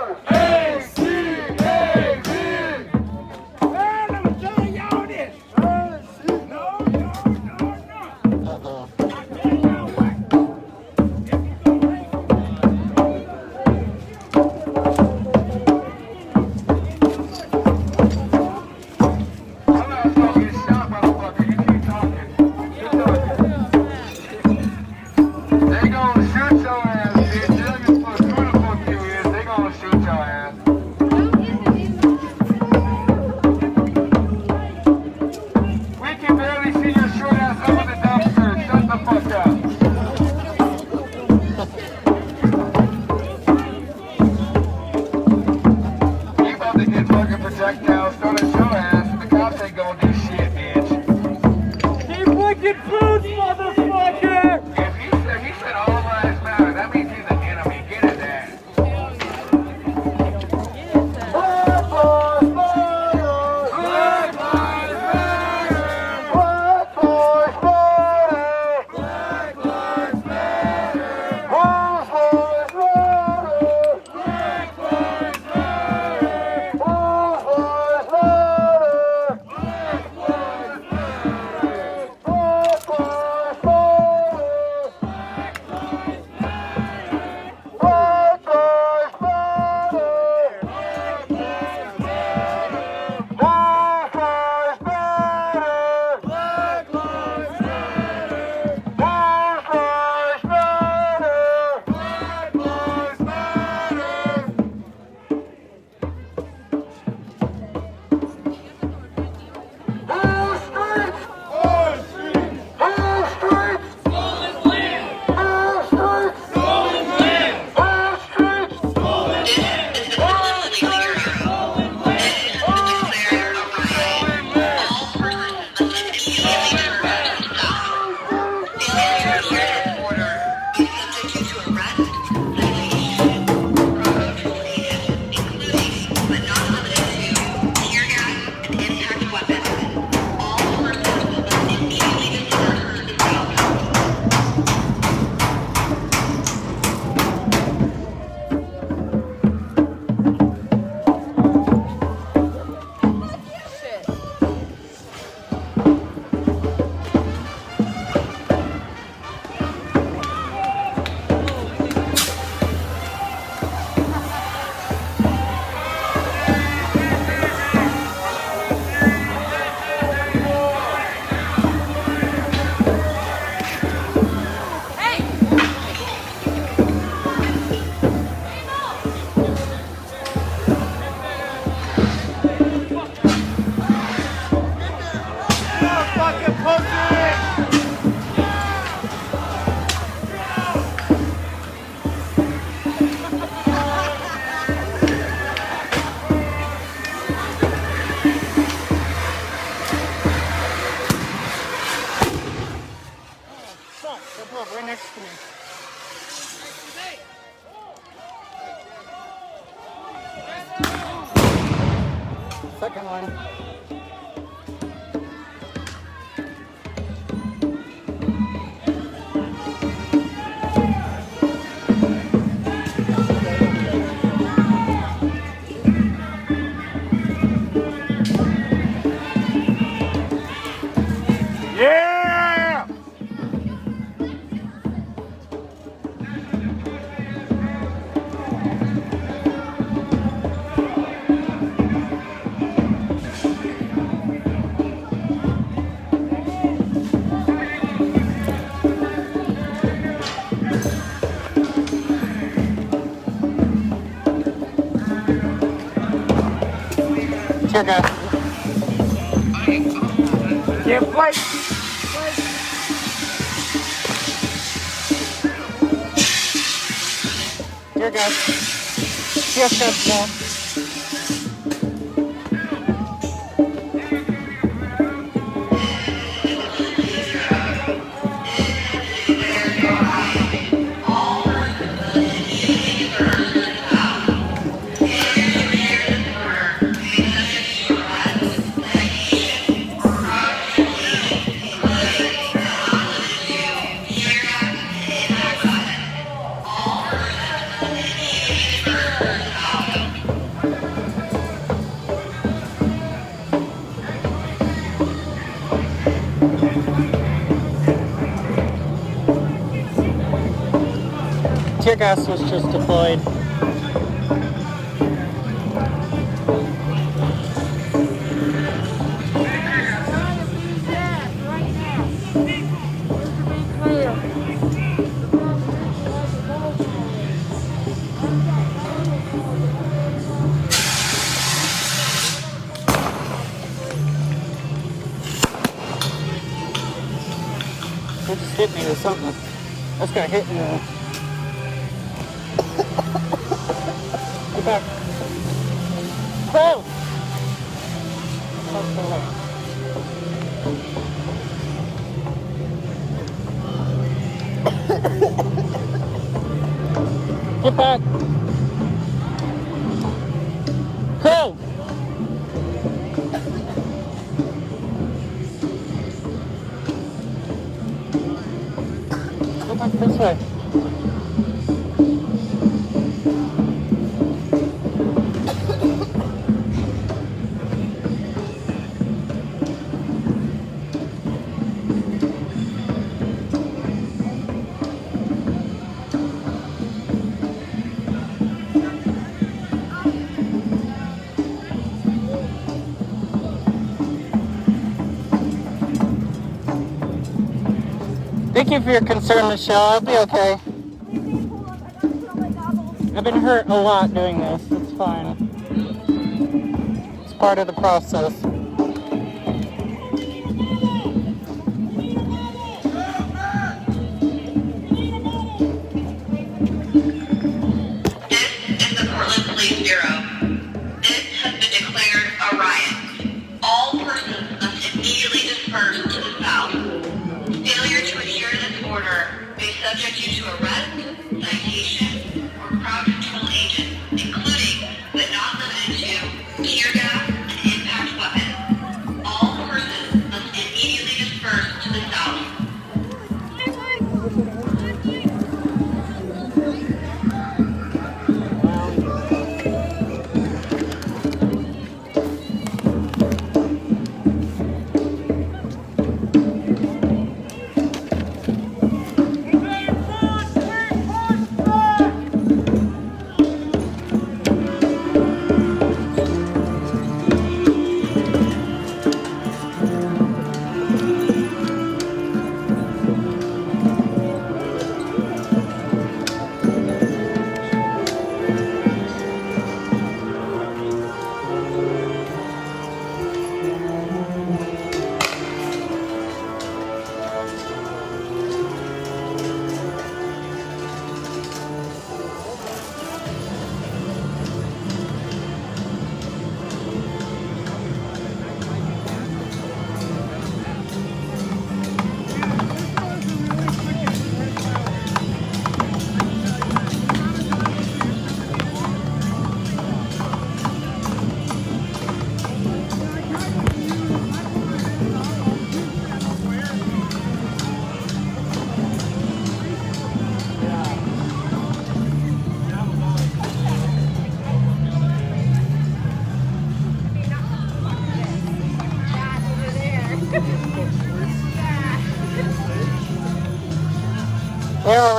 second one. Yeah! Tear gas. Get flight! Tear gas. Tear gas now. Tear gas was just deployed. It just hit me with something. That's gonna hit me. Get back. Go! Get back. Go! Go back this way. Thank you for your concern, Michelle. I'll be okay. I've been hurt a lot doing this. It's fine. It's part of the process. This is the Portland Police Bureau. This has been declared a riot. All persons must immediately disperse to the south. Failure to adhere to this order may subject you to arrest, citation, or crowd control agent, including, but not limited to, tear gas and impact weapons. All persons must immediately disperse to the south.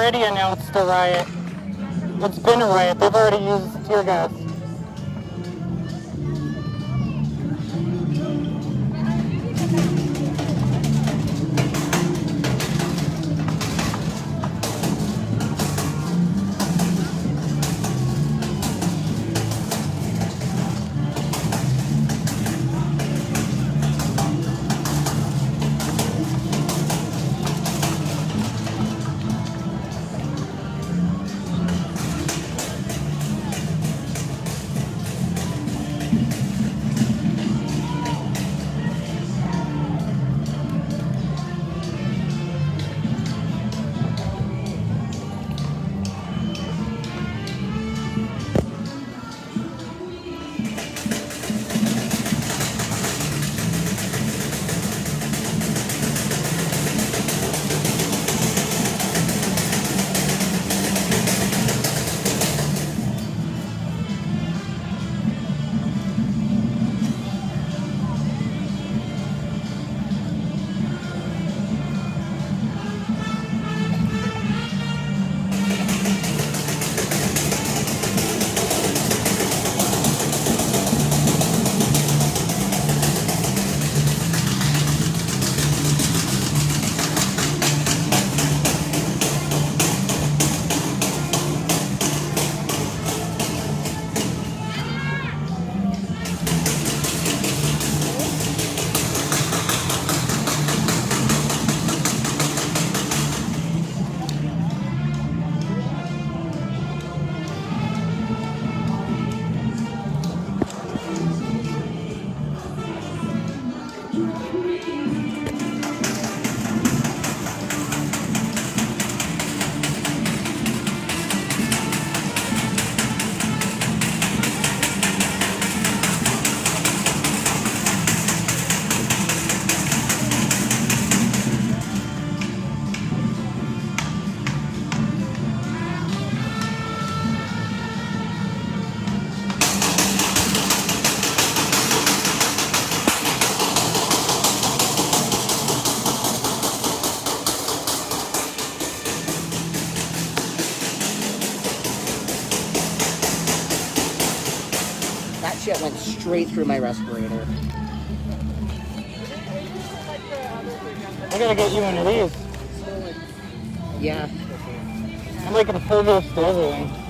already announced a riot. It's been a riot. They've already used tear gas. That shit went straight through my respirator. I gotta get you one of these. Yeah. I'm like impervious to everything.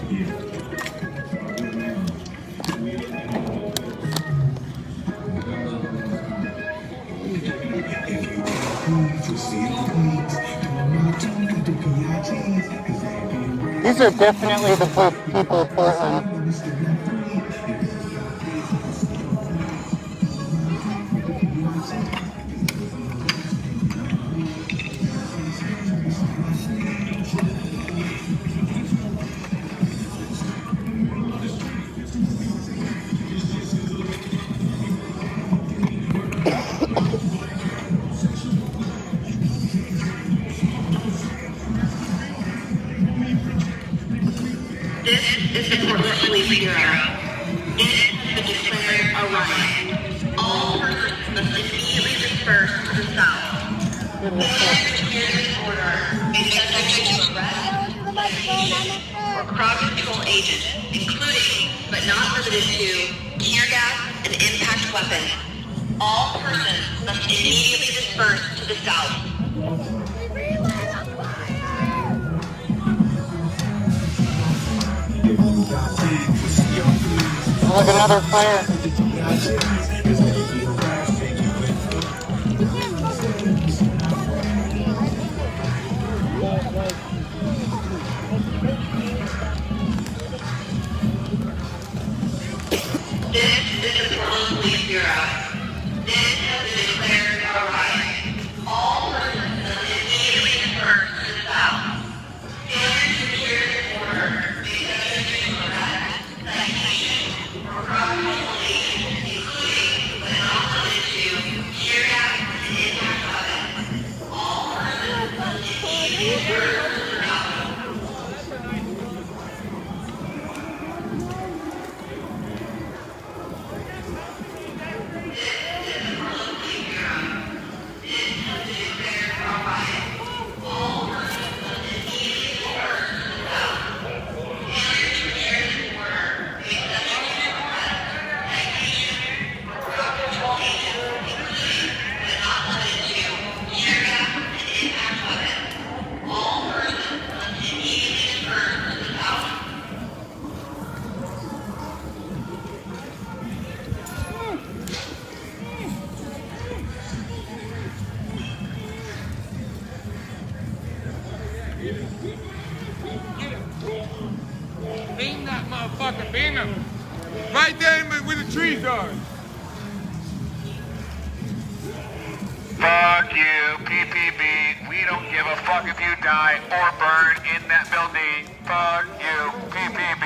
These are definitely the people of Portland. This is the Portland Police Bureau. It has been declared a riot. All persons must immediately disperse to the south. Failure to adhere to this order may be subject to arrest or crowd control agents, including, but not limited to, tear gas and impact weapons. All persons must immediately disperse to the south. Look, another fire. This is the Portland Police Bureau. This has been declared a riot. All persons must immediately disperse to the south. Failure to adhere to this order may be subject to arrest, citation, or crowd control agents, including, but not limited to, tear gas and impact weapons. All persons must immediately disperse to the south. Beam that motherfucker, beam him. Right there where the trees are. Fuck you, PPB. We don't give a fuck if you die or burn in that building. Fuck you, PPB.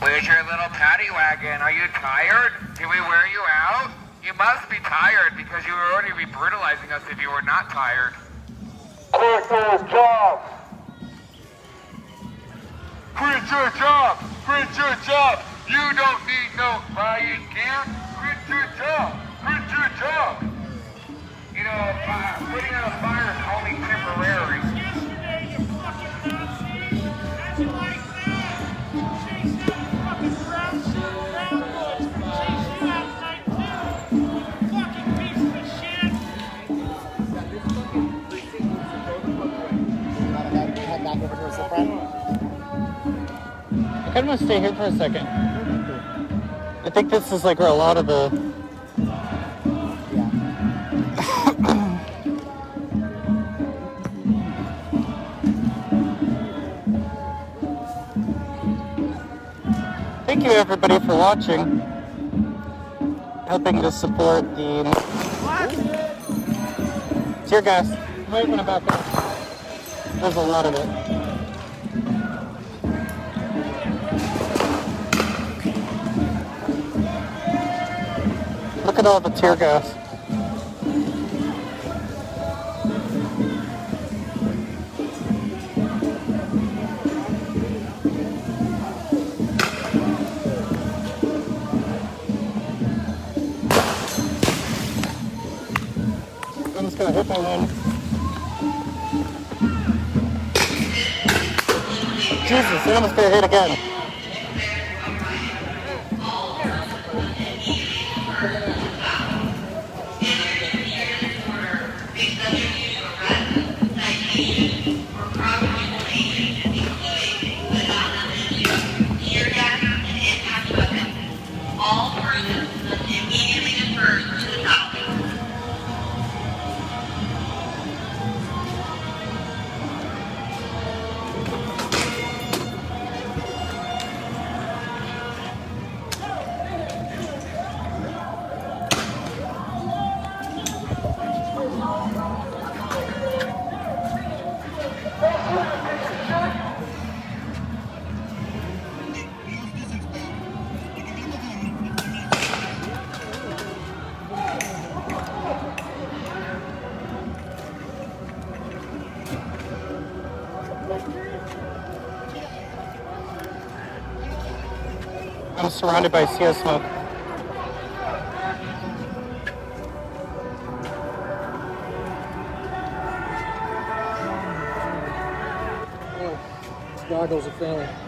Where's your little paddy wagon? Are you tired? Can we wear you out? You must be tired because you would already be brutalizing us if you were not tired. Quit your job! Quit your job! Quit your job! You don't need no riot gear! Quit your job! Quit your job! You know, putting out a fire is only temporary. Yesterday, you fucking Nazi! That's like that! Chase that fucking brown suit around woods! Chase you out night too! You fucking piece of shit! Head back over towards the front. I kind of want to stay here for a second. I think this is like where a lot of the... Thank you everybody for watching. Helping to support the... Tear gas. You might want to back up. There's a lot of it. Look at all the tear gas. I'm just gonna hit my one. Jesus, I almost got hit again. I'm surrounded by CO smoke. Oh, goggles are failing.